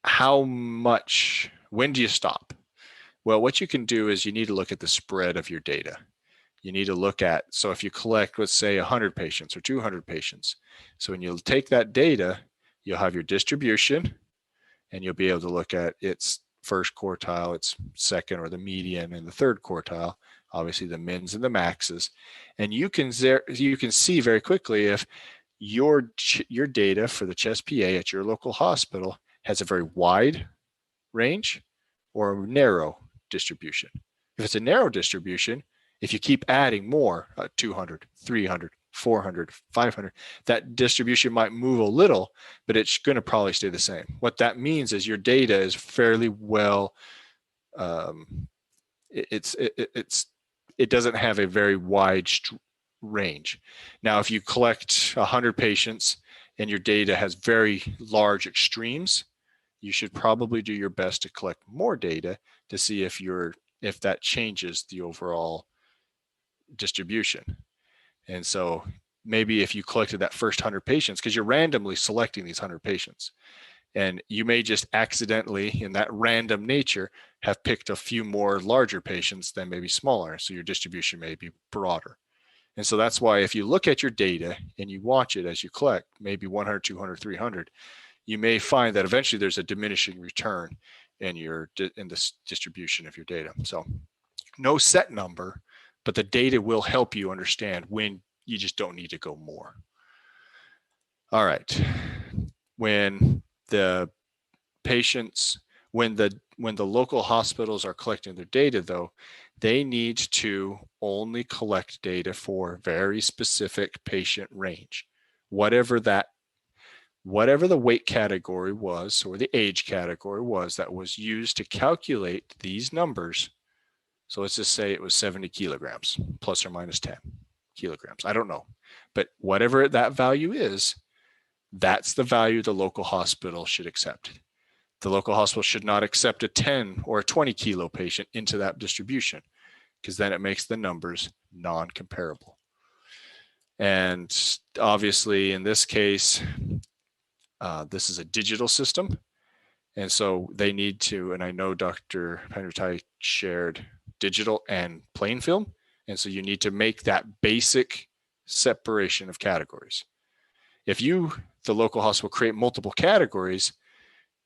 how much, when do you stop? Well, what you can do is you need to look at the spread of your data. You need to look at, so if you collect, let's say 100 patients or 200 patients. So when you take that data, you'll have your distribution and you'll be able to look at its first quartile, its second or the median, and the third quartile obviously the mins and the maxes, and you can see very quickly if your data for the chest PA at your local hospital has a very wide range or a narrow distribution. If it's a narrow distribution, if you keep adding more, 200, 300, 400, 500, that distribution might move a little, but it's going to probably stay the same. What that means is your data is fairly well, it doesn't have a very wide range. Now, if you collect 100 patients and your data has very large extremes, you should probably do your best to collect more data to see if that changes the overall distribution. And so maybe if you collected that first 100 patients, because you're randomly selecting these 100 patients, and you may just accidentally, in that random nature, have picked a few more larger patients than maybe smaller. So your distribution may be broader. And so that's why if you look at your data and you watch it as you collect, maybe 100, 200, 300, you may find that eventually there's a diminishing return in this distribution of your data. So no set number, but the data will help you understand when you just don't need to go more. All right. When the local hospitals are collecting their data, though, they need to only collect data for very specific patient range, whatever the weight category was or the age category was that was used to calculate these numbers. So let's just say it was 70 kilograms, plus or minus 10 kilograms. I don't know, but whatever that value is, that's the value the local hospital should accept. The local hospital should not accept a 10 or a 20 kilo patient into that distribution, because then it makes the numbers non-comparable. And obviously in this case, this is a digital system. And so they need to, and I know Dr. Panrutai shared digital and plain film. And so you need to make that basic separation of categories. If you, the local hospital, create multiple categories,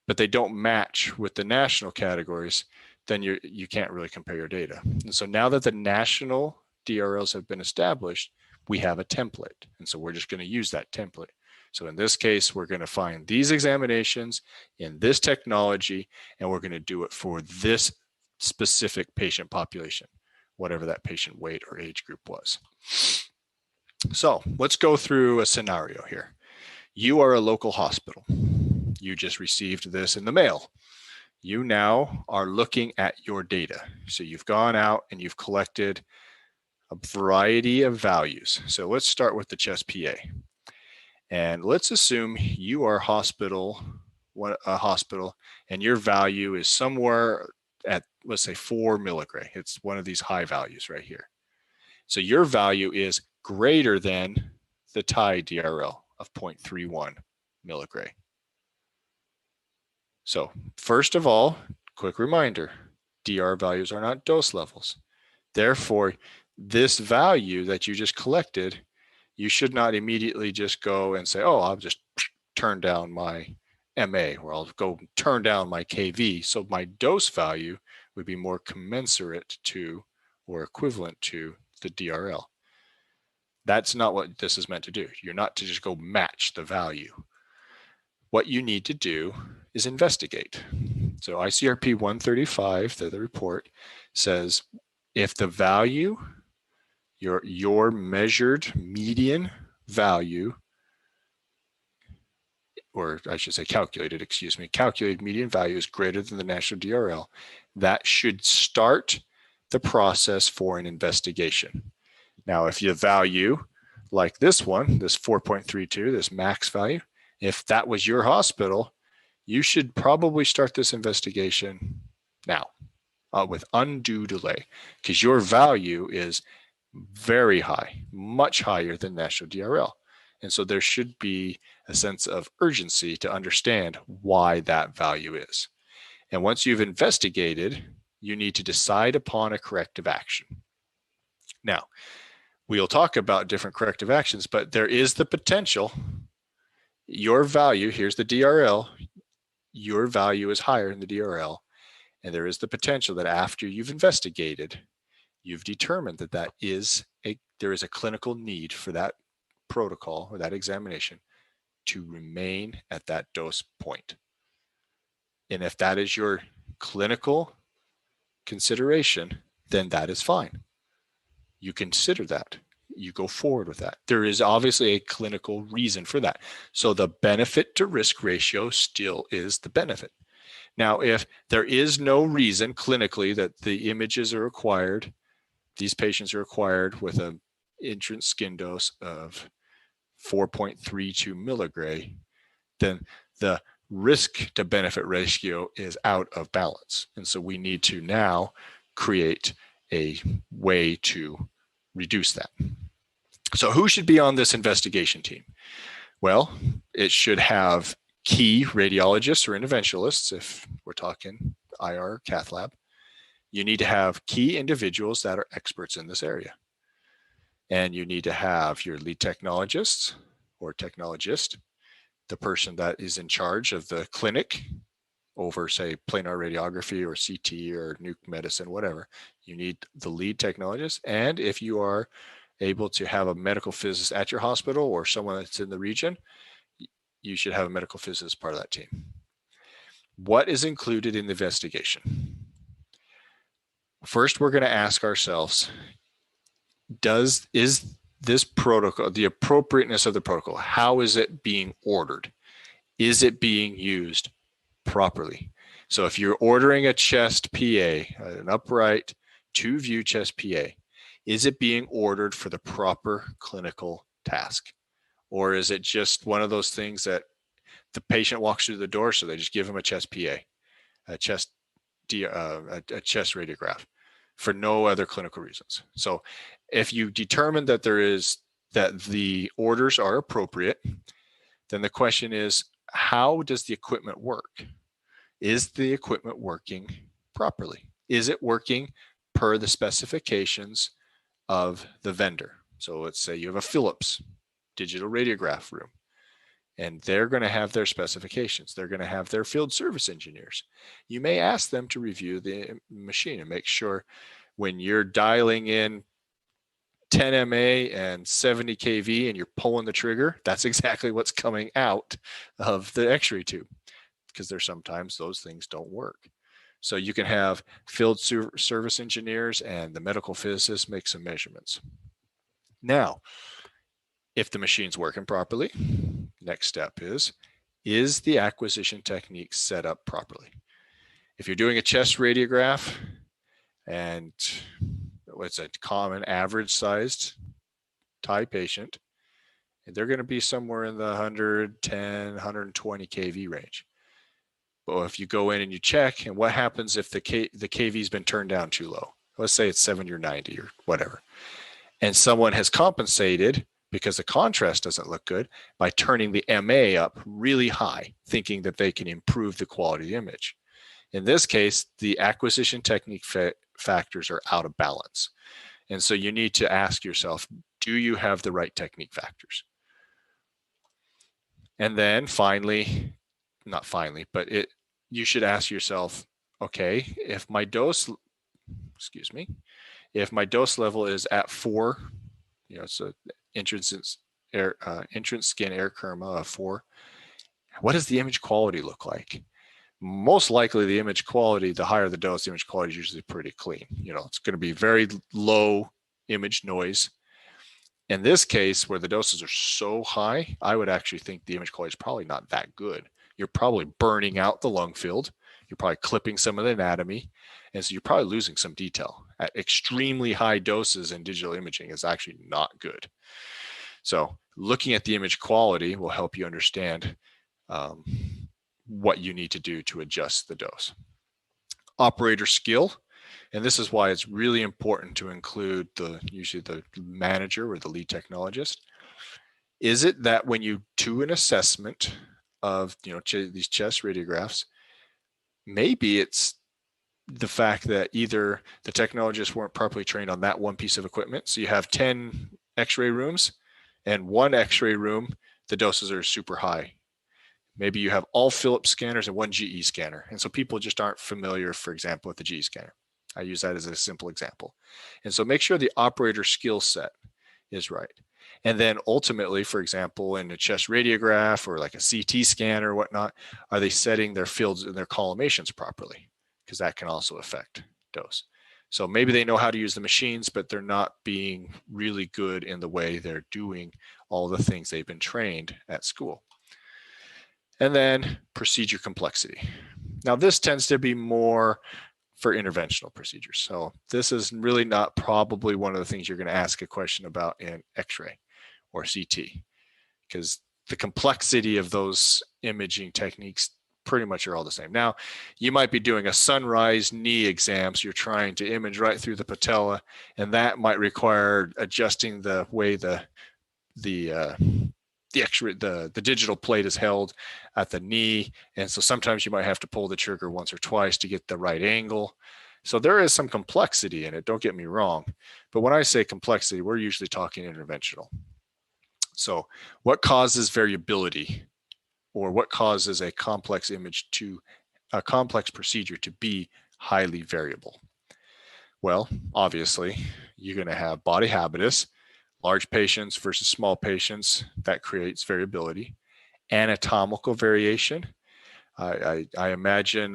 but they don't match with the national categories, then you can't really compare your data. And so now that the national DRLs have been established, we have a template. And so we're just going to use that template. So in this case, we're going to find these examinations in this technology, and we're going to do it for this specific patient population, whatever that patient weight or age group was. So let's go through a scenario here. You are a local hospital. You just received this in the mail. You now are looking at your data. So you've gone out and you've collected a variety of values. So let's start with the chest PA. And let's assume you are a hospital, and your value is somewhere at, let's say, 4 milligray. It's one of these high values right here. So your value is greater than the Thai DRL of 0.31 milligray. So first of all, quick reminder, DR values are not dose levels. Therefore, this value that you just collected, you should not immediately just go and say, oh, I'll just turn down my MA, or I'll go turn down my KV. So my dose value would be more commensurate to or equivalent to the DRL. That's not what this is meant to do. You're not to just go match the value. What you need to do is investigate. So ICRP 135, the report, says if the value, your measured median value, or I should say calculated median value is greater than the national DRL, that should start the process for an investigation. Now, if you value like this one, this 4.32, this max value, if that was your hospital, you should probably start this investigation now with undue delay, because your value is very high, much higher than national DRL. And so there should be a sense of urgency to understand why that value is. And once you've investigated, you need to decide upon a corrective action. Now, we'll talk about different corrective actions, but there is the potential, your value, here's the DRL, your value is higher than the DRL, and there is the potential that after you've investigated, you've determined that there is a clinical need for that protocol or that examination to remain at that dose point. And if that is your clinical consideration, then that is fine. You consider that. You go forward with that. There is obviously a clinical reason for that. So the benefit to risk ratio still is the benefit. Now, if there is no reason clinically that the images are required, these patients are required with an entrance skin dose of 4.32 milligray, then the risk to benefit ratio is out of balance. And so we need to now create a way to reduce that. So who should be on this investigation team? Well, it should have key radiologists or interventionalists, if we're talking IR cath lab. You need to have key individuals that are experts in this area. And you need to have your lead technologist or technologist, the person that is in charge of the clinic over, say, planar radiography or CT or nuke medicine, whatever. You need the lead technologist. And if you are able to have a medical physicist at your hospital or someone that's in the region, you should have a medical physicist part of that team. What is included in the investigation? First, we're going to ask ourselves, is this protocol, the appropriateness of the protocol, how is it being ordered? Is it being used properly? So if you're ordering a chest PA, an upright 2-view chest PA, is it being ordered for the proper clinical task? Or is it just one of those things that the patient walks through the door, so they just give them a chest PA, a chest radiograph for no other clinical reasons? So if you determine that the orders are appropriate, then the question is, how does the equipment work? Is the equipment working properly? Is it working per the specifications of the vendor? So let's say you have a Philips digital radiograph room, and they're going to have their specifications. They're going to have their field service engineers. You may ask them to review the machine and make sure when you're dialing in 10 MA and 70 kV and you're pulling the trigger, that's exactly what's coming out of the x-ray tube, because there's sometimes those things don't work. So you can have field service engineers and the medical physicist make some measurements. Now, if the machine's working properly, next step is the acquisition technique set up properly? If you're doing a chest radiograph and it's a common average sized Thai patient, they're going to be somewhere in the 110, 120 kV range. But if you go in and you check, and what happens if the kV's been turned down too low? Let's say it's 70 or 90 or whatever. And someone has compensated because the contrast doesn't look good by turning the MA up really high, thinking that they can improve the quality of the image. In this case, the acquisition technique factors are out of balance. And so you need to ask yourself, do you have the right technique factors? And then you should ask yourself, okay, if my dose level is at 4, it's a entrance skin air kerma of 4, what does the image quality look like? Most likely the image quality, the higher the dose, the image quality is usually pretty clean. It's going to be very low image noise. In this case, where the doses are so high, I would actually think the image quality is probably not that good. You're probably burning out the lung field. You're probably clipping some of the anatomy. And so you're probably losing some detail. At extremely high doses in digital imaging is actually not good. So looking at the image quality will help you understand what you need to do to adjust the dose. Operator skill, and this is why it's really important to include usually the manager or the lead technologist. Is it that when you do an assessment of these chest radiographs, maybe it's the fact that either the technologists weren't properly trained on that one piece of equipment, so you have 10 x-ray rooms, and one x-ray room, the doses are super high. Maybe you have all Philips scanners and one GE scanner. And so people just aren't familiar, for example, with the GE scanner. I use that as a simple example. And so make sure the operator skill set is right. And then ultimately, for example, in a chest radiograph or like a CT scan or whatnot, are they setting their fields and their collimations properly? Because that can also affect dose. So maybe they know how to use the machines, but they're not being really good in the way they're doing all the things they've been trained at school. And then procedure complexity. Now, this tends to be more for interventional procedures. So this is really not probably one of the things you're going to ask a question about in X-ray or CT, because the complexity of those imaging techniques pretty much are all the same. Now, you might be doing a sunrise knee exam, so you're trying to image right through the patella, and that might require adjusting the way the X-ray, the digital plate is held at the knee, and so sometimes you might have to pull the trigger once or twice to get the right angle. So there is some complexity in it, don't get me wrong, but when I say complexity, we're usually talking interventional. So what causes variability, or what causes a complex image to a complex procedure to be highly variable? Well, obviously, you're going to have body habitus, large patients versus small patients, that creates variability. Anatomical variation. I imagine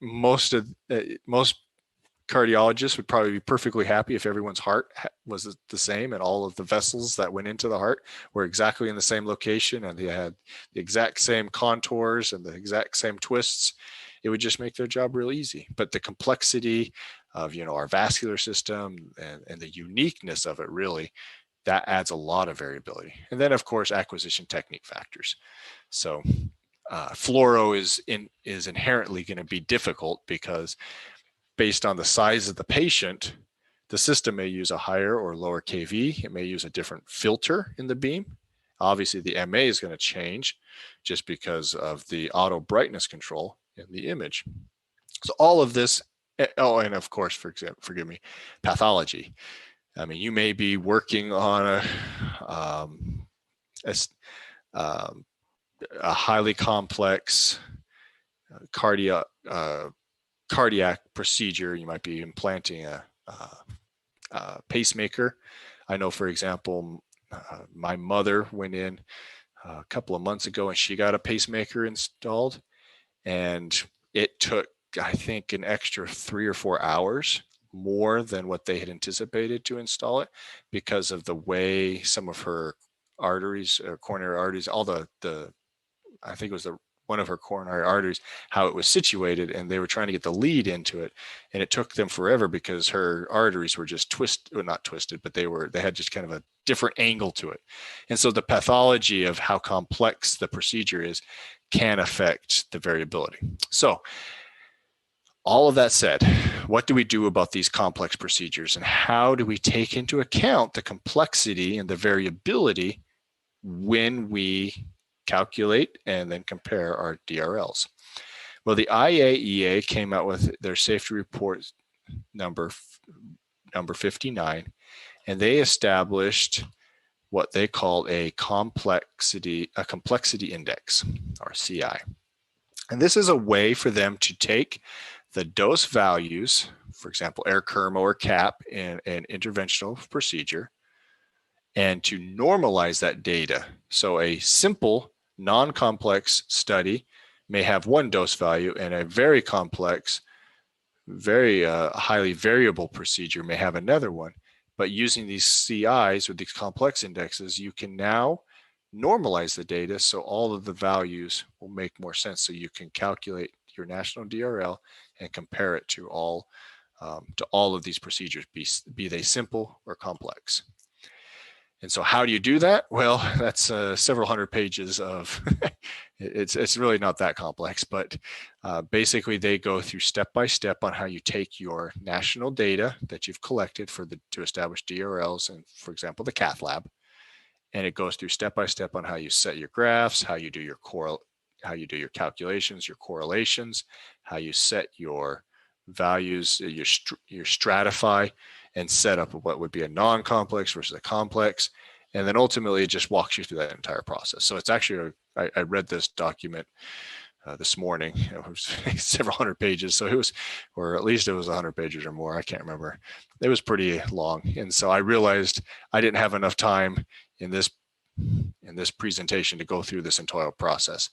most cardiologists would probably be perfectly happy if everyone's heart was the same and all of the vessels that went into the heart were exactly in the same location and they had the exact same contours and the exact same twists. It would just make their job real easy. But the complexity of, our vascular system and the uniqueness of it, really, that adds a lot of variability. And then, of course, acquisition technique factors. So fluoro is inherently going to be difficult because based on the size of the patient, the system may use a higher or lower KV. It may use a different filter in the beam. Obviously, the MA is going to change just because of the auto brightness control in the image. So all of this, oh, and of course, for example, forgive me, pathology. I mean, you may be working on a highly complex cardiac procedure. You might be implanting a pacemaker. I know, for example, my mother went in a couple of months ago and she got a pacemaker installed, and it took, I think, an extra 3 or 4 hours more than what they had anticipated to install it because of the way some of her arteries, coronary arteries, all the I think it was one of her coronary arteries, how it was situated, and they were trying to get the lead into it, and it took them forever because her arteries were just not twisted, but they had just kind of a different angle to it. And so the pathology of how complex the procedure is can affect the variability. So all of that said, what do we do about these complex procedures, and how do we take into account the complexity and the variability when we calculate and then compare our DRLs? Well, the IAEA came out with their safety report number 59, and they established what they call a complexity index, or CI. And this is a way for them to take the dose values, for example, air kermo or cap in an interventional procedure, and to normalize that data. So a simple non-complex study may have one dose value, and a very complex, very highly variable procedure may have another one. But using these CIs or these complex indexes, you can now normalize the data so all of the values will make more sense. So you can calculate your national DRL and compare it to all of these procedures, be they simple or complex. And so how do you do that? Well, that's several hundred pages of, it's really not that complex, but basically they go through step by step on how you take your national data that you've collected to establish DRLs and, for example, the cath lab. And it goes through step by step on how you set your graphs, how you do your calculations, your correlations, how you set your values, your stratify and set up what would be a non-complex versus a complex. And then ultimately it just walks you through that entire process. So it's actually, I read this document this morning. It was several hundred pages. So it was, or at least it was 100 pages or more. I can't remember. It was pretty long. And so I realized I didn't have enough time in this presentation to go through this entire process.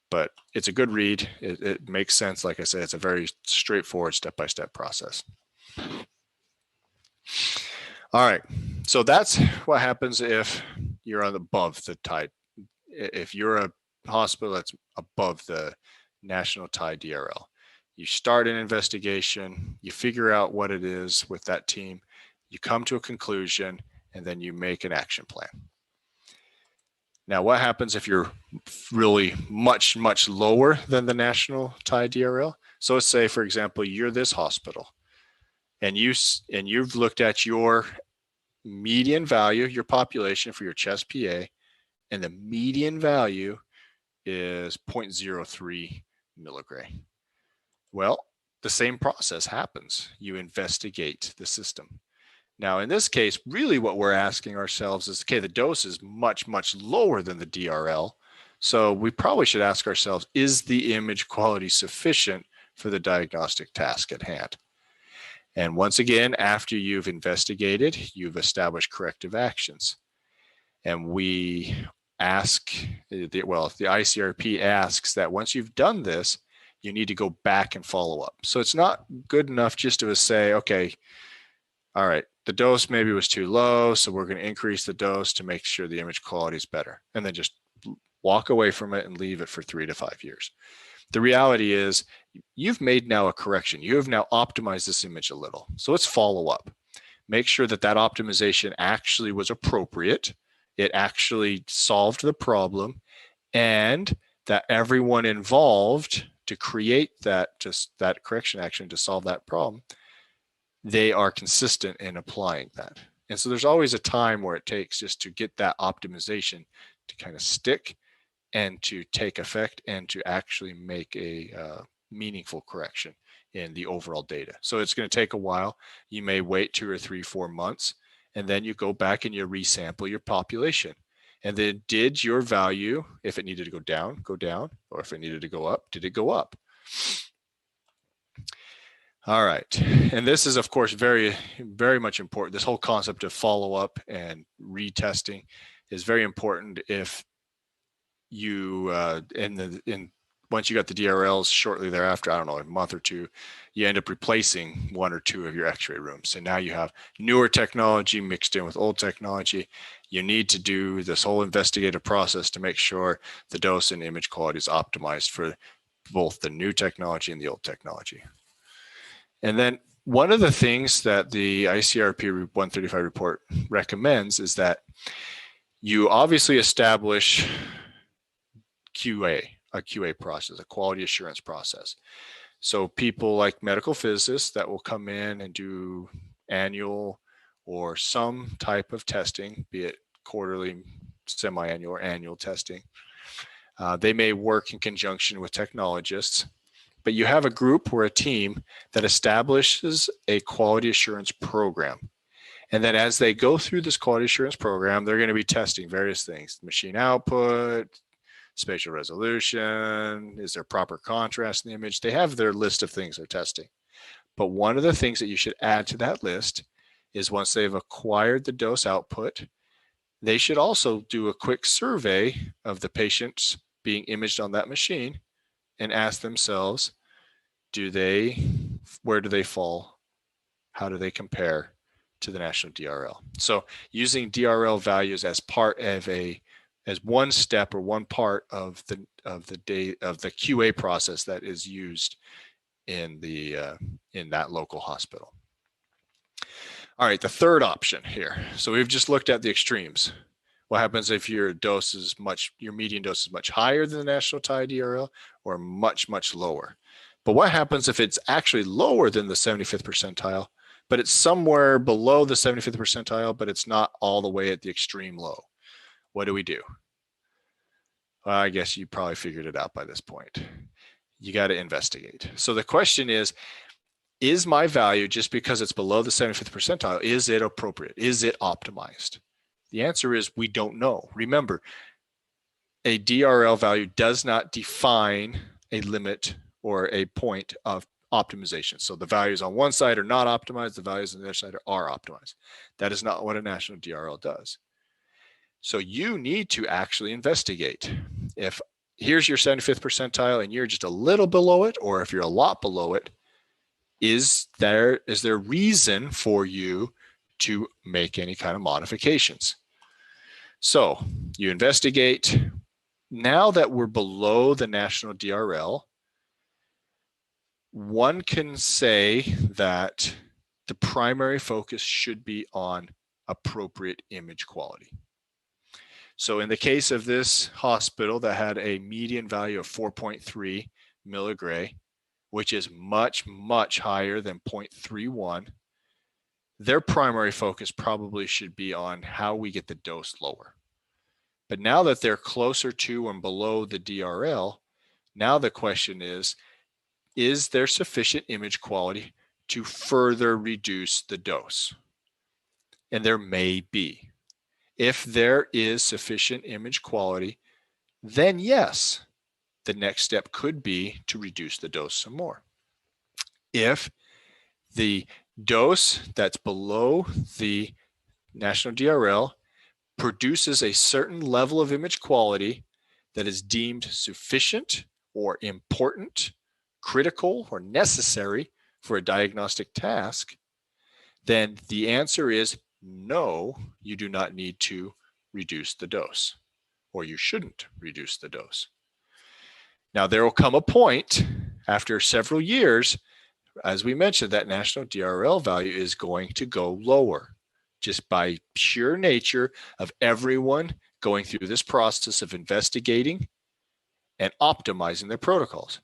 But it's a good read. It makes sense. Like I said, it's a very straightforward step-by-step process. All right. So that's what happens if you're above the Thai. If you're a hospital that's above the national Thai DRL, you start an investigation, you figure out what it is with that team, you come to a conclusion, and then you make an action plan. Now, what happens if you're really much, much lower than the national Thai DRL? So let's say, for example, you're this hospital, and you've looked at your median value, your population for your chest PA, and the median value is 0.03 milligray. Well, the same process happens. You investigate the system. Now, in this case, really what we're asking ourselves is, okay, the dose is much, much lower than the DRL. So we probably should ask ourselves, is the image quality sufficient for the diagnostic task at hand? And once again, after you've investigated, you've established corrective actions. And we ask, the ICRP asks that once you've done this, you need to go back and follow up. So it's not good enough just to say, okay, all right, the dose maybe was too low, so we're going to increase the dose to make sure the image quality is better, and then just walk away from it and leave it for 3 to 5 years. The reality is you've made now a correction. You have now optimized this image a little. So let's follow up. Make sure that that optimization actually was appropriate. It actually solved the problem, and that everyone involved to create that correction action to solve that problem, they are consistent in applying that. And so there's always a time where it takes just to get that optimization to kind of stick and to take effect and to actually make a meaningful correction in the overall data. So it's going to take a while. You may wait 2 or 3, 4 months, and then you go back and you resample your population. And then did your value, if it needed to go down, or if it needed to go up, did it go up? All right. And this is, of course, very, very much important. This whole concept of follow-up and retesting is very important if you, once you got the DRLs shortly thereafter, I don't know, a month or two, you end up replacing 1 or 2 of your x-ray rooms. So now you have newer technology mixed in with old technology. You need to do this whole investigative process to make sure the dose and image quality is optimized for both the new technology and the old technology. And then one of the things that the ICRP 135 report recommends is that you obviously establish a QA process, a quality assurance process. So people like medical physicists that will come in and do annual or some type of testing, be it quarterly, semi-annual, or annual testing. They may work in conjunction with technologists, but you have a group or a team that establishes a quality assurance program. And then as they go through this quality assurance program, they're going to be testing various things: machine output, spatial resolution, is there proper contrast in the image? They have their list of things they're testing. But one of the things that you should add to that list is once they've acquired the dose output, they should also do a quick survey of the patients being imaged on that machine and ask themselves, where do they fall? How do they compare to the national DRL? So using DRL values as part of as one step or one part of the QA process that is used in that local hospital. All right, the third option here. So we've just looked at the extremes. What happens if your median dose is much higher than the national Thai DRL or much, much lower? But what happens if it's actually lower than the 75th percentile, but it's somewhere below the 75th percentile, but it's not all the way at the extreme low? What do we do? Well, I guess you probably figured it out by this point. You got to investigate. So the question is my value, just because it's below the 75th percentile, is it appropriate? Is it optimized? The answer is we don't know. Remember, a DRL value does not define a limit or a point of optimization. So the values on one side are not optimized, the values on the other side are optimized. That is not what a national DRL does. So you need to actually investigate. If here's your 75th percentile and you're just a little below it, or if you're a lot below it, is there reason for you to make any kind of modifications? So you investigate. Now that we're below the national DRL, one can say that the primary focus should be on appropriate image quality. So in the case of this hospital that had a median value of 4.3 milligray, which is much, much higher than 0.31, their primary focus probably should be on how we get the dose lower. But now that they're closer to and below the DRL, now the question is there sufficient image quality to further reduce the dose? And there may be. If there is sufficient image quality, then yes, the next step could be to reduce the dose some more. If the dose that's below the national DRL produces a certain level of image quality that is deemed sufficient or important, critical or necessary for a diagnostic task, then the answer is no, you do not need to reduce the dose, or you shouldn't reduce the dose. Now, there will come a point after several years, as we mentioned, that national DRL value is going to go lower just by pure nature of everyone going through this process of investigating and optimizing their protocols.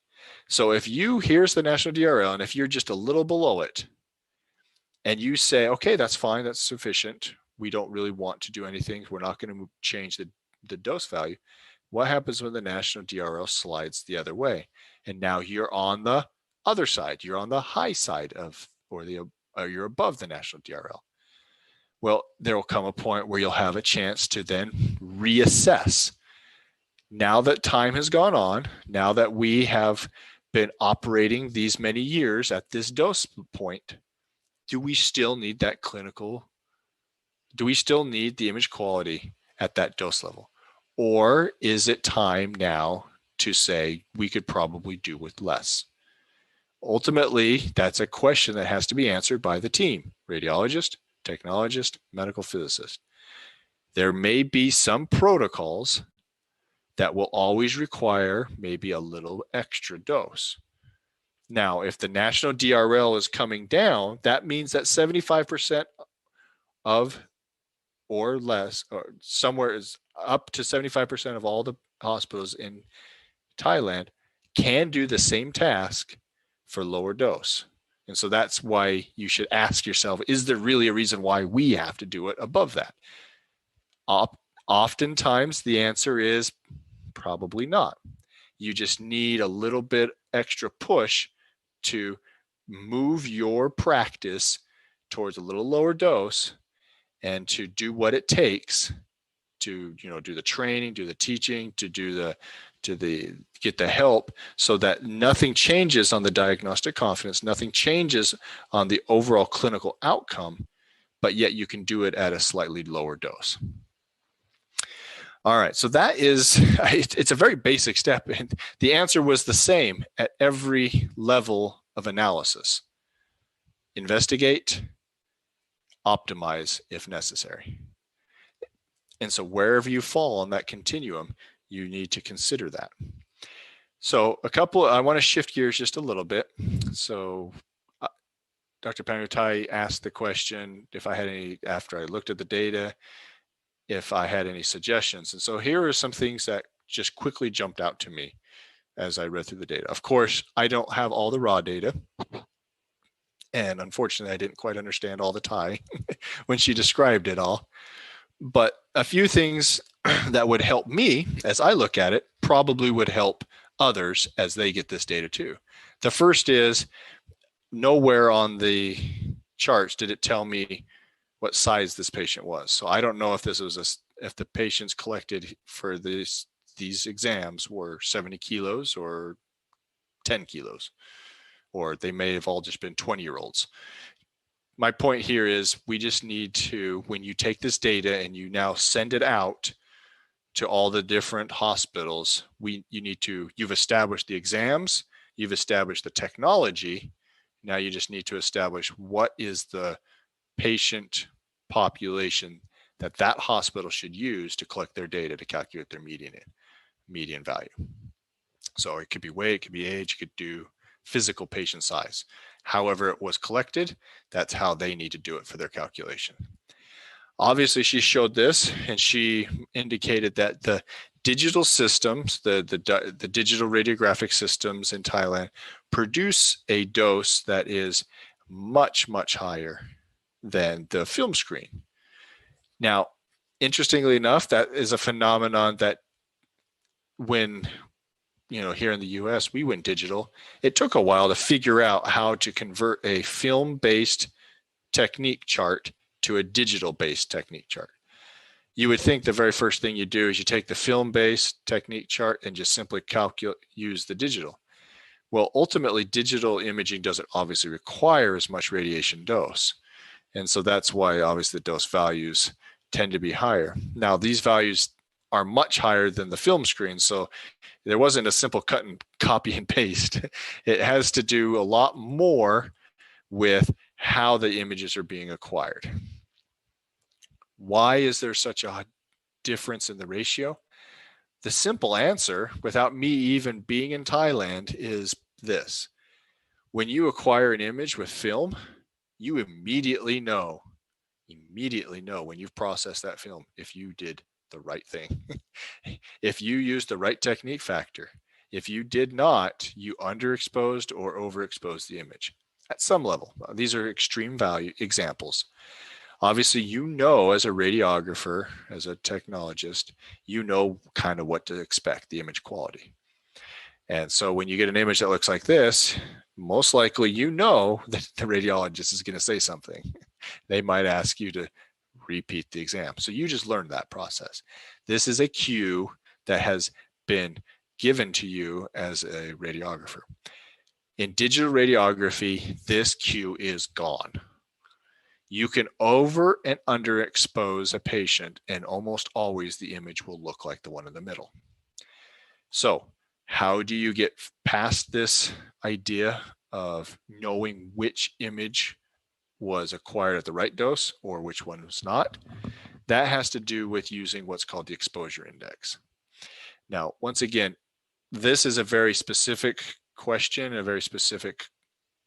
So if here's the national DRL, and if you're just a little below it, and you say, okay, that's fine, that's sufficient, we don't really want to do anything, we're not going to change the dose value, what happens when the national DRL slides the other way? And now you're on the other side, you're on the high side of, or you're above the national DRL. Well, there will come a point where you'll have a chance to then reassess. Now that time has gone on, now that we have been operating these many years at this dose point, do we still need that clinical? Do we still need the image quality at that dose level? Or is it time now to say we could probably do with less? Ultimately, that's a question that has to be answered by the team, radiologist, technologist, medical physicist. There may be some protocols that will always require maybe a little extra dose. Now, if the national DRL is coming down, that means that 75% of or less, or somewhere is up to 75% of all the hospitals in Thailand can do the same task for lower dose. And so that's why you should ask yourself, is there really a reason why we have to do it above that? Oftentimes the answer is probably not. You just need a little bit extra push to move your practice towards a little lower dose and to do what it takes to, do the training, do the teaching, to get the help, so that nothing changes on the diagnostic confidence, nothing changes on the overall clinical outcome, but yet you can do it at a slightly lower dose. All right, so that is, it's a very basic step, and the answer was the same at every level of analysis. Investigate, optimize if necessary. And so wherever you fall on that continuum, you need to consider that. So I want to shift gears just a little bit. So Dr. Panutai asked the question if I had any, after I looked at the data, if I had any suggestions. And so here are some things that just quickly jumped out to me as I read through the data. Of course, I don't have all the raw data. And unfortunately, I didn't quite understand all the Thai when she described it all. But a few things that would help me as I look at it probably would help others as they get this data too. The first is, nowhere on the charts did it tell me what size this patient was. So I don't know if if the patients collected for these exams were 70 kilos or 10 kilos, or they may have all just been 20-year-olds. My point here is we just need to, when you take this data and you now send it out to all the different hospitals, you've established the exams, you've established the technology. Now you just need to establish what is the patient population that hospital should use to collect their data to calculate their median value. So it could be weight, it could be age, you could do physical patient size. However it was collected, that's how they need to do it for their calculation. Obviously, she showed this, and she indicated that the digital systems, the digital radiographic systems in Thailand, produce a dose that is much, much higher than the film screen. Now, interestingly enough, that is a phenomenon that when, here in the US, we went digital, it took a while to figure out how to convert a film-based technique chart to a digital-based technique chart. You would think the very first thing you do is you take the film-based technique chart and just simply use the digital. Well, ultimately, digital imaging doesn't obviously require as much radiation dose. And so that's why obviously the dose values tend to be higher. Now, these values are much higher than the film screen. So there wasn't a simple cut and copy and paste. It has to do a lot more with how the images are being acquired. Why is there such a difference in the ratio? The simple answer, without me even being in Thailand, is this. When you acquire an image with film, you immediately know when you've processed that film if you did the right thing. If you used the right technique factor. If you did not, you underexposed or overexposed the image at some level. These are extreme value examples. Obviously, as a radiographer, as a technologist, kind of what to expect, the image quality. And so when you get an image that looks like this, most likely that the radiologist is going to say something. They might ask you to repeat the exam. So you just learned that process. This is a cue that has been given to you as a radiographer. In digital radiography, this cue is gone. You can over and underexpose a patient, and almost always the image will look like the one in the middle. So how do you get past this idea of knowing which image was acquired at the right dose or which one was not? That has to do with using what's called the exposure index. Now, once again, this is a very specific question, a very specific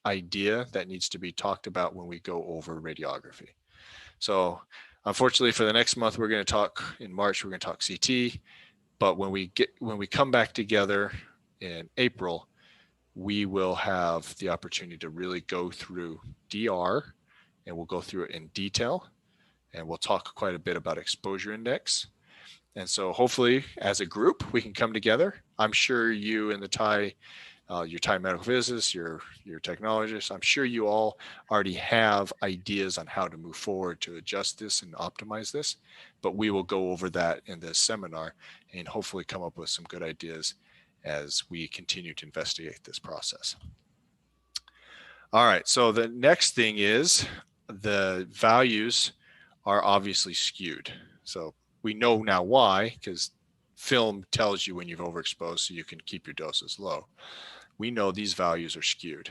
idea that needs to be talked about when we go over radiography. So unfortunately for the next month, we're going to talk in March, we're going to talk CT, but when we come back together in April, we will have the opportunity to really go through DR, and we'll go through it in detail, and we'll talk quite a bit about exposure index. And so hopefully as a group, we can come together. I'm sure you in the Thai, your Thai medical physicists, your technologists, I'm sure you all already have ideas on how to move forward to adjust this and optimize this, but we will go over that in this seminar and hopefully come up with some good ideas as we continue to investigate this process. All right, so the next thing is the values are obviously skewed. So we know now why, because film tells you when you've overexposed so you can keep your doses low. We know these values are skewed.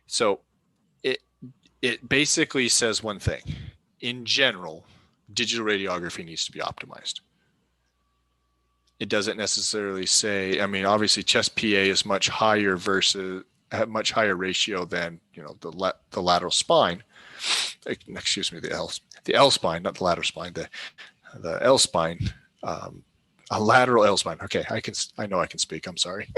So it basically says one thing. In general, digital radiography needs to be optimized. It doesn't necessarily say, obviously chest PA is much higher versus a much higher ratio than, the lateral spine. Excuse me, the L spine, not the lateral spine, the L spine, a lateral L spine. Okay, I know I can speak. I'm sorry.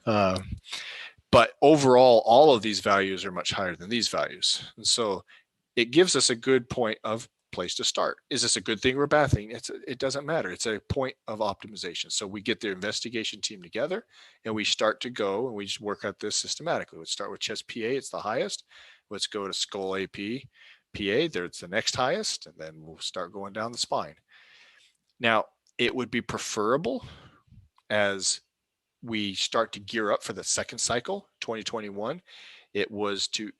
But overall, all of these values are much higher than these values. And so it gives us a good point of place to start. Is this a good thing or a bad thing? It doesn't matter. It's a point of optimization. So we get the investigation team together and we start to go and we just work at this systematically. Let's start with chest PA. It's the highest. Let's go to skull AP, PA. There's the next highest. And then we'll start going down the spine. Now, it would be preferable as we start to gear up for the second cycle, 2021, Thailand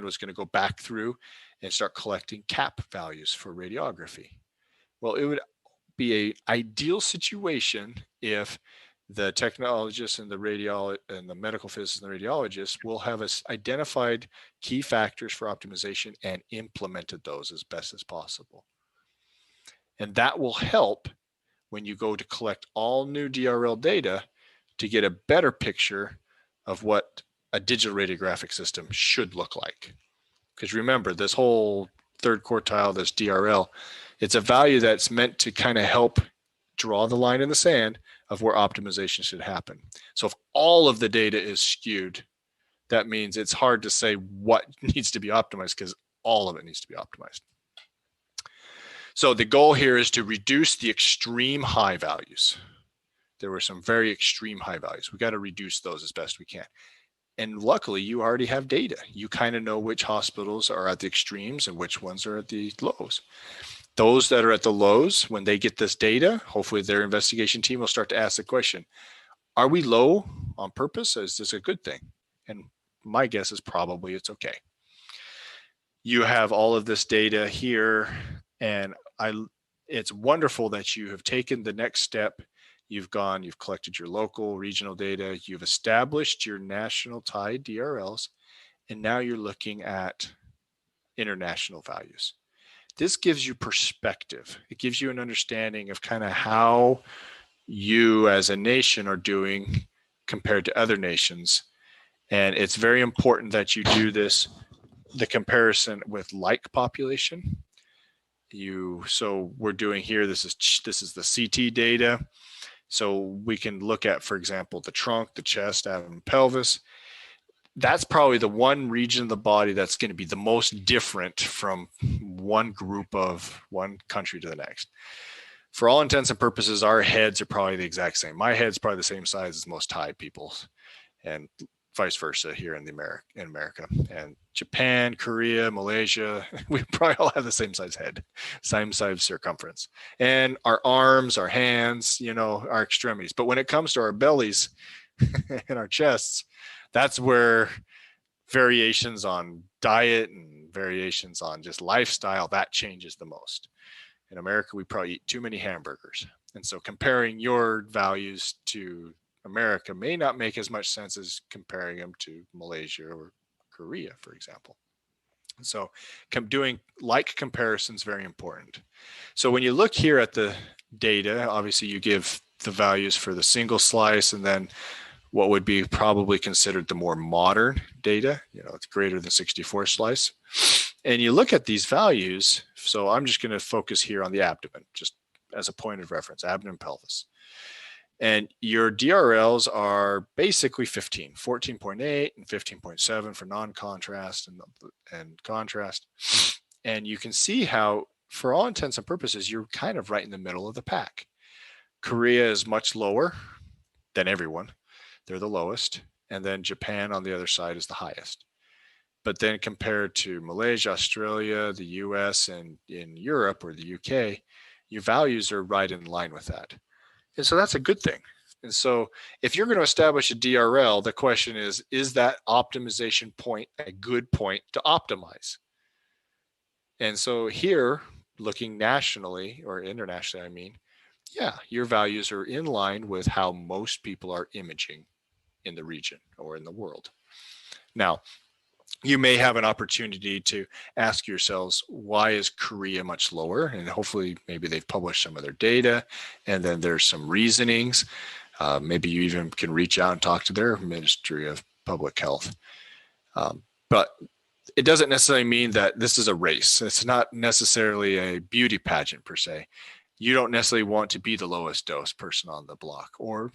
was going to go back through and start collecting CAP values for radiography. Well, it would be an ideal situation if the technologists and the medical physicists and the radiologists will have identified key factors for optimization and implemented those as best as possible. And that will help when you go to collect all new DRL data to get a better picture of what a digital radiographic system should look like. Because remember, this whole third quartile, this DRL, it's a value that's meant to kind of help draw the line in the sand of where optimization should happen. So if all of the data is skewed, that means it's hard to say what needs to be optimized because all of it needs to be optimized. So the goal here is to reduce the extreme high values. There were some very extreme high values. We got to reduce those as best we can. And luckily, you already have data. You kind of know which hospitals are at the extremes and which ones are at the lows. Those that are at the lows, when they get this data, hopefully their investigation team will start to ask the question, are we low on purpose? Is this a good thing? And my guess is probably it's okay. You have all of this data here, and it's wonderful that you have taken the next step. You've collected your local, regional data, you've established your national Thai DRLs, and now you're looking at international values. This gives you perspective. It gives you an understanding of kind of how you as a nation are doing compared to other nations. And it's very important that you do the comparison with like population. So we're doing here, this is the CT data. So we can look at, for example, the trunk, the chest, abdomen, pelvis. That's probably the one region of the body that's going to be the most different from one country to the next. For all intents and purposes, our heads are probably the exact same. My head's probably the same size as most Thai people's, and vice versa here in America. And Japan, Korea, Malaysia, we probably all have the same size head, same size circumference. And our arms, our hands, our extremities. But when it comes to our bellies and our chests, that's where variations on diet and variations on just lifestyle, that changes the most. In America, we probably eat too many hamburgers. And so comparing your values to America may not make as much sense as comparing them to Malaysia or Korea, for example. So doing like comparisons is very important. So when you look here at the data, obviously you give the values for the single slice and then what would be probably considered the more modern data, it's greater than 64 slice. And you look at these values. So I'm just going to focus here on the abdomen, just as a point of reference, abdomen, pelvis. And your DRLs are basically 14.8 and 15.7 for non-contrast and contrast. And you can see how, for all intents and purposes, you're kind of right in the middle of the pack. Korea is much lower than everyone. They're the lowest. And then Japan on the other side is the highest. But then compared to Malaysia, Australia, the US, and in Europe or the UK, your values are right in line with that. And so that's a good thing. And so if you're going to establish a DRL, the question is that optimization point a good point to optimize? And so here, looking nationally or internationally, your values are in line with how most people are imaging in the region or in the world. Now, you may have an opportunity to ask yourselves, why is Korea much lower? And hopefully maybe they've published some of their data and then there's some reasonings. Maybe you even can reach out and talk to their Ministry of Public Health. But it doesn't necessarily mean that this is a race. It's not necessarily a beauty pageant per se. You don't necessarily want to be the lowest dose person on the block, or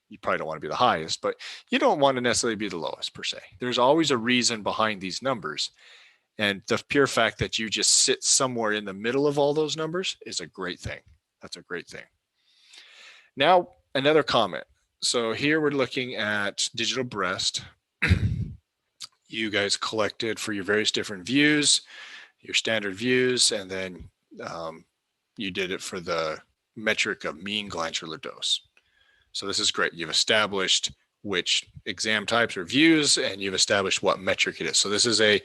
you probably don't want to be the highest, but you don't want to necessarily be the lowest per se. There's always a reason behind these numbers. And the pure fact that you just sit somewhere in the middle of all those numbers is a great thing. That's a great thing. Now, another comment. So here we're looking at digital breast. You guys collected for your various different views, your standard views, and then you did it for the metric of mean glandular dose. So this is great. You've established which exam types or views, and you've established what metric it is. So this is a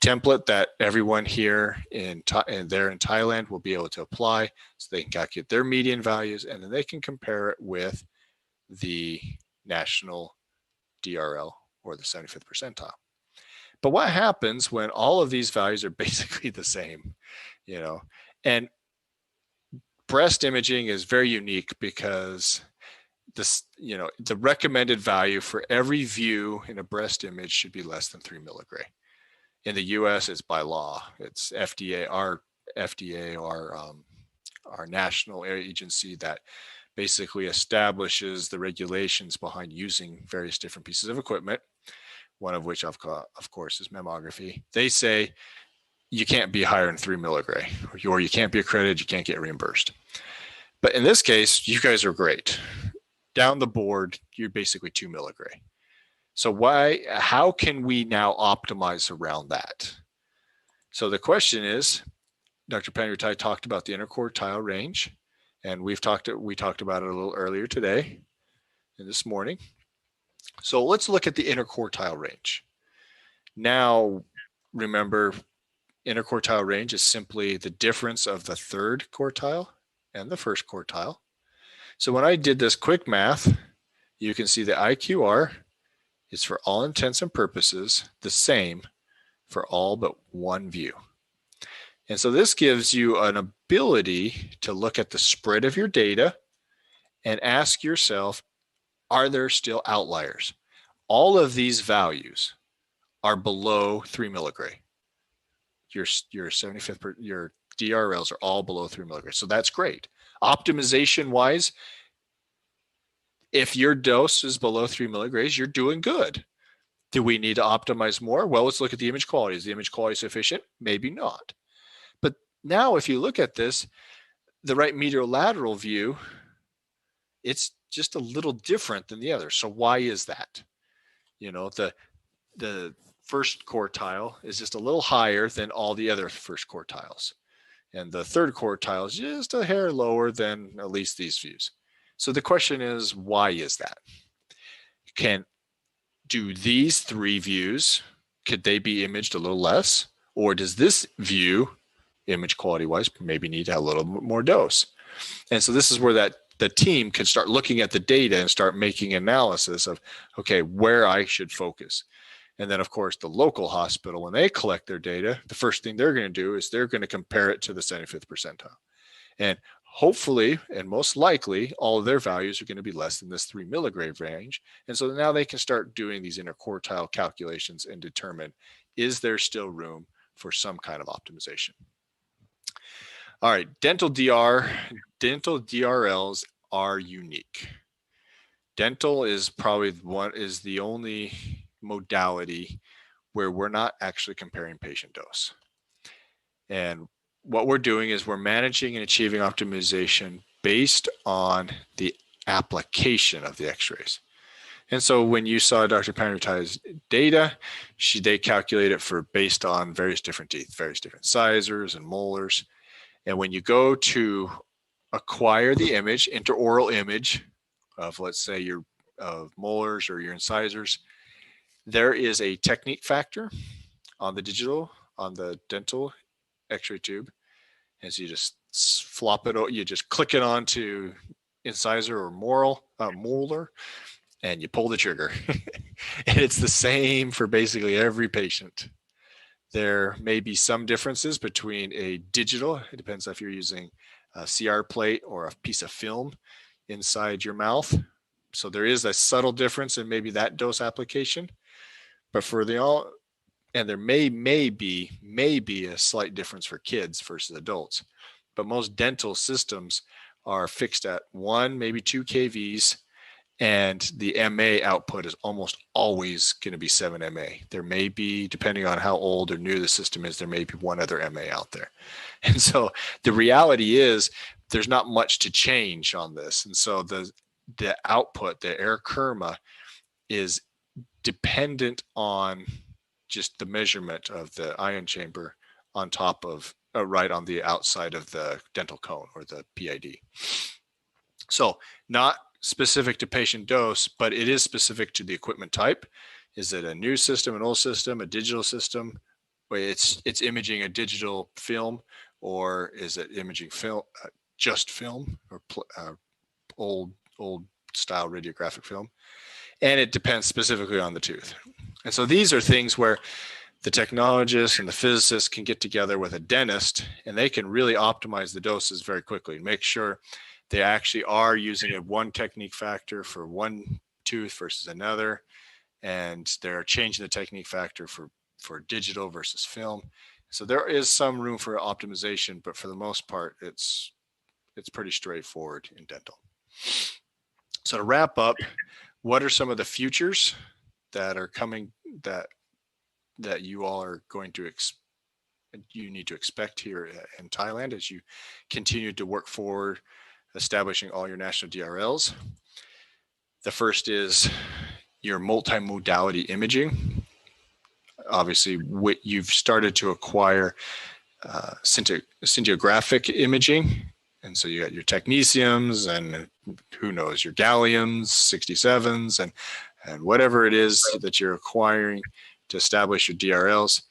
template that everyone here in Thailand will be able to apply, so they can calculate their median values, and then they can compare it with the national DRL or the 75th percentile. But what happens when all of these values are basically the same, you know? And breast imaging is very unique because this, you know, the recommended value for every view in a breast image should be less than 3 milligray. In the US, it's by law. It's FDA, our national agency that basically establishes the regulations behind using various different pieces of equipment, one of which, of course, is mammography. They say you can't be higher than 3 milligray, or you can't be accredited, you can't get reimbursed. But in this case, you guys are great. Down the board, you're basically 2 milligray. So how can we now optimize around that? So the question is, Dr. Panrutai talked about the interquartile range, and we talked about it a little earlier today and this morning. So let's look at the interquartile range. Now, remember, interquartile range is simply the difference of the third quartile and the first quartile. So when I did this quick math, you can see the IQR is, for all intents and purposes, the same for all but one view. And so this gives you an ability to look at the spread of your data and ask yourself, are there still outliers? All of these values are below 3 milligray. Your 75th, your DRLs are all below 3 milligray. So that's great. Optimization wise, if your dose is below 3 milligrays, you're doing good. Do we need to optimize more? Well, let's look at the image quality. Is the image quality sufficient? Maybe not. But now if you look at this, the right medial lateral view, it's just a little different than the other. So why is that? You know, the first quartile is just a little higher than all the other first quartiles. And the third quartile is just a hair lower than at least these views. So the question is, why is that? Do these three views, could they be imaged a little less? Or does this view, image quality wise, maybe need to have a little more dose? And so this is where the team can start looking at the data and start making analysis of, okay, where I should focus. And then, of course, the local hospital, when they collect their data, the first thing they're going to do is they're going to compare it to the 75th percentile. And hopefully, and most likely, all of their values are going to be less than this 3 milligray range. And so now they can start doing these interquartile calculations and determine, is there still room for some kind of optimization? All right, dental DRLs are unique. Dental is probably the only modality where we're not actually comparing patient dose. And what we're doing is we're managing and achieving optimization based on the application of the x-rays. And so when you saw Dr. Panrutai's data, they calculate it based on various different teeth, various different incisors and molars. And when you go to acquire the image, intraoral image of, let's say, your molars or your incisors, there is a technique factor on the dental x-ray tube. And so you just flop it, you just click it onto incisor or molar, and you pull the trigger. And it's the same for basically every patient. There may be some differences between a digital, it depends if you're using a CR plate or a piece of film inside your mouth. So there is a subtle difference in maybe that dose application. But and there may be a slight difference for kids versus adults. But most dental systems are fixed at 1, maybe 2 kVs, and the MA output is almost always going to be 7 MA. There may be, depending on how old or new the system is, there may be one other MA out there. And so the reality is there's not much to change on this. And so the output, the air kerma, is dependent on just the measurement of the ion chamber on top of, right on the outside of the dental cone or the PID. So not specific to patient dose, but it is specific to the equipment type. Is it a new system, an old system, a digital system? It's imaging a digital film, or is it imaging film, just film, or old style radiographic film? And it depends specifically on the tooth. And so these are things where the technologists and the physicists can get together with a dentist, and they can really optimize the doses very quickly and make sure they actually are using a one technique factor for one tooth versus another, and they're changing the technique factor for digital versus film. So there is some room for optimization, but for the most part, it's pretty straightforward in dental. So to wrap up, what are some of the futures that are coming that you all are going to you need to expect here in Thailand as you continue to work forward establishing all your national DRLs? The first is your multimodality imaging. Obviously, you've started to acquire scintigraphic imaging. And so you got your technetiums and who knows, your galliums, 67s, and whatever it is that you're acquiring to establish your DRLs.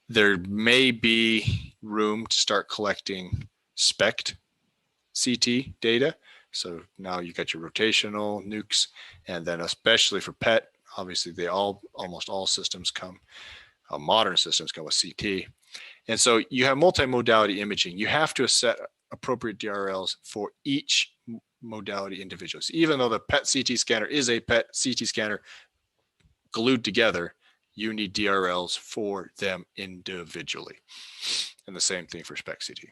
There may be room to start collecting SPECT CT data. So now you got your rotational nukes, and then especially for PET, obviously almost all systems come, modern systems come with CT. And so you have multimodality imaging. You have to set appropriate DRLs for each modality individually. So even though the PET CT scanner is a PET CT scanner glued together, you need DRLs for them individually. And the same thing for SPECT CT.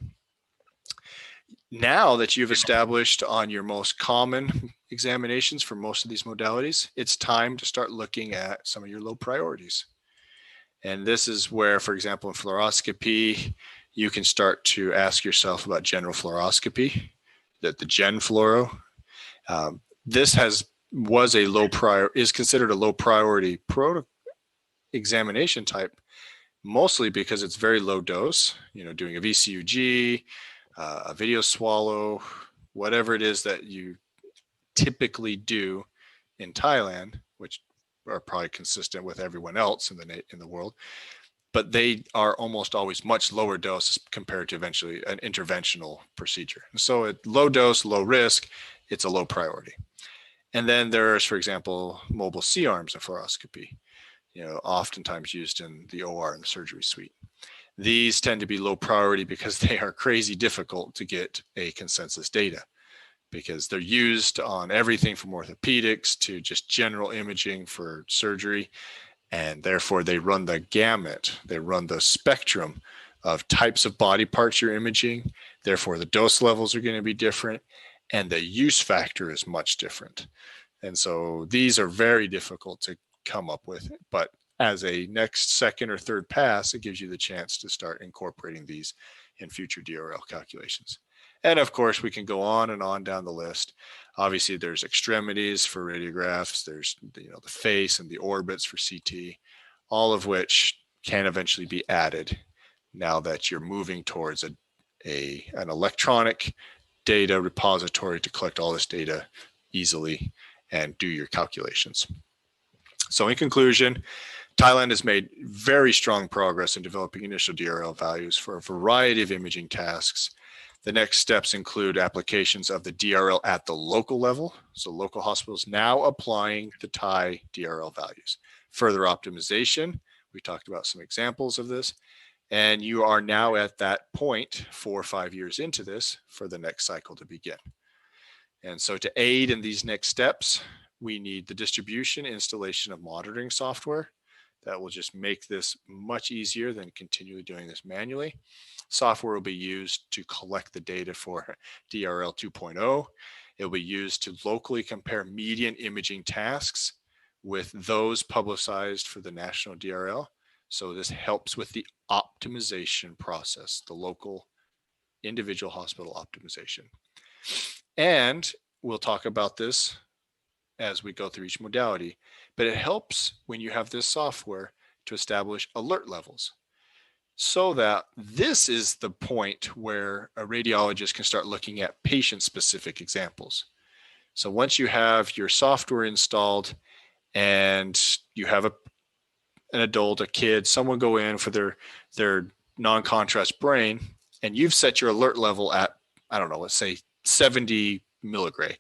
Now that you've established on your most common examinations for most of these modalities, it's time to start looking at some of your low priorities. And this is where, for example, in fluoroscopy, you can start to ask yourself about general fluoroscopy, that the gen fluoro. This is considered a low priority examination type, mostly because it's very low dose, doing a VCUG, a video swallow, whatever it is that you typically do in Thailand, which are probably consistent with everyone else in the world, but they are almost always much lower doses compared to eventually an interventional procedure. So at low dose, low risk, it's a low priority. And then there's, for example, mobile C-arms in fluoroscopy, oftentimes used in the OR and the surgery suite. These tend to be low priority because they are crazy difficult to get a consensus data, because they're used on everything from orthopedics to just general imaging for surgery. And therefore they run the gamut. They run the spectrum of types of body parts you're imaging. Therefore the dose levels are going to be different and the use factor is much different. And so these are very difficult to come up with, but as a next, second, or third pass, it gives you the chance to start incorporating these in future DRL calculations. And of course, we can go on and on down the list. Obviously, there's extremities for radiographs. There's the face and the orbits for CT, all of which can eventually be added now that you're moving towards an electronic data repository to collect all this data easily and do your calculations. So in conclusion, Thailand has made very strong progress in developing initial DRL values for a variety of imaging tasks. The next steps include applications of the DRL at the local level. So local hospitals now applying the Thai DRL values. Further optimization, we talked about some examples of this, and you are now at that point 4 or 5 years into this for the next cycle to begin. And so to aid in these next steps, we need the distribution, installation of monitoring software. That will just make this much easier than continually doing this manually. Software will be used to collect the data for DRL 2.0. It will be used to locally compare median imaging tasks with those publicized for the national DRL. So this helps with the optimization process, the local individual hospital optimization. And we'll talk about this as we go through each modality, but it helps when you have this software to establish alert levels, so that this is the point where a radiologist can start looking at patient-specific examples. So once you have your software installed and you have an adult, a kid, someone go in for their non-contrast brain, and you've set your alert level at, I don't know, let's say 70 milligray,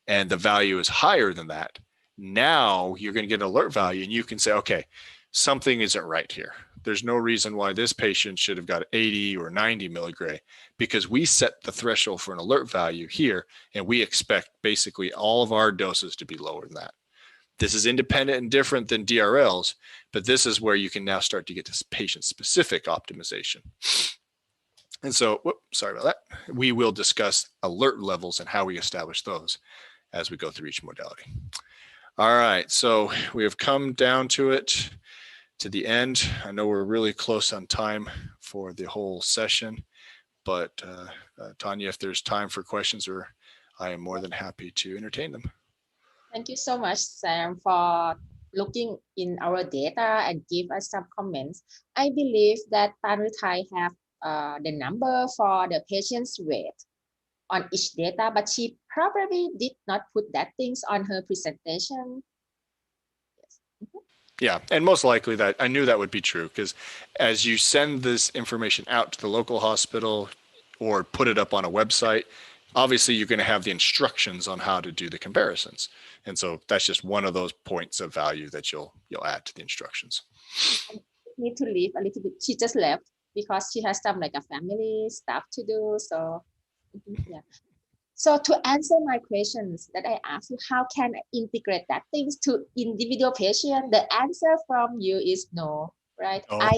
and the value is higher than that. Now you're going to get an alert value, and you can say, okay, something isn't right here. There's no reason why this patient should have got 80 or 90 milligray, because we set the threshold for an alert value here, and we expect basically all of our doses to be lower than that. This is independent and different than DRLs, but this is where you can now start to get to patient-specific optimization. And so, sorry about that. We will discuss alert levels and how we establish those as we go through each modality. All right, so we have come down to it, to the end. I know we're really close on time for the whole session, but Tanya, if there's time for questions, I am more than happy to entertain them. Thank you so much, Sam, for looking in our data and give us some comments. I believe that Thai have the number for the patient's weight on each data, but she probably did not put that things on her presentation. Yes. Yeah, and most likely that I knew that would be true, because as you send this information out to the local hospital or put it up on a website, obviously you're going to have the instructions on how to do the comparisons. And so that's just one of those points of value that you'll add to the instructions. I need to leave a little bit. She just left because she has some like a family stuff to do. So yeah. So to answer my questions that I asked you, how can I integrate that things to individual patient? The answer from you is no, right? Oh.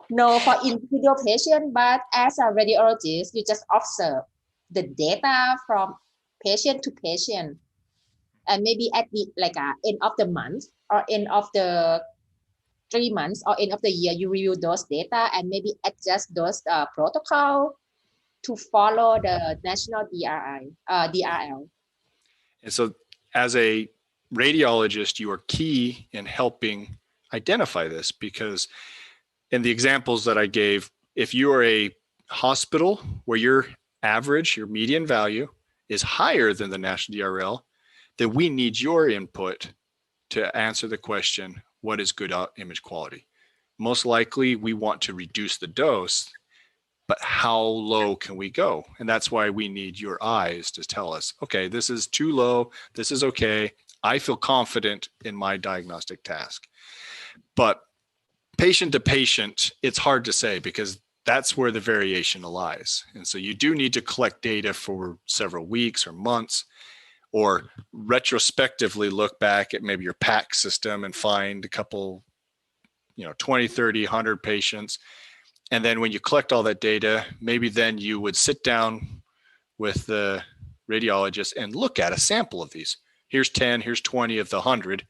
No for individual patient, but as a radiologist, you just observe the data from patient to patient, and maybe at the end of the month or end of the 3 months or end of the year, you review those data and maybe adjust those protocol to follow the national DRL. And so as a radiologist, you are key in helping identify this, because in the examples that I gave, if you are a hospital where your average, your median value is higher than the national DRL, then we need your input to answer the question, what is good image quality? Most likely we want to reduce the dose, but how low can we go? And that's why we need your eyes to tell us, okay, this is too low, this is okay. I feel confident in my diagnostic task. But patient to patient, it's hard to say, because that's where the variation lies. And so you do need to collect data for several weeks or months, or retrospectively look back at maybe your PAC system and find a couple, 20, 30, 100 patients. And then when you collect all that data, maybe then you would sit down with the radiologist and look at a sample of these. Here's 10, here's 20 of the 100.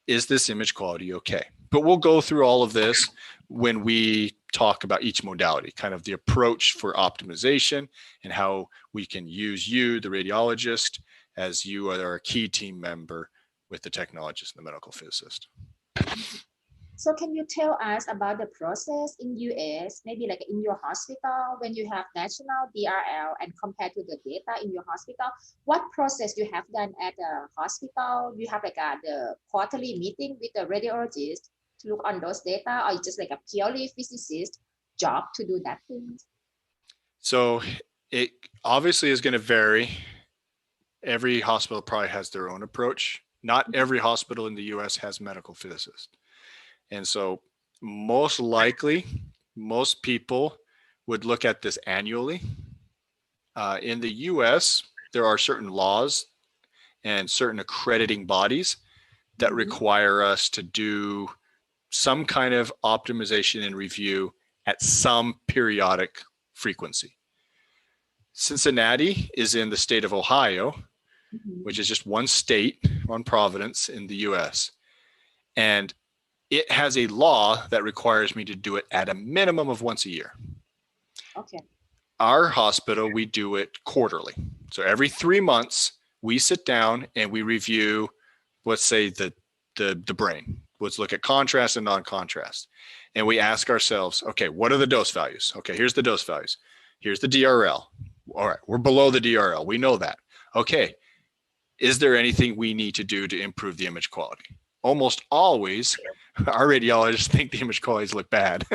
Is this image quality okay? But we'll go through all of this when we talk about each modality, kind of the approach for optimization and how we can use you, the radiologist, as you are a key team member with the technologist and the medical physicist. So can you tell us about the process in US, maybe like in your hospital, when you have national DRL and compared to the data in your hospital, what process you have done at the hospital? You have the quarterly meeting with the radiologist to look on those data, or just like a purely physicist job to do that thing? So it obviously is going to vary. Every hospital probably has their own approach. Not every hospital in the US has medical physicists. And so most likely, most people would look at this annually. In the US, there are certain laws and certain accrediting bodies that require us to do some kind of optimization and review at some periodic frequency. Cincinnati is in the state of Ohio, which is just one state, one province in the US. And it has a law that requires me to do it at a minimum of once a year. Okay. Our hospital, we do it quarterly. So every 3 months, we sit down and we review, let's say, the brain. Let's look at contrast and non-contrast. And we ask ourselves, okay, what are the dose values? Okay, here's the dose values. Here's the DRL. All right, we're below the DRL. We know that. okay, is there anything we need to do to improve the image quality? Almost always, our radiologists think the image qualities look bad.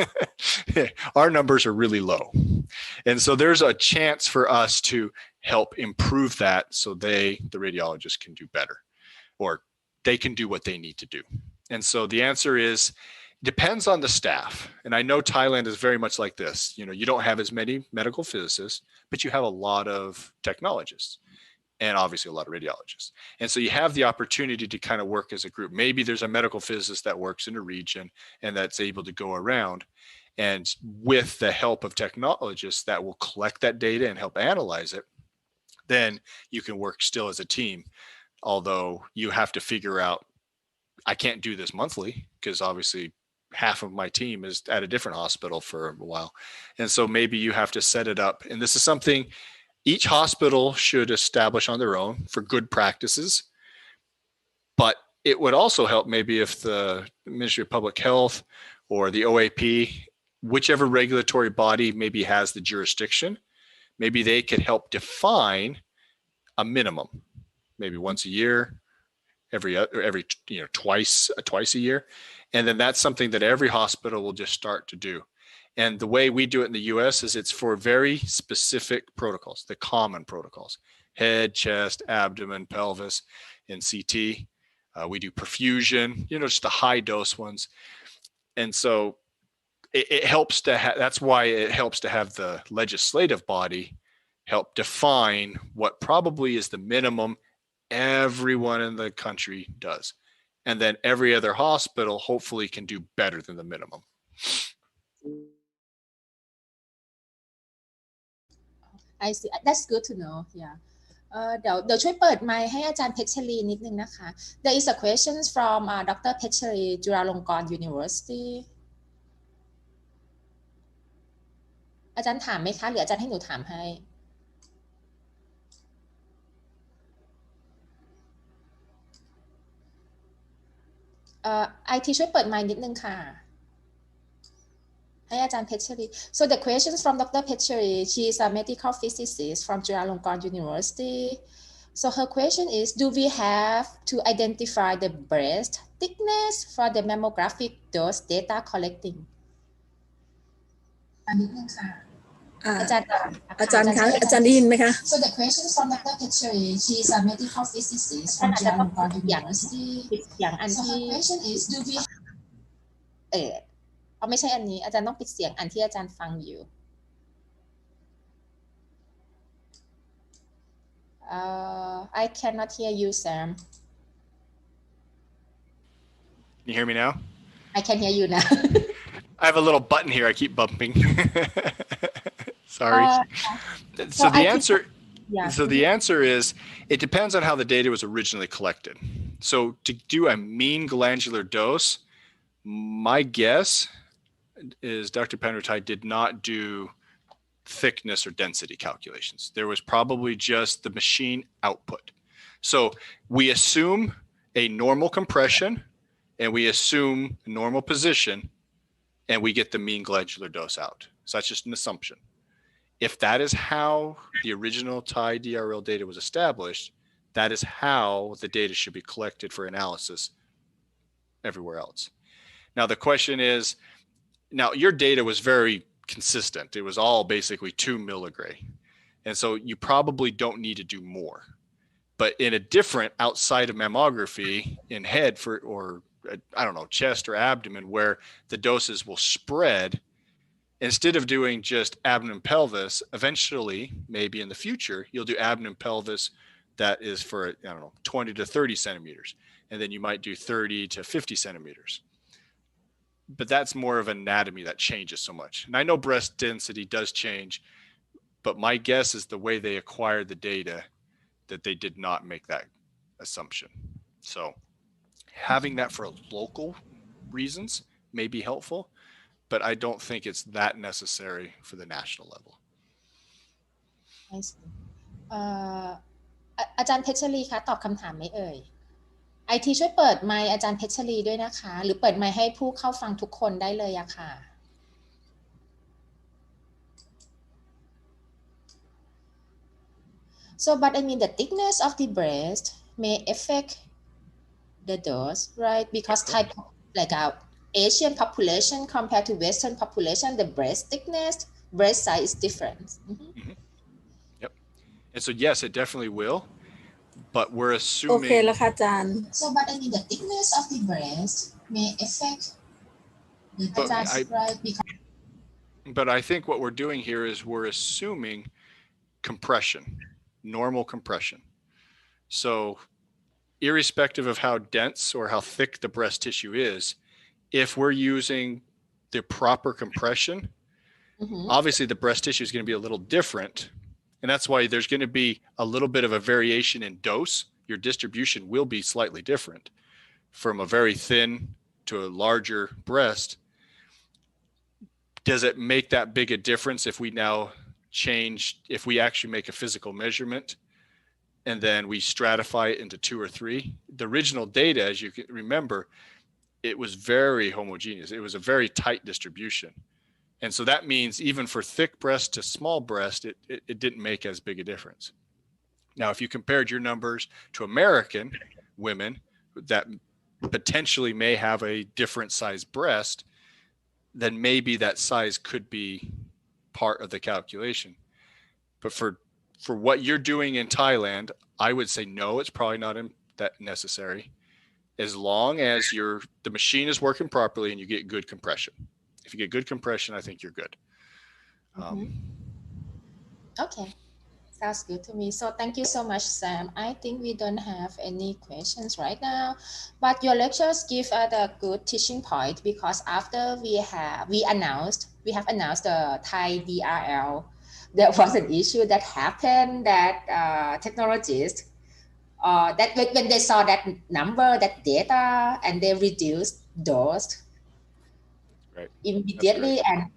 Our numbers are really low. And so there's a chance for us to help improve that so the radiologists can do better, or they can do what they need to do. And so the answer is, depends on the staff. And I know Thailand is very much like this. You know, you don't have as many medical physicists, but you have a lot of technologists and obviously a lot of radiologists. And so you have the opportunity to kind of work as a group. Maybe there's a medical physicist that works in a region and that's able to go around. And with the help of technologists that will collect that data and help analyze it, then you can work still as a team. Although you have to figure out, I can't do this monthly because obviously half of my team is at a different hospital for a while. And so maybe you have to set it up. And this is something each hospital should establish on their own for good practices. But it would also help maybe if the Ministry of Public Health or the OAP, whichever regulatory body maybe has the jurisdiction, maybe they could help define a minimum, maybe once a year, every twice a year. And then that's something that every hospital will just start to do. And the way we do it in the US is it's for very specific protocols, the common protocols: head, chest, abdomen, pelvis, and CT. We do perfusion, just the high dose ones. And so it helps to have, that's why it helps to have the legislative body help define what probably is the minimum everyone in the country does. And then every other hospital hopefully can do better than the minimum. I see. That's good to know. Yeah. เดี๋ยวช่วยเปิดไมค์ให้อาจารย์เพชรลีนิดนึงนะคะ There is a question from Dr. เพชรลี จุฬาลงกรณ์ University อาจารย์ถามไหมคะหรืออาจารย์ให้หนูถามให้ IT ช่วยเปิดไมค์นิดนึงค่ะให้อาจารย์เพชรลี So the question is from Dr. เพชรลี She is a medical physicist from จุฬาลงกรณ์ University. So her question is, do we have to identify the breast thickness for the mammographic dose data collecting? นิดนึงค่ะอาจารย์คะอาจารย์ได้ยินไหมคะ So the question is from Dr. เพชรลี She is a medical physicist from จุฬาลงกรณ์ University. อย่างอันที่ So her question is, do we ไม่ใช่อันนี้อาจารย์ต้องปิดเสียงอันที่อาจารย์ฟังอยู่I cannot hear you, Sam. Can you hear me now? I can hear you now. I have a little button here I keep bumping. Sorry. So the answer is, it depends on how the data was originally collected. So to do a mean glandular dose, my guess is Dr. Panrutai did not do thickness or density calculations. There was probably just the machine output. So we assume a normal compression and we assume a normal position and we get the mean glandular dose out. So that's just an assumption. If that is how the original Thai DRL data was established, that is how the data should be collected for analysis everywhere else. Now the question is, now your data was very consistent. It was all basically 2 milligray. And so you probably don't need to do more. But in a different outside of mammography in head or I don't know, chest or abdomen, where the doses will spread, instead of doing just abdomen pelvis, eventually, maybe in the future, you'll do abdomen pelvis that is for, 20 to 30 centimeters. And then you might do 30 to 50 centimeters. But that's more of anatomy that changes so much. And I know breast density does change, but my guess is the way they acquired the data that they did not make that assumption. So having that for local reasons may be helpful, but I don't think it's that necessary for the national level. อาจารย์เพชรลีคะตอบคำถามไหมเอ่ย IT ช่วยเปิดไมค์อาจารย์เพชรลีด้วยนะคะหรือเปิดไมค์ให้ผู้เข้าฟังทุกคนได้เลยอะค่ะ So, but I mean, the thickness of the breast may affect the dose, right? Because type like our Asian population compared to Western population, the breast thickness, breast size is different. Yep. And so, yes, it definitely will, but we're assuming. โอเคแล้วค่ะอาจารย์ So, but I mean, the thickness of the breast may affect the dose, right? Because But I think what we're doing here is we're assuming compression, normal compression. So irrespective of how dense or how thick the breast tissue is, if we're using the proper compression, obviously the breast tissue is going to be a little different. And that's why there's going to be a little bit of a variation in dose. Your distribution will be slightly different from a very thin to a larger breast. Does it make that big a difference if we now change, if we actually make a physical measurement and then we stratify it into 2 or 3? The original data, as you can remember, it was very homogeneous. It was a very tight distribution. And so that means even for thick breast to small breast, it didn't make as big a difference. Now, if you compared your numbers to American women that potentially may have a different size breast, then maybe that size could be part of the calculation. But for what you're doing in Thailand, I would say no, it's probably not that necessary, as long as the machine is working properly and you get good compression. If you get good compression, I think you're good. Okay, sounds good to me. So thank you so much, Sam. I think we don't have any questions right now, but your lectures give us a good teaching point because after we have announced the Thai DRL, there was an issue that happened that technologists that when they saw that number, that data, and they reduced dose immediately, and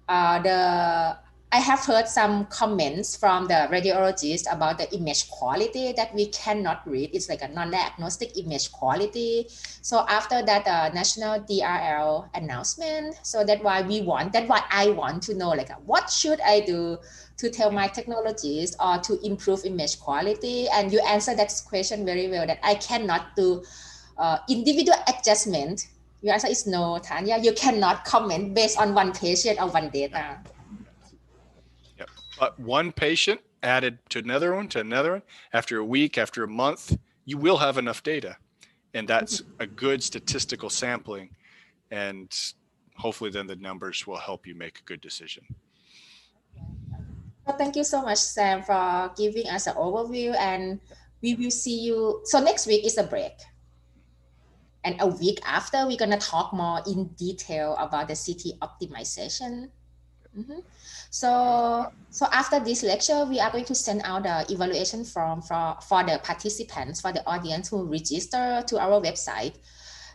I have heard some comments from the radiologists about the image quality that we cannot read. It's like a non-diagnostic image quality. So after that national DRL announcement, so that's why I want to know, like, what should I do to tell my technologists or to improve image quality? And you answer that question very well, that I cannot do individual adjustment. Your answer is no, Tanya. You cannot comment based on one patient or one data. Yep. But one patient added to another one, after a week, after a month, you will have enough data. And that's a good statistical sampling. And hopefully then the numbers will help you make a good decision. Well, thank you so much, Sam, for giving us an overview. And we will see you. So next week is a break. And a week after, we're going to talk more in detail about the CT optimization. So after this lecture, we are going to send out the evaluation form for the participants, for the audience who register to our website.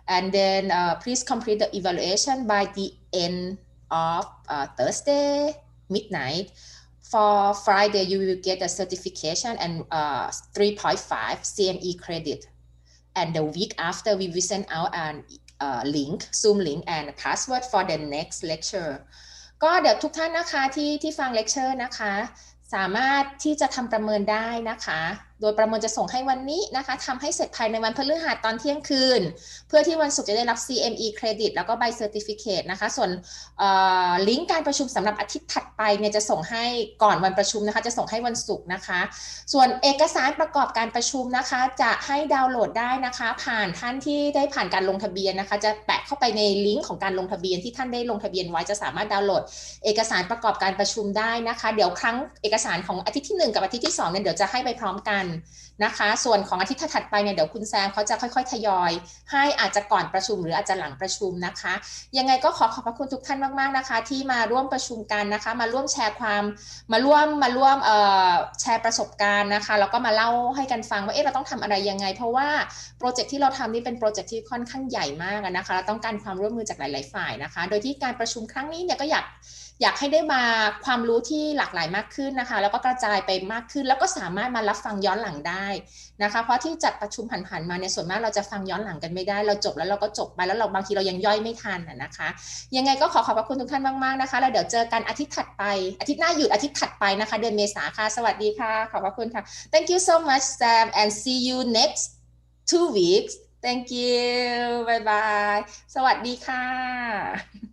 And then please complete the evaluation by the end of Thursday, midnight. For Friday, you will get a certification and 3.5 CME credit. And the week after, we will send out a link, Zoom link, and a password for the next lecture. ก็เดี๋ยวทุกท่านนะคะที่ฟังเลคเชอร์นะคะสามารถที่จะทำประเมินได้นะคะโดยประเมินจะส่งให้วันนี้นะคะทำให้เสร็จภายในวันพฤหัสตอนเที่ยงคืนเพื่อที่วันศุกร์จะได้รับ CME เครดิตแล้วก็ใบเซอร์ติฟิเคตนะคะส่วนลิงก์การประชุมสำหรับอาทิตย์ถัดไปเนี่ยจะส่งให้ก่อนวันประชุมนะคะจะส่งให้วันศุกร์นะคะส่วนเอกสารประกอบการประชุมนะคะจะให้ดาวน์โหลดได้นะคะผ่านท่านที่ได้ผ่านการลงทะเบียนนะคะจะแปะเข้าไปในลิงก์ของการลงทะเบียนที่ท่านได้ลงทะเบียนไว้จะสามารถดาวน์โหลดเอกสารประกอบการประชุมได้นะคะเดี๋ยวครั้งเอกสารของอาทิตย์ที่1กับอาทิตย์ที่2เนี่ยเดี๋ยวจะให้ไปพร้อมกันนะคะส่วนของอาทิตย์ถัดไปเนี่ยเดี๋ยวคุณแซมเขาจะค่อยๆทยอยให้อาจจะก่อนประชุมหรืออาจจะหลังประชุมนะคะยังไงก็ขอบพระคุณทุกท่านมากๆนะคะที่มาร่วมประชุมกันนะคะมาร่วมแชร์มาร่วมแชร์ประสบการณ์นะคะแล้วก็มาเล่าให้กันฟังว่าเราต้องทำอะไรยังไงเพราะว่าโปรเจกต์ที่เราทำนี่เป็นโปรเจกต์ที่ค่อนข้างใหญ่มากนะคะเราต้องการความร่วมมือจากหลายๆฝ่ายนะคะโดยที่การประชุมครั้งนี้เนี่ยก็อยากให้ได้มาความรู้ที่หลากหลายมากขึ้นนะคะแล้วก็กระจายไปมากขึ้นแล้วก็สามารถมารับฟังย้อน หลังได้นะคะเพราะที่จัดประชุมผ่านๆมาเนี่ยส่วนมากเราจะฟังย้อนหลังกันไม่ได้เราจบแล้วเราก็จบไปแล้วเราบางทีเรายังย่อยไม่ทันนะคะยังไงก็ขอบพระคุณทุกท่านมากๆนะคะแล้วเดี๋ยวเจอกันอาทิตย์ถัดไปอาทิตย์หน้าหยุดอาทิตย์ถัดไปนะคะเดือนเมษาค่ะสวัสดีค่ะขอบพระคุณค่ะ Thank you so much Sam and see you next 2 weeks Thank you bye bye สวัสดีค่ะ